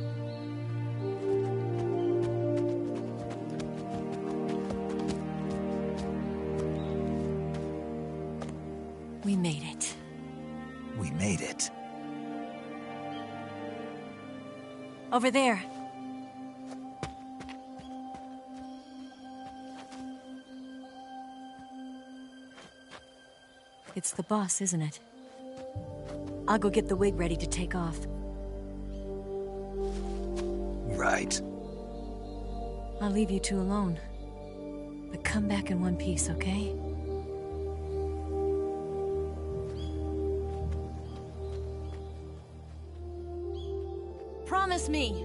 We made it. We made it. Over there. It's the boss, isn't it? I'll go get the wig ready to take off. Right. I'll leave you two alone. But come back in one piece, okay? Promise me!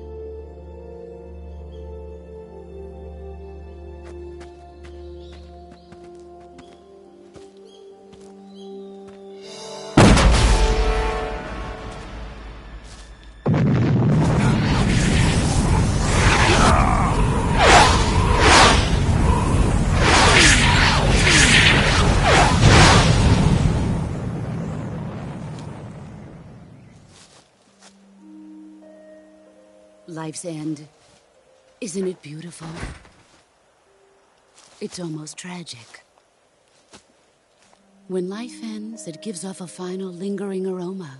Life's end. Isn't it beautiful? It's almost tragic. When life ends, it gives off a final lingering aroma.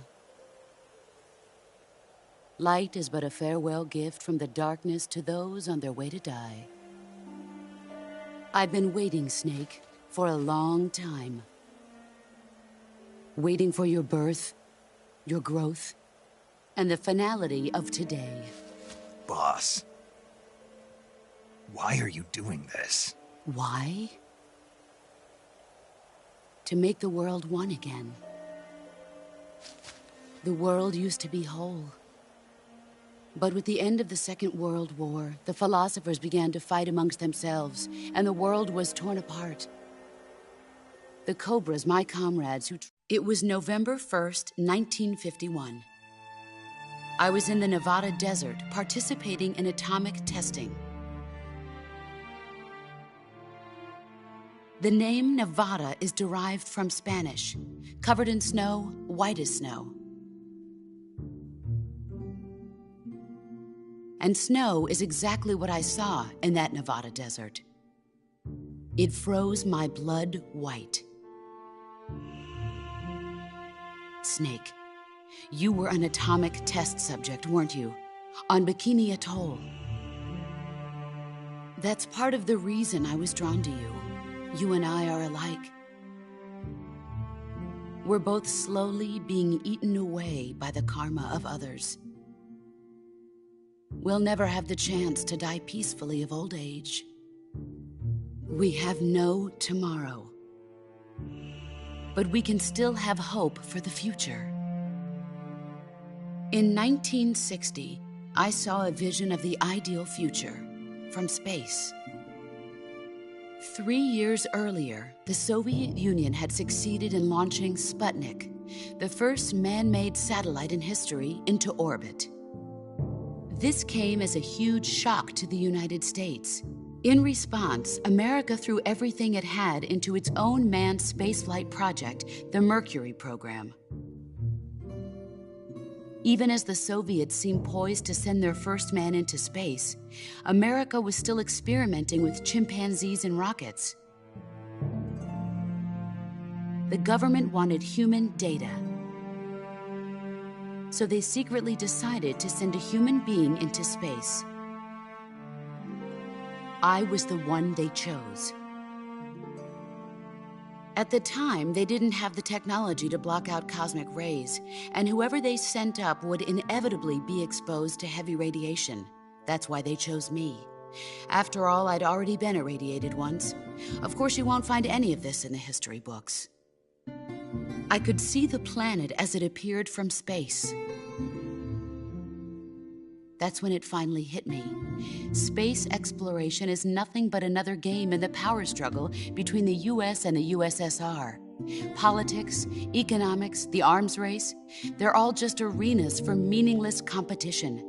Light is but a farewell gift from the darkness to those on their way to die. I've been waiting, Snake, for a long time. Waiting for your birth, your growth, and the finality of today. Boss, why are you doing this? Why? To make the world one again. The world used to be whole. But with the end of the Second World War, the philosophers began to fight amongst themselves, and the world was torn apart. The Cobras, my comrades, It was November 1st, 1951. I was in the Nevada desert participating in atomic testing. The name Nevada is derived from Spanish, covered in snow, white as snow. And snow is exactly what I saw in that Nevada desert. It froze my blood white. Snake, you were an atomic test subject, weren't you? On Bikini Atoll. That's part of the reason I was drawn to you. You and I are alike. We're both slowly being eaten away by the karma of others. We'll never have the chance to die peacefully of old age. We have no tomorrow. But we can still have hope for the future. In 1960, I saw a vision of the ideal future from space. 3 years earlier, the Soviet Union had succeeded in launching Sputnik, the first man-made satellite in history, into orbit. This came as a huge shock to the United States. In response, America threw everything it had into its own manned spaceflight project, the Mercury program. Even as the Soviets seemed poised to send their first man into space, America was still experimenting with chimpanzees and rockets. The government wanted human data. So they secretly decided to send a human being into space. I was the one they chose. At the time, they didn't have the technology to block out cosmic rays, and whoever they sent up would inevitably be exposed to heavy radiation. That's why they chose me. After all, I'd already been irradiated once. Of course, you won't find any of this in the history books. I could see the planet as it appeared from space. That's when it finally hit me. Space exploration is nothing but another game in the power struggle between the US and the USSR. Politics, economics, the arms race, they're all just arenas for meaningless competition.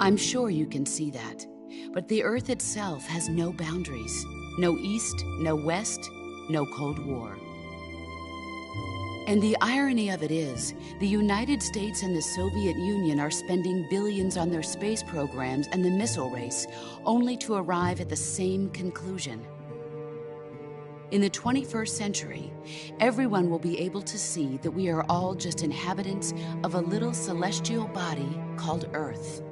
I'm sure you can see that, but the Earth itself has no boundaries. No East, no West, no Cold War. And the irony of it is, the United States and the Soviet Union are spending billions on their space programs and the missile race, only to arrive at the same conclusion. In the 21st century, everyone will be able to see that we are all just inhabitants of a little celestial body called Earth.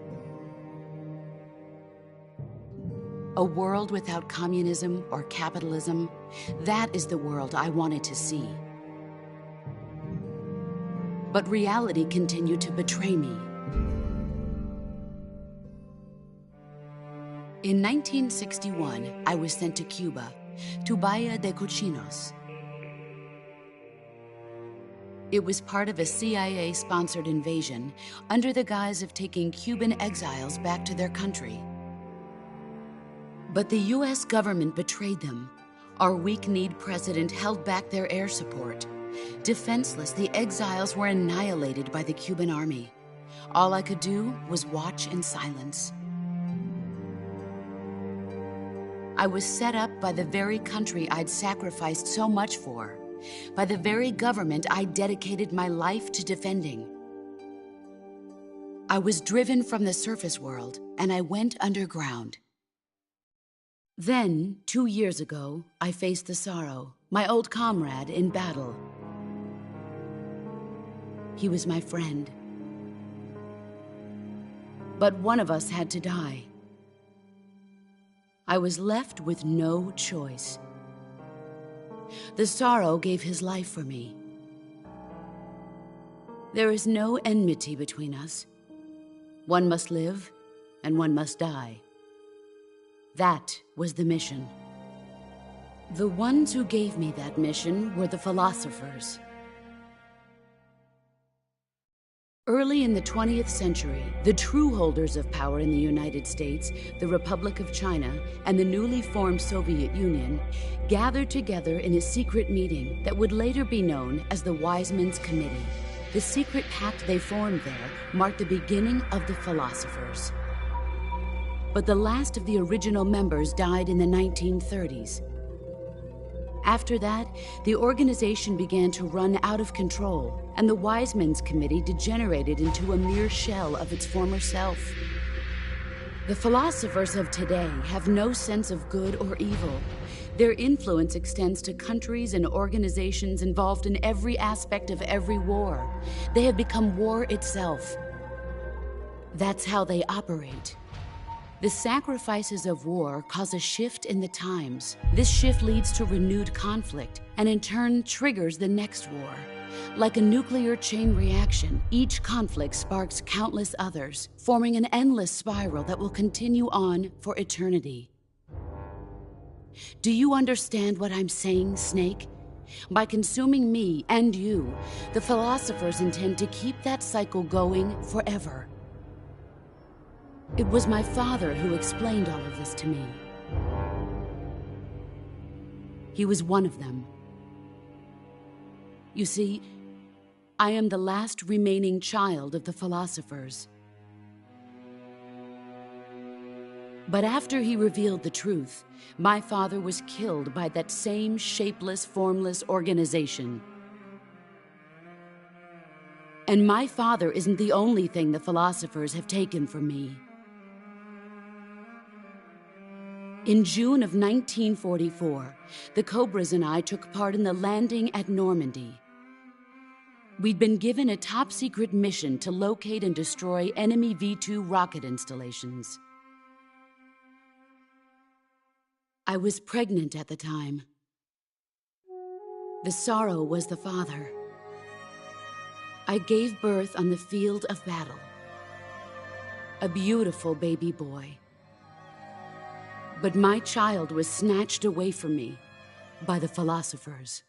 A world without communism or capitalism, that is the world I wanted to see. But reality continued to betray me. In 1961, I was sent to Cuba, to Bahia de Cochinos. It was part of a CIA-sponsored invasion under the guise of taking Cuban exiles back to their country. But the US government betrayed them. Our weak-kneed president held back their air support. Defenseless, the exiles were annihilated by the Cuban army. All I could do was watch in silence. I was set up by the very country I'd sacrificed so much for, by the very government I dedicated my life to defending. I was driven from the surface world, and I went underground. Then, 2 years ago, I faced the Sorrow, my old comrade in battle. He was my friend. But one of us had to die. I was left with no choice. The Sorrow gave his life for me. There is no enmity between us. One must live, and one must die. That was the mission. The ones who gave me that mission were the philosophers. Early in the 20th century, the true holders of power in the United States, the Republic of China, and the newly formed Soviet Union gathered together in a secret meeting that would later be known as the Wiseman's Committee. The secret pact they formed there marked the beginning of the philosophers. But the last of the original members died in the 1930s. After that, the organization began to run out of control, and the Wiseman's Committee degenerated into a mere shell of its former self. The philosophers of today have no sense of good or evil. Their influence extends to countries and organizations involved in every aspect of every war. They have become war itself. That's how they operate. The sacrifices of war cause a shift in the times. This shift leads to renewed conflict, and in turn triggers the next war. Like a nuclear chain reaction, each conflict sparks countless others, forming an endless spiral that will continue on for eternity. Do you understand what I'm saying, Snake? By consuming me and you, the philosophers intend to keep that cycle going forever. It was my father who explained all of this to me. He was one of them. You see, I am the last remaining child of the philosophers. But after he revealed the truth, my father was killed by that same shapeless, formless organization. And my father isn't the only thing the philosophers have taken from me. In June of 1944, the Cobras and I took part in the landing at Normandy. We'd been given a top-secret mission to locate and destroy enemy V-2 rocket installations. I was pregnant at the time. The Sorrow was the father. I gave birth on the field of battle. A beautiful baby boy. But my child was snatched away from me by the philosophers.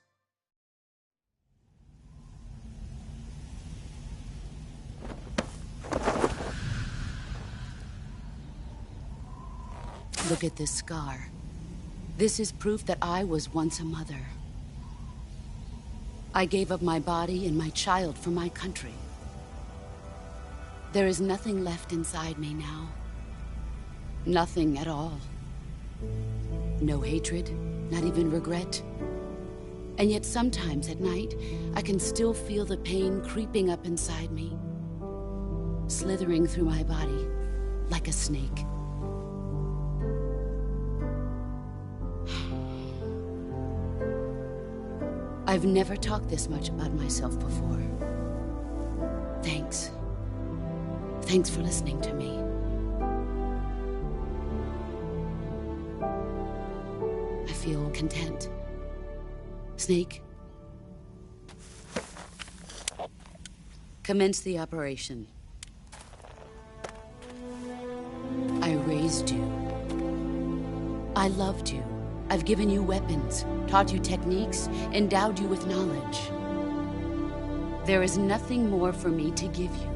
Look at this scar. This is proof that I was once a mother. I gave up my body and my child for my country. There is nothing left inside me now. Nothing at all. No hatred, not even regret. And yet sometimes at night, I can still feel the pain creeping up inside me, slithering through my body like a snake. I've never talked this much about myself before. Thanks. Thanks for listening to me. I feel content. Snake, commence the operation. I raised you. I loved you. I've given you weapons, taught you techniques, endowed you with knowledge. There is nothing more for me to give you.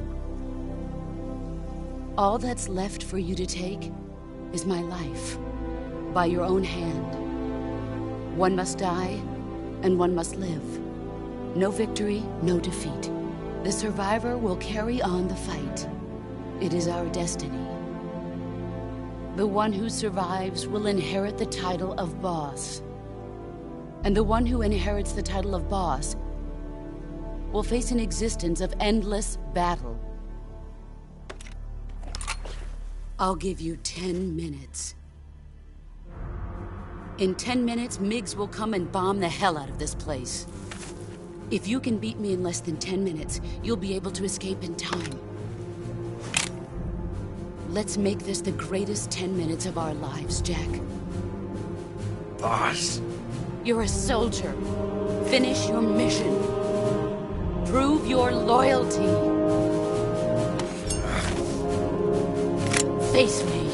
All that's left for you to take is my life, by your own hand. One must die, and one must live. No victory, no defeat. The survivor will carry on the fight. It is our destiny. The one who survives will inherit the title of boss. And the one who inherits the title of boss will face an existence of endless battle. I'll give you 10 minutes. In 10 minutes, Miggs will come and bomb the hell out of this place. If you can beat me in less than 10 minutes, you'll be able to escape in time. Let's make this the greatest 10 minutes of our lives, Jack. Boss. You're a soldier. Finish your mission. Prove your loyalty. Face me.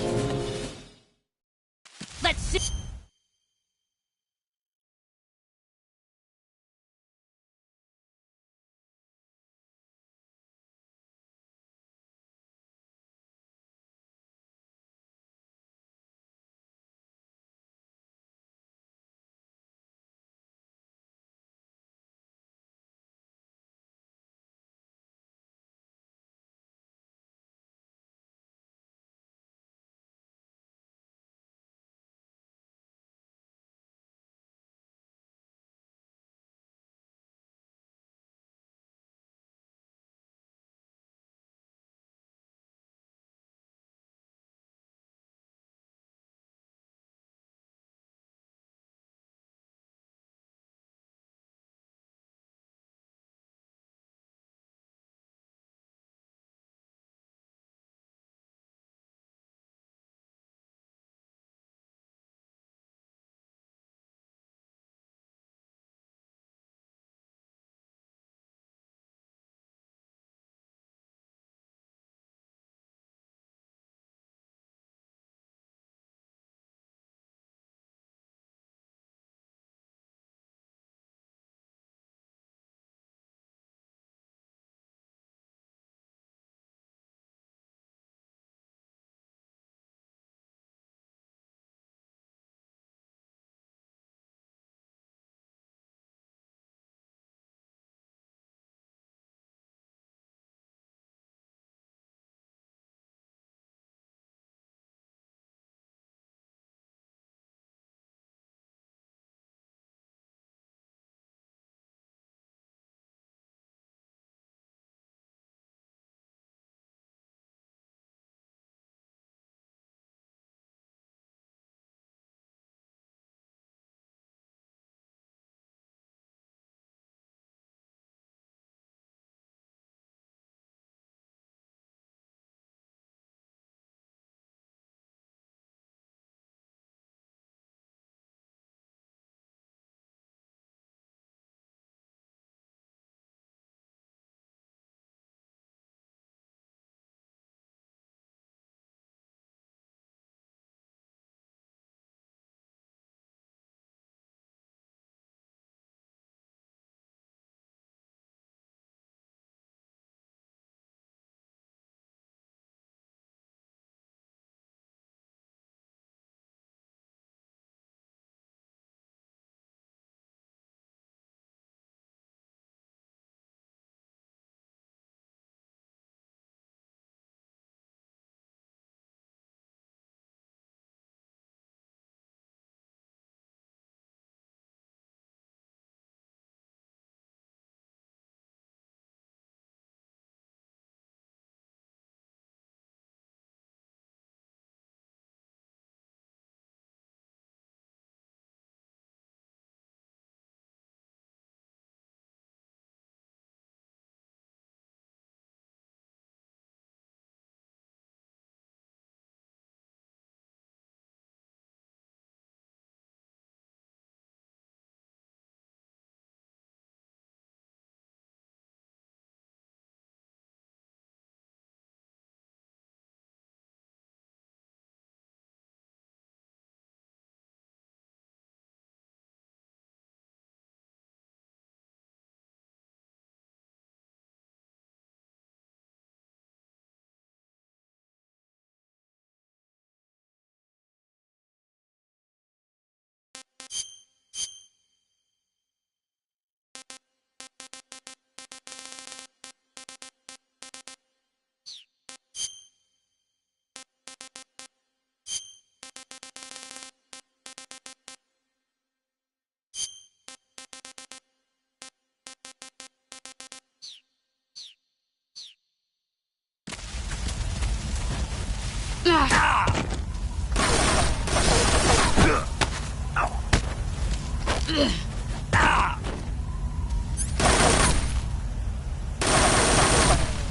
Let's see.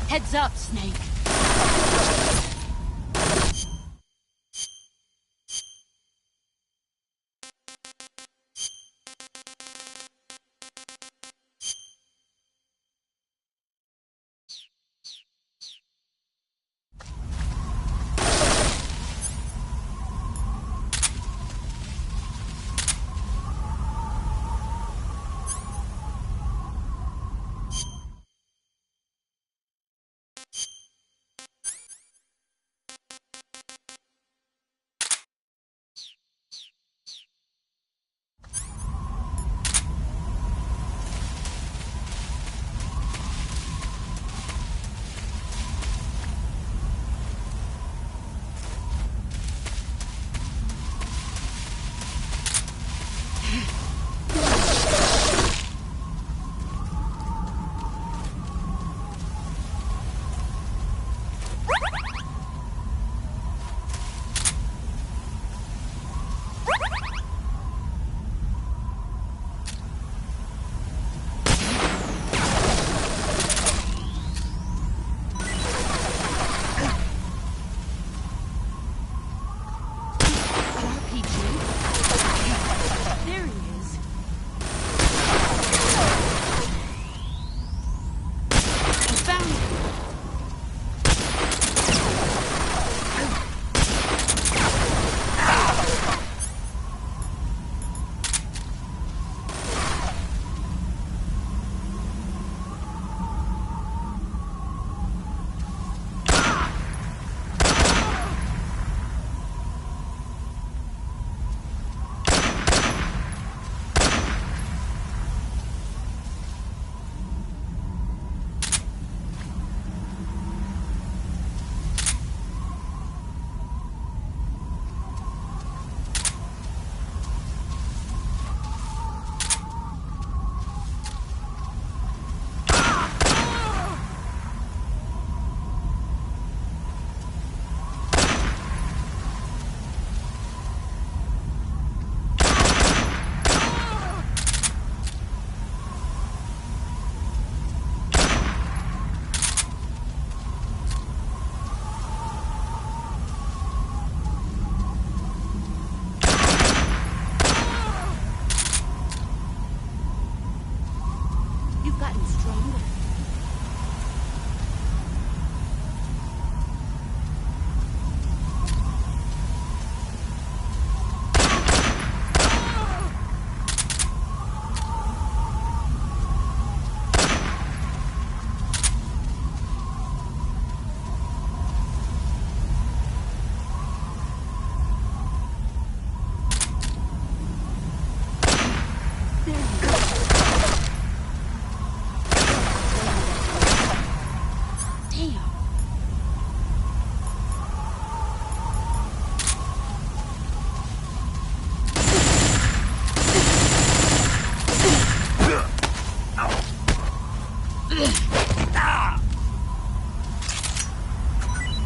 Heads up, Snake.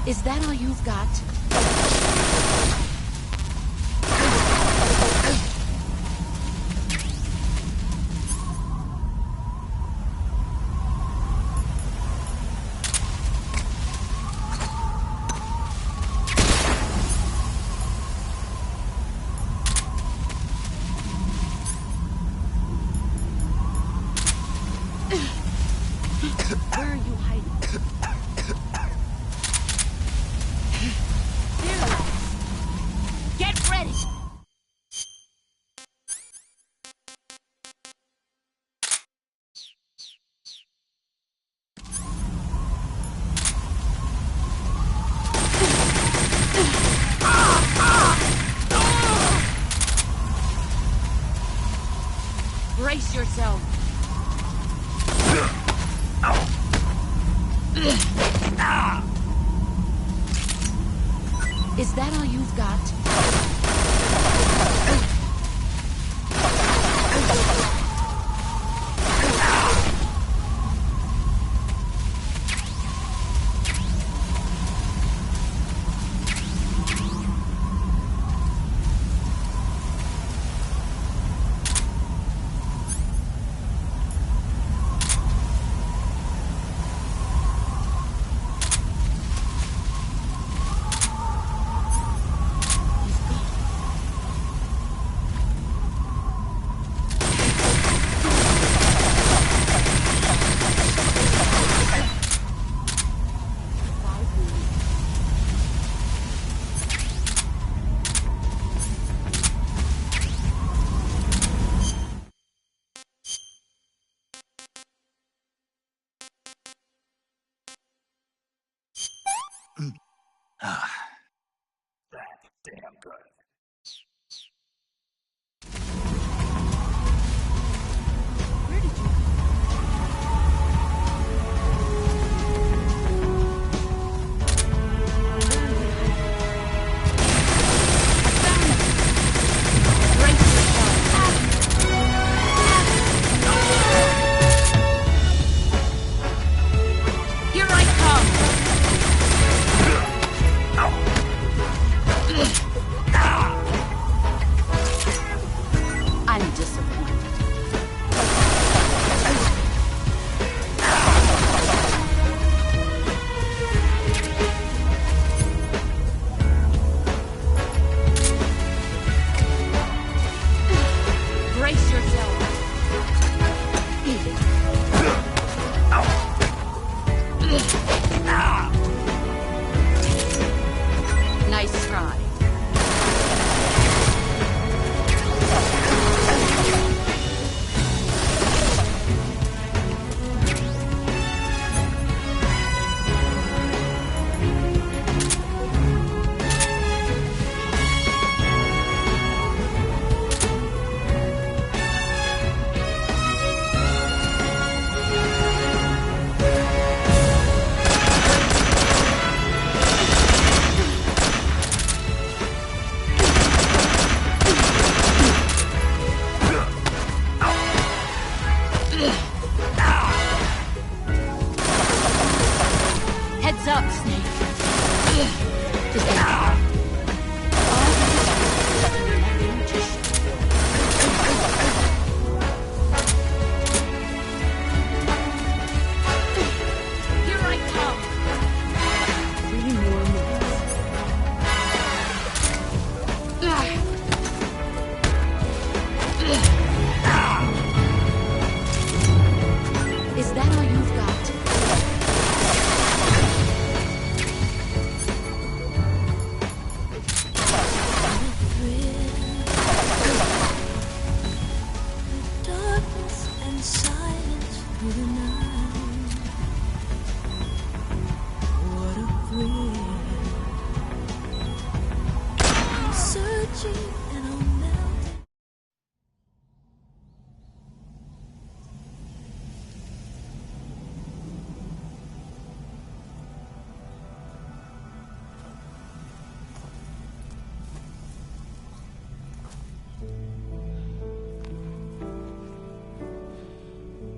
Is that all you've got? Where are you hiding? There, lads. Get ready! Brace yourself. Is that all you've got? Damn good.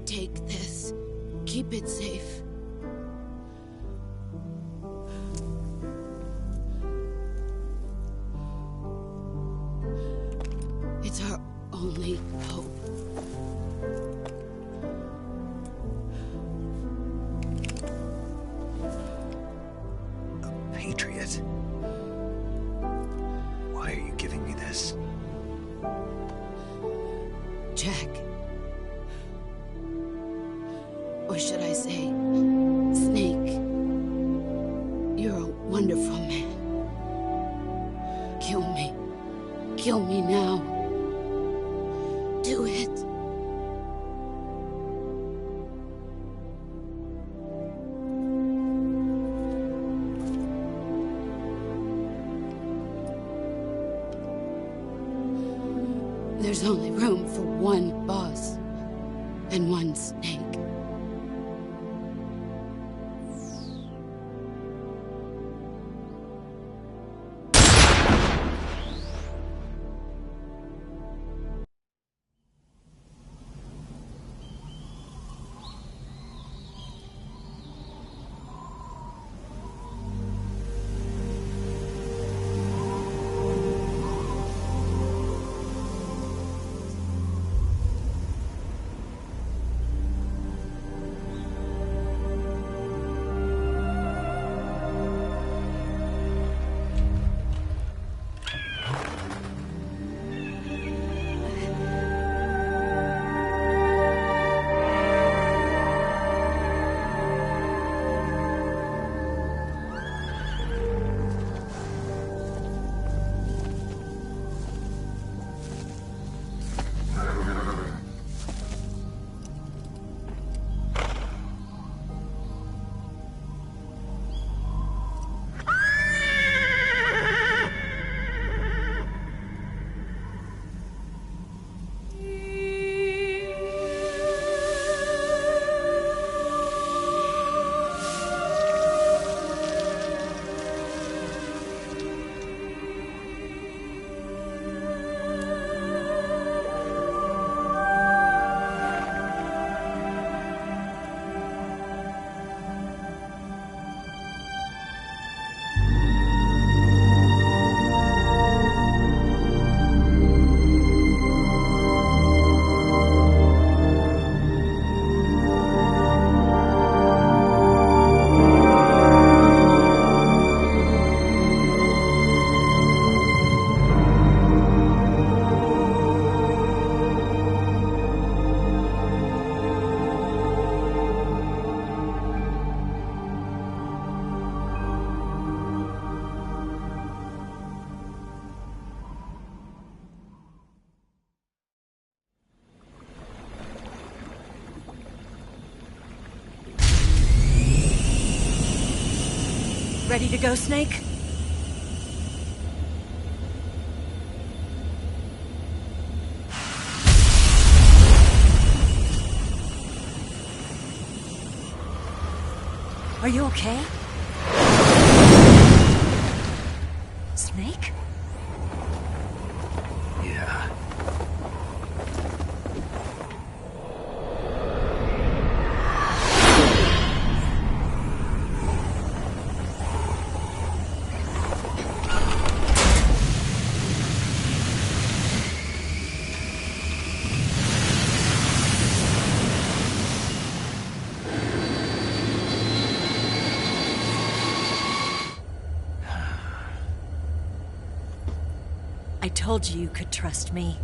Take this. Keep it safe. It's our only hope. A patriot? Why are you giving me this? Jack. Or should I say, Snake, you're a wonderful man. Kill me. Kill me now. Do it. There's only room for one boss and one Snake. Ready to go, Snake? Are you okay? Snake? Yeah. I told you you could trust me.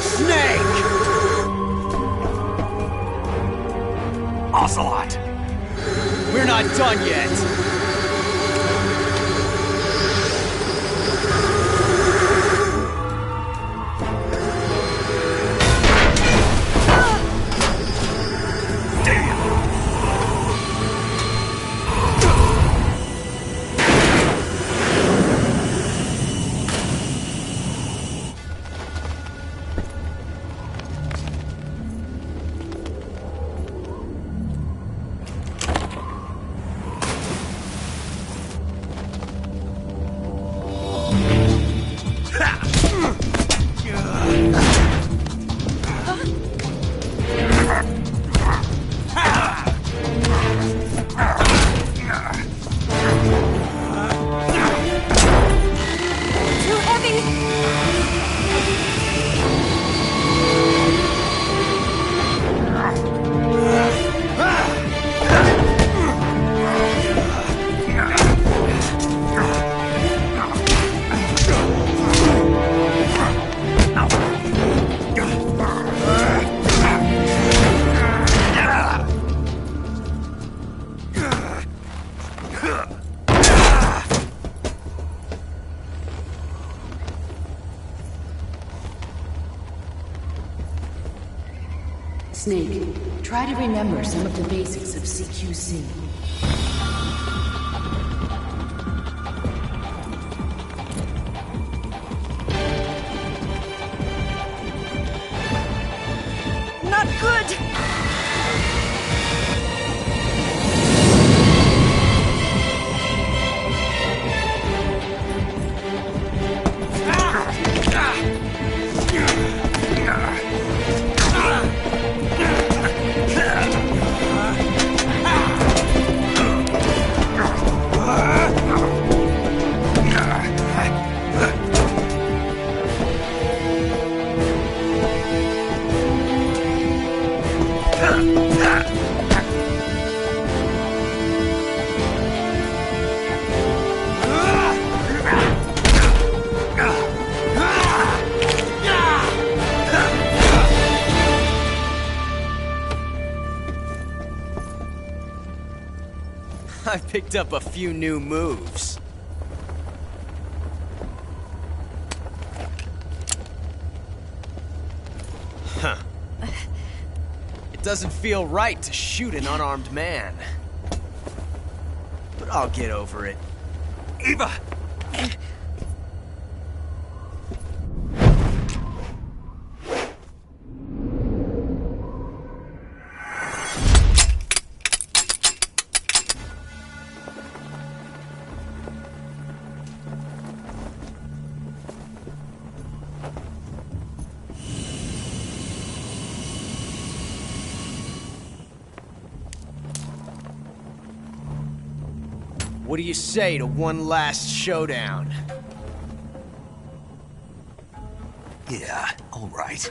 Snake! Ocelot! We're not done yet. Snake, try to remember some of the basics of CQC. Not good! I picked up a few new moves. Huh. It doesn't feel right to shoot an unarmed man. But I'll get over it. Eva! What do you say to one last showdown? Yeah, all right.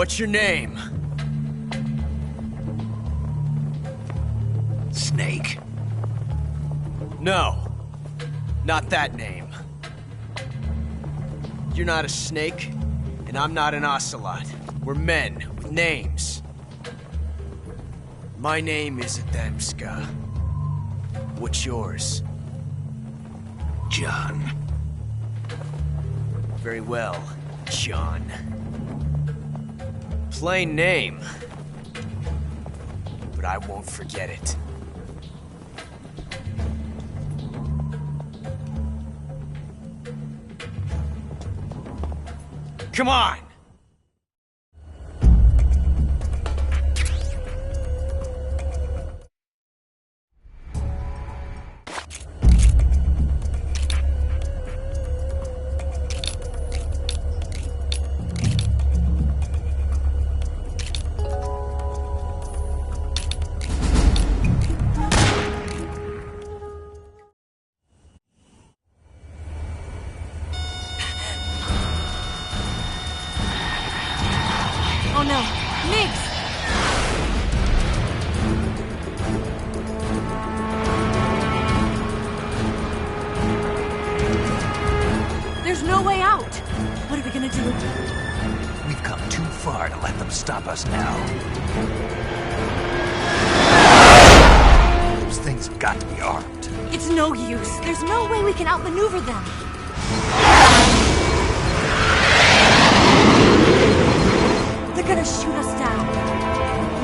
What's your name? Snake. No. Not that name. You're not a snake, and I'm not an ocelot. We're men with names. My name is Adamska. What's yours? John. Very well, John. Plain name. But I won't forget it. Come on! Oh no, Migs! There's no way out! What are we gonna do? We've come too far to let them stop us now. Those things have got to be armed. It's no use. There's no way we can outmaneuver them. They're gonna shoot us down.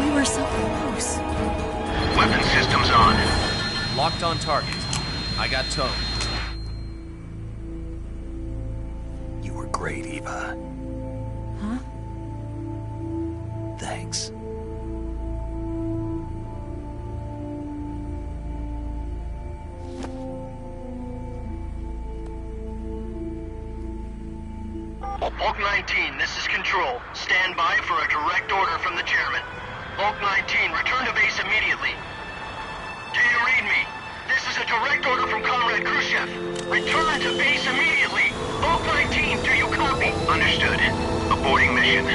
We were so close. Weapon systems on. Locked on target. I got towed. You were great, Eva. Huh? Thanks. Hulk 19, this is Control. Stand by for a direct order from the chairman. Hulk 19, return to base immediately. Do you read me? This is a direct order from Comrade Khrushchev. Return to base immediately. Hulk 19, do you copy? Understood. Aborting mission.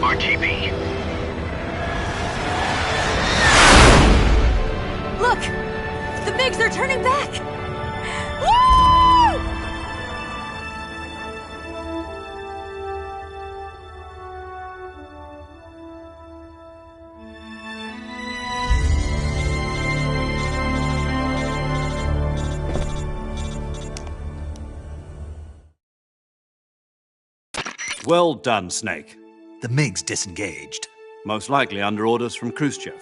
RTB. Look! The MiGs are turning back! Woo! Well done, Snake. The MiGs disengaged. Most likely under orders from Khrushchev.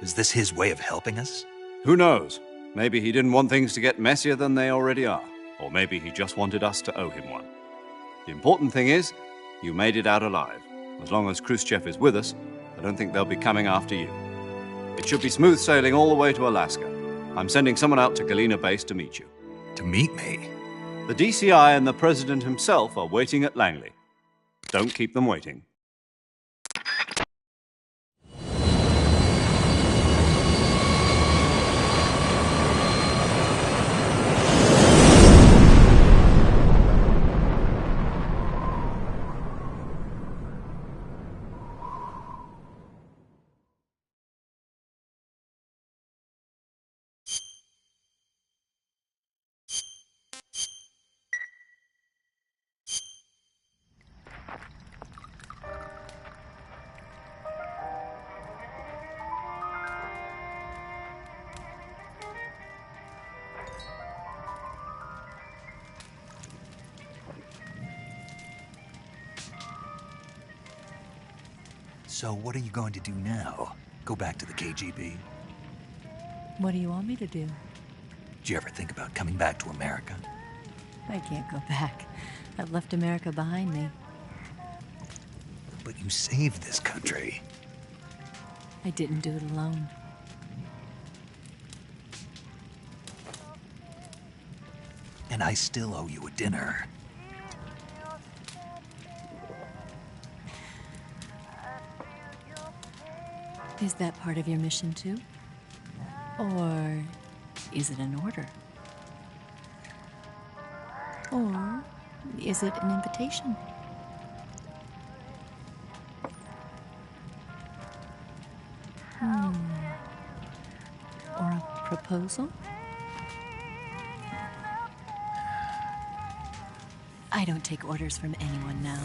Is this his way of helping us? Who knows? Maybe he didn't want things to get messier than they already are. Or maybe he just wanted us to owe him one. The important thing is, you made it out alive. As long as Khrushchev is with us, I don't think they'll be coming after you. It should be smooth sailing all the way to Alaska. I'm sending someone out to Galena Base to meet you. To meet me? The DCI and the President himself are waiting at Langley. Don't keep them waiting. So what are you going to do now? Go back to the KGB? What do you want me to do? Did you ever think about coming back to America? I can't go back. I've left America behind me. But you saved this country. I didn't do it alone. And I still owe you a dinner. Is that part of your mission too? Or is it an order? Or is it an invitation? proposal? I don't take orders from anyone now.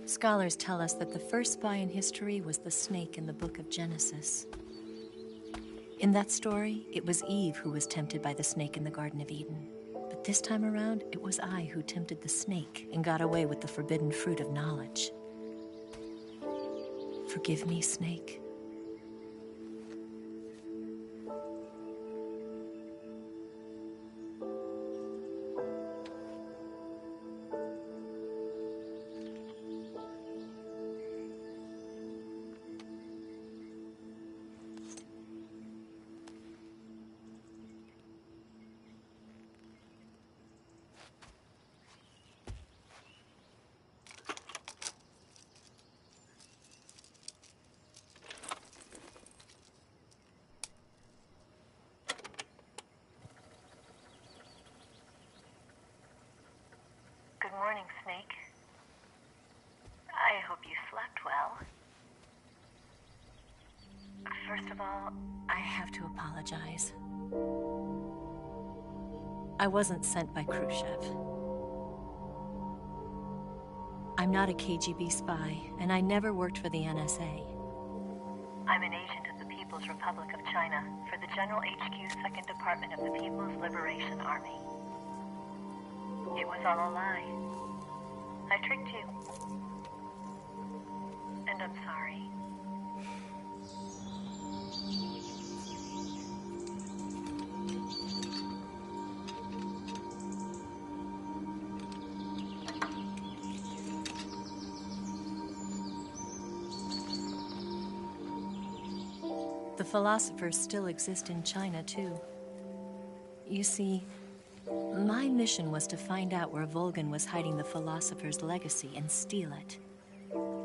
Scholars tell us that the first spy in history was the snake in the book of Genesis. In that story, it was Eve who was tempted by the snake in the Garden of Eden. But this time around, it was I who tempted the snake and got away with the forbidden fruit of knowledge. Forgive me, snake. Good morning, Snake. I hope you slept well. First of all, I have to apologize. I wasn't sent by Khrushchev. I'm not a KGB spy, and I never worked for the NSA. I'm an agent of the People's Republic of China for the General HQ 2nd Department of the People's Liberation Army. It was all a lie. I tricked you. And I'm sorry. The philosophers still exist in China, too. You see, my mission was to find out where Volgin was hiding the philosopher's legacy and steal it.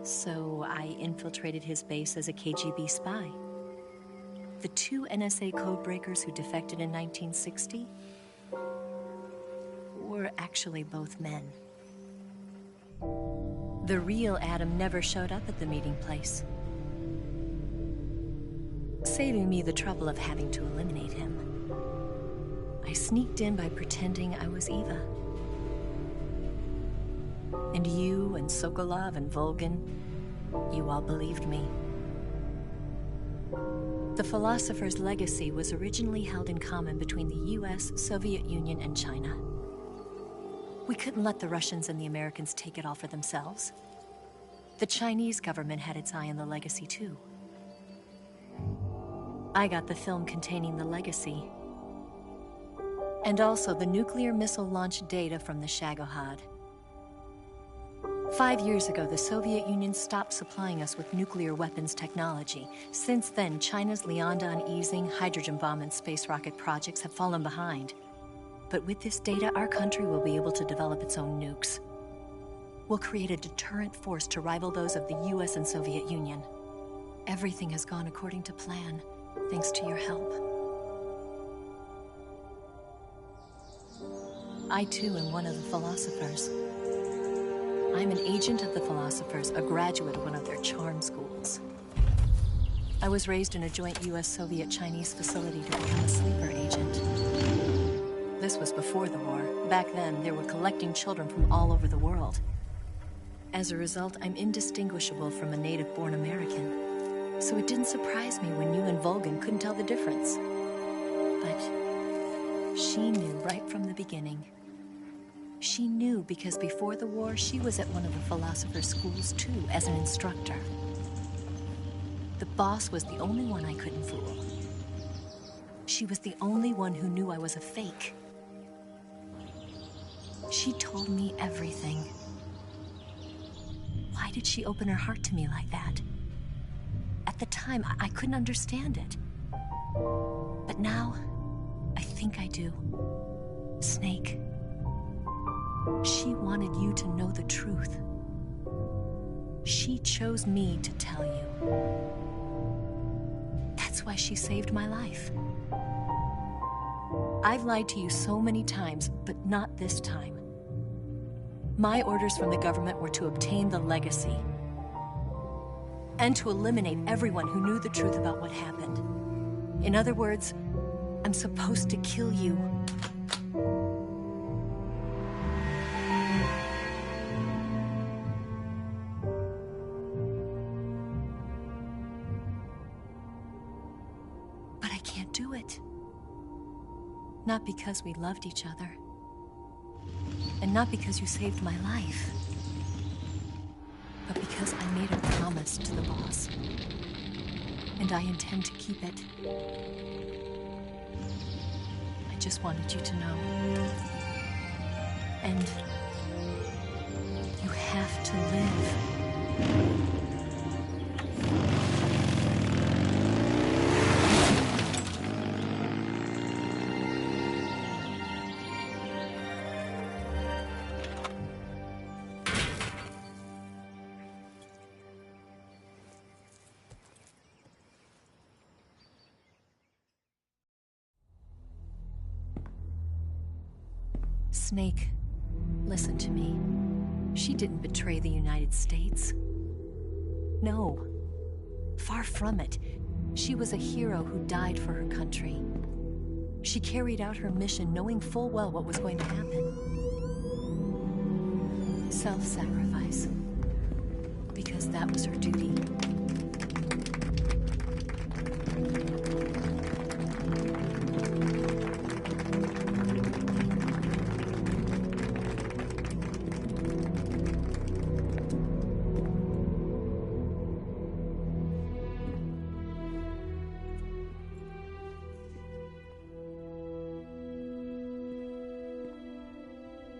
So I infiltrated his base as a KGB spy. The two NSA codebreakers who defected in 1960 were actually both men. The real Adam never showed up at the meeting place, saving me the trouble of having to eliminate him. I sneaked in by pretending I was Eva. And you and Sokolov and Volgin, you all believed me. The philosopher's legacy was originally held in common between the US, Soviet Union, and China. We couldn't let the Russians and the Americans take it all for themselves. The Chinese government had its eye on the legacy, too. I got the film containing the legacy, and also the nuclear missile launch data from the Shagohod. 5 years ago, the Soviet Union stopped supplying us with nuclear weapons technology. Since then, China's Liaodong easing, hydrogen bomb, and space rocket projects have fallen behind. But with this data, our country will be able to develop its own nukes. We'll create a deterrent force to rival those of the US and Soviet Union. Everything has gone according to plan, thanks to your help. I too am one of the philosophers. I'm an agent of the philosophers, a graduate of one of their charm schools. I was raised in a joint US-Soviet-Chinese facility to become a sleeper agent. This was before the war. Back then, they were collecting children from all over the world. As a result, I'm indistinguishable from a native-born American. So it didn't surprise me when you and Volgin couldn't tell the difference. But she knew right from the beginning. She knew because before the war, she was at one of the philosopher's schools too, as an instructor. The boss was the only one I couldn't fool. She was the only one who knew I was a fake. She told me everything. Why did she open her heart to me like that? At the time, I couldn't understand it. But now, I think I do. Snake. She wanted you to know the truth. She chose me to tell you. That's why she saved my life. I've lied to you so many times, but not this time. My orders from the government were to obtain the legacy and to eliminate everyone who knew the truth about what happened. In other words, I'm supposed to kill you. But I can't do it. Not because we loved each other. And not because you saved my life. But because I made a promise to the boss. And I intend to keep it. I just wanted you to know. And you have to live. Snake, listen to me. She didn't betray the United States. No. Far from it. She was a hero who died for her country. She carried out her mission knowing full well what was going to happen. Self-sacrifice. Because that was her duty.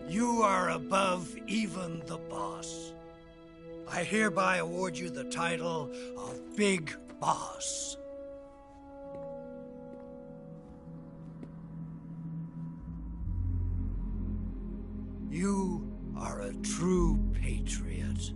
You are above even the boss. I hereby award you the title of Big Boss. You are a true patriot.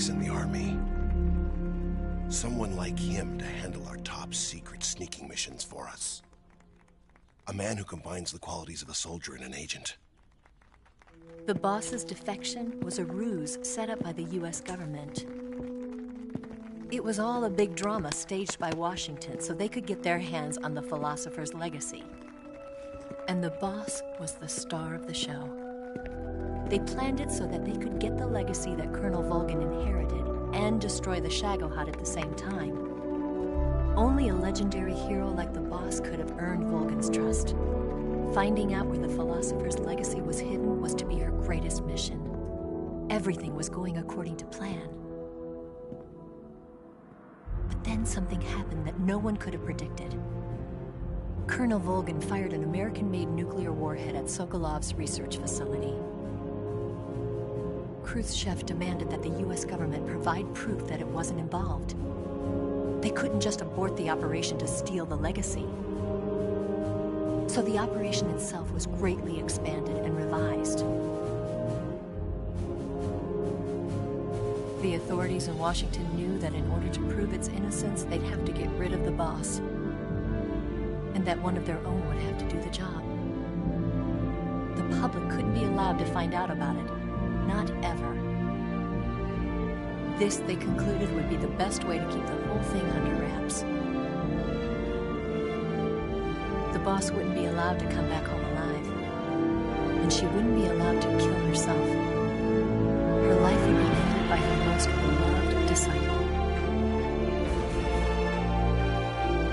In the army. Someone like him to handle our top secret sneaking missions for us. A man who combines the qualities of a soldier and an agent. The boss's defection was a ruse set up by the US government. It was all a big drama staged by Washington so they could get their hands on the philosopher's legacy. And the boss was the star of the show. They planned it so that they could get the legacy that Colonel Volgin inherited and destroy the Shagohod at the same time. Only a legendary hero like the boss could have earned Volgin's trust. Finding out where the philosopher's legacy was hidden was to be her greatest mission. Everything was going according to plan. But then something happened that no one could have predicted. Colonel Volgin fired an American-made nuclear warhead at Sokolov's research facility. Khrushchev demanded that the US government provide proof that it wasn't involved. They couldn't just abort the operation to steal the legacy. So the operation itself was greatly expanded and revised. The authorities in Washington knew that in order to prove its innocence, they'd have to get rid of the boss, and that one of their own would have to do the job. The public couldn't be allowed to find out about it. Not ever. This, they concluded, would be the best way to keep the whole thing under wraps. The boss wouldn't be allowed to come back home alive, and she wouldn't be allowed to kill herself. Her life would be ended by her most beloved disciple.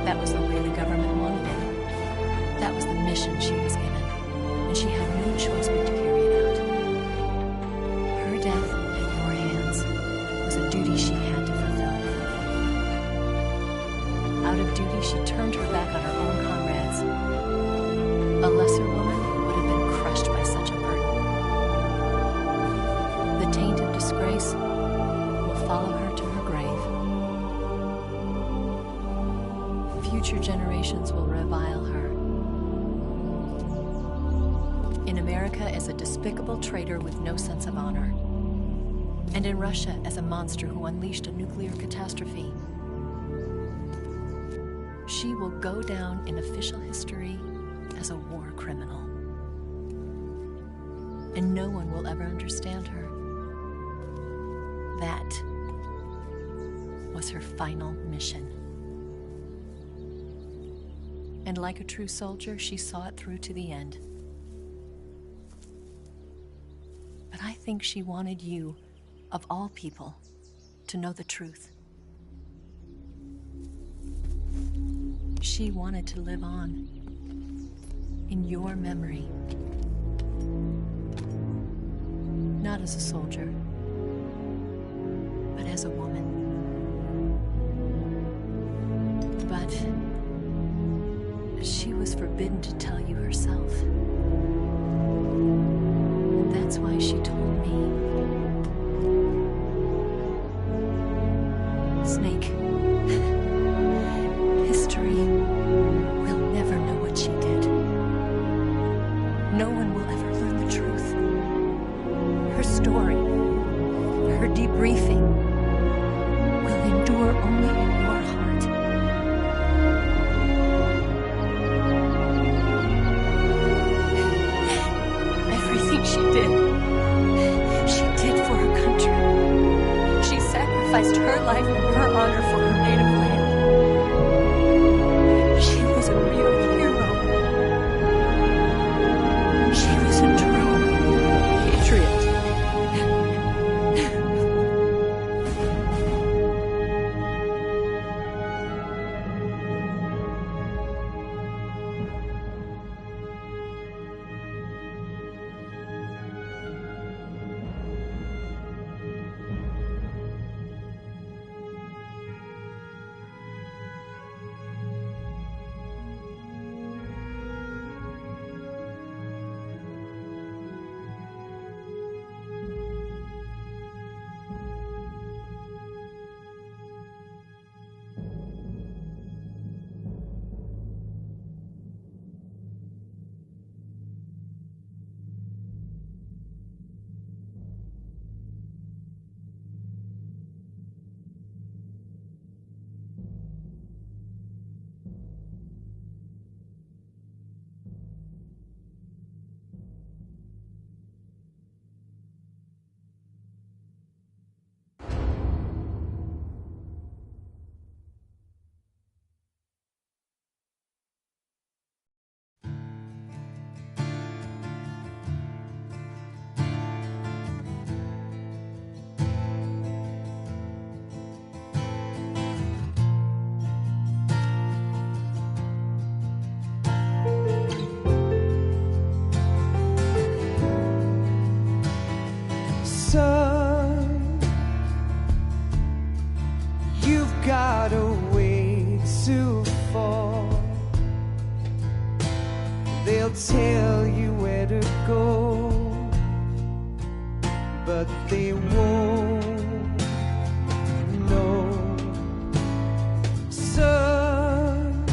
That was the way the government wanted it. That was the mission she was given, and she had no choice but to carry it out. Her death at your hands was a duty she had to fulfill. Out of duty, she turned her back on her own comrades. A lesser woman would have been crushed by such a burden. The taint of disgrace will follow her to her grave. Future generations will revile her. In America as a despicable traitor with no sense of honor. And in Russia as a monster who unleashed a nuclear catastrophe. She will go down in official history as a war criminal. And no one will ever understand her. That was her final mission. And like a true soldier, she saw it through to the end. But I think she wanted you, of all people, to know the truth. She wanted to live on in your memory. Not as a soldier, but as a woman. But she was forbidden to tell you herself. And that's why she told me. Snake, history will never know what she did. No one will ever learn the truth. Her story, her debriefing, will endure only in your heart. Everything she did for her country. She sacrificed her life and her honor for her native land. She was a real hero. She was a true patriot. but they won't know. Son,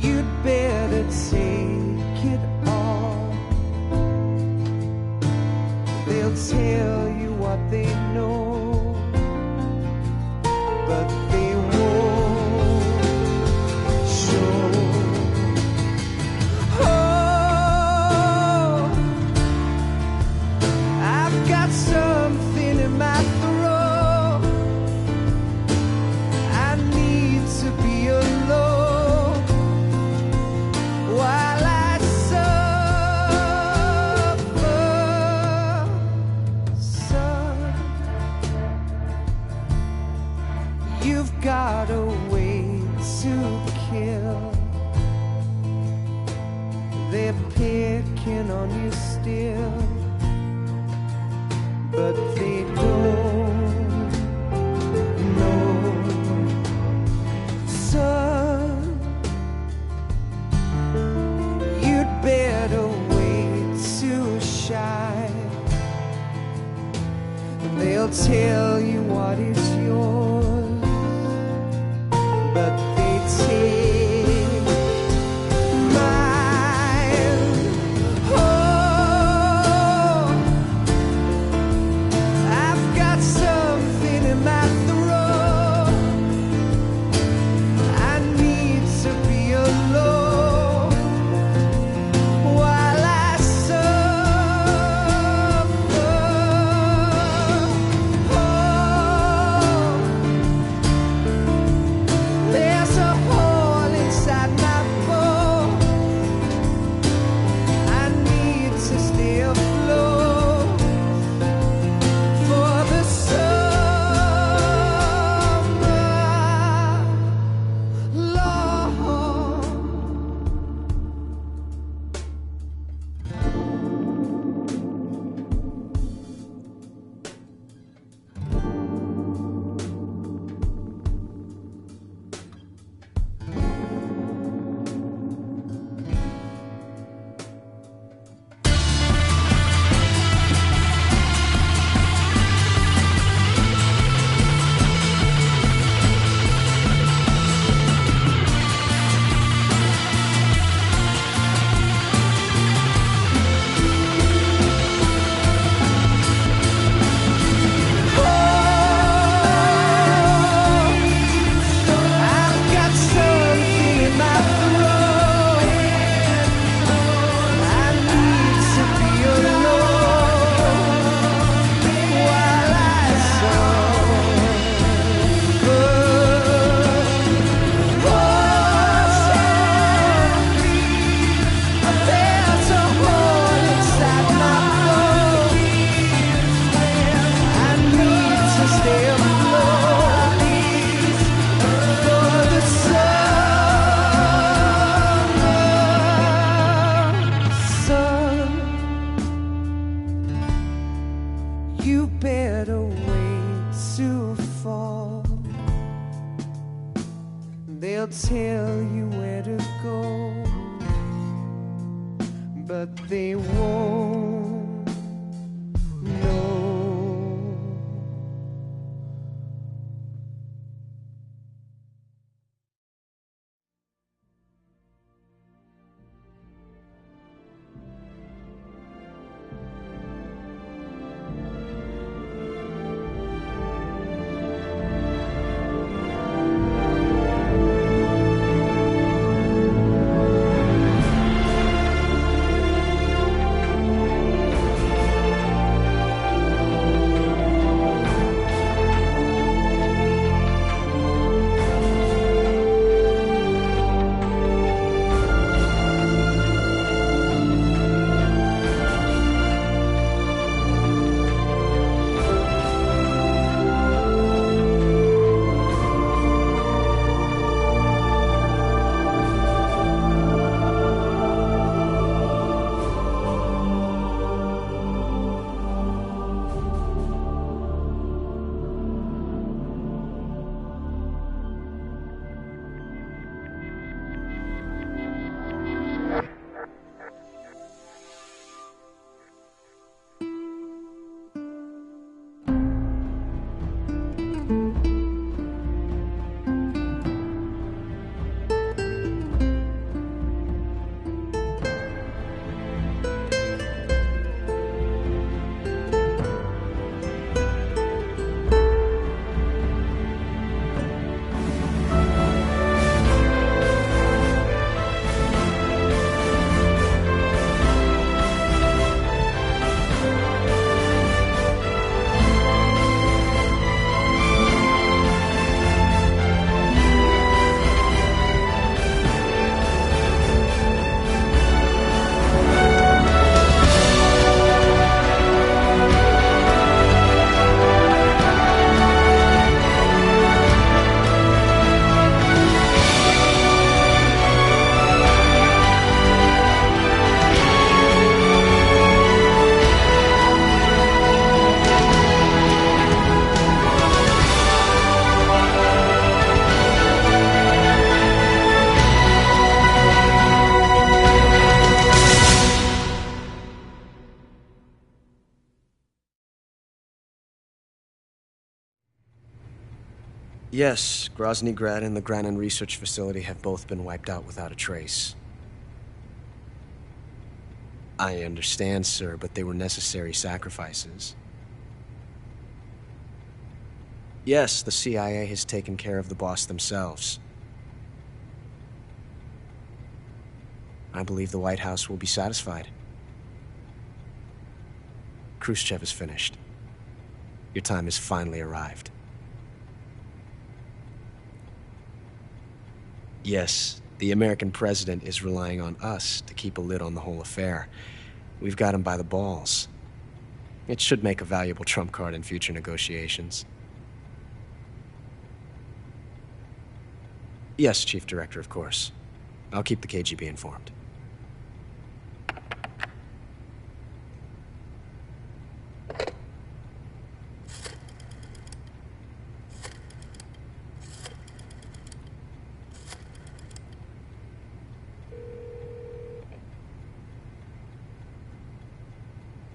you'd better take it all. They'll tell you what they know, but they won't show. Oh, I've got something in my throat. I need to be alone while I suffer. Son, you've got a way to kill. They're picking on you still, but they don't know. Son, you'd better wait to shine. They'll tell you what is yours, but they take mine. Oh, I've got something in my throat. I need to be alone while I suffer. There's a hole inside my boat. I need to stay afloat for the summer, Lord. I've got something in my throat. I need to be alone while I suffer. There's a hole inside my boat. I need to stay afloat for the summer. Son, you better wait to fall. They'll tell you where to go, but they won't know. Yes, Grozny Grad and the Granin Research Facility have both been wiped out without a trace. I understand, sir, but they were necessary sacrifices. Yes, the CIA has taken care of the boss themselves. I believe the White House will be satisfied. Khrushchev is finished. Your time has finally arrived. Yes, the American president is relying on us to keep a lid on the whole affair. We've got him by the balls. It should make a valuable trump card in future negotiations. Yes, Chief Director, of course. I'll keep the KGB informed.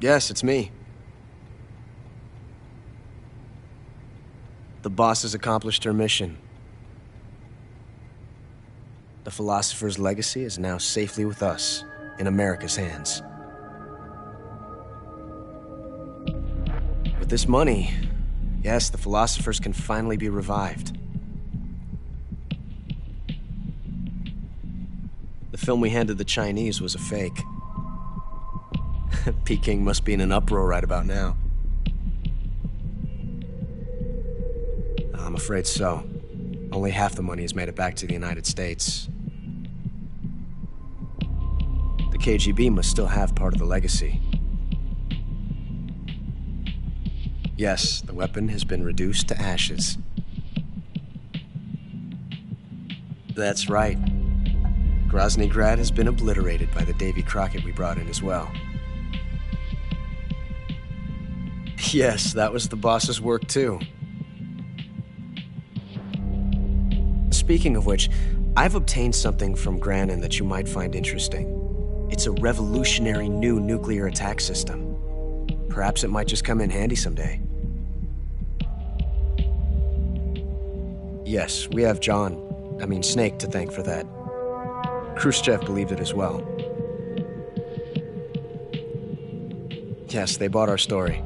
Yes, it's me. The boss has accomplished her mission. The philosopher's legacy is now safely with us, in America's hands. With this money, yes, the philosophers can finally be revived. The film we handed the Chinese was a fake. Peking must be in an uproar right about now. I'm afraid so. Only half the money has made it back to the United States. The KGB must still have part of the legacy. Yes, the weapon has been reduced to ashes. That's right. Grozny Grad has been obliterated by the Davy Crockett we brought in as well. Yes, that was the boss's work too. Speaking of which, I've obtained something from Granin that you might find interesting. It's a revolutionary new nuclear attack system. Perhaps it might just come in handy someday. Yes, we have Snake to thank for that. Khrushchev believed it as well. Yes, they bought our story.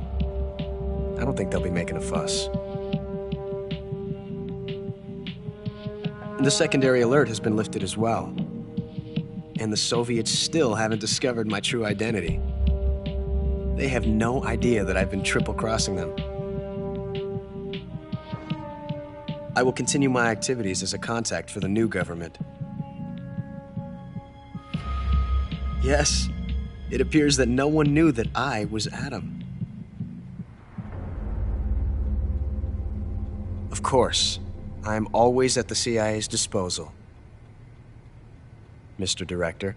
I don't think they'll be making a fuss. The secondary alert has been lifted as well. And the Soviets still haven't discovered my true identity. They have no idea that I've been triple-crossing them. I will continue my activities as a contact for the new government. Yes, it appears that no one knew that I was Adam. Of course, I am always at the CIA's disposal, Mr. Director.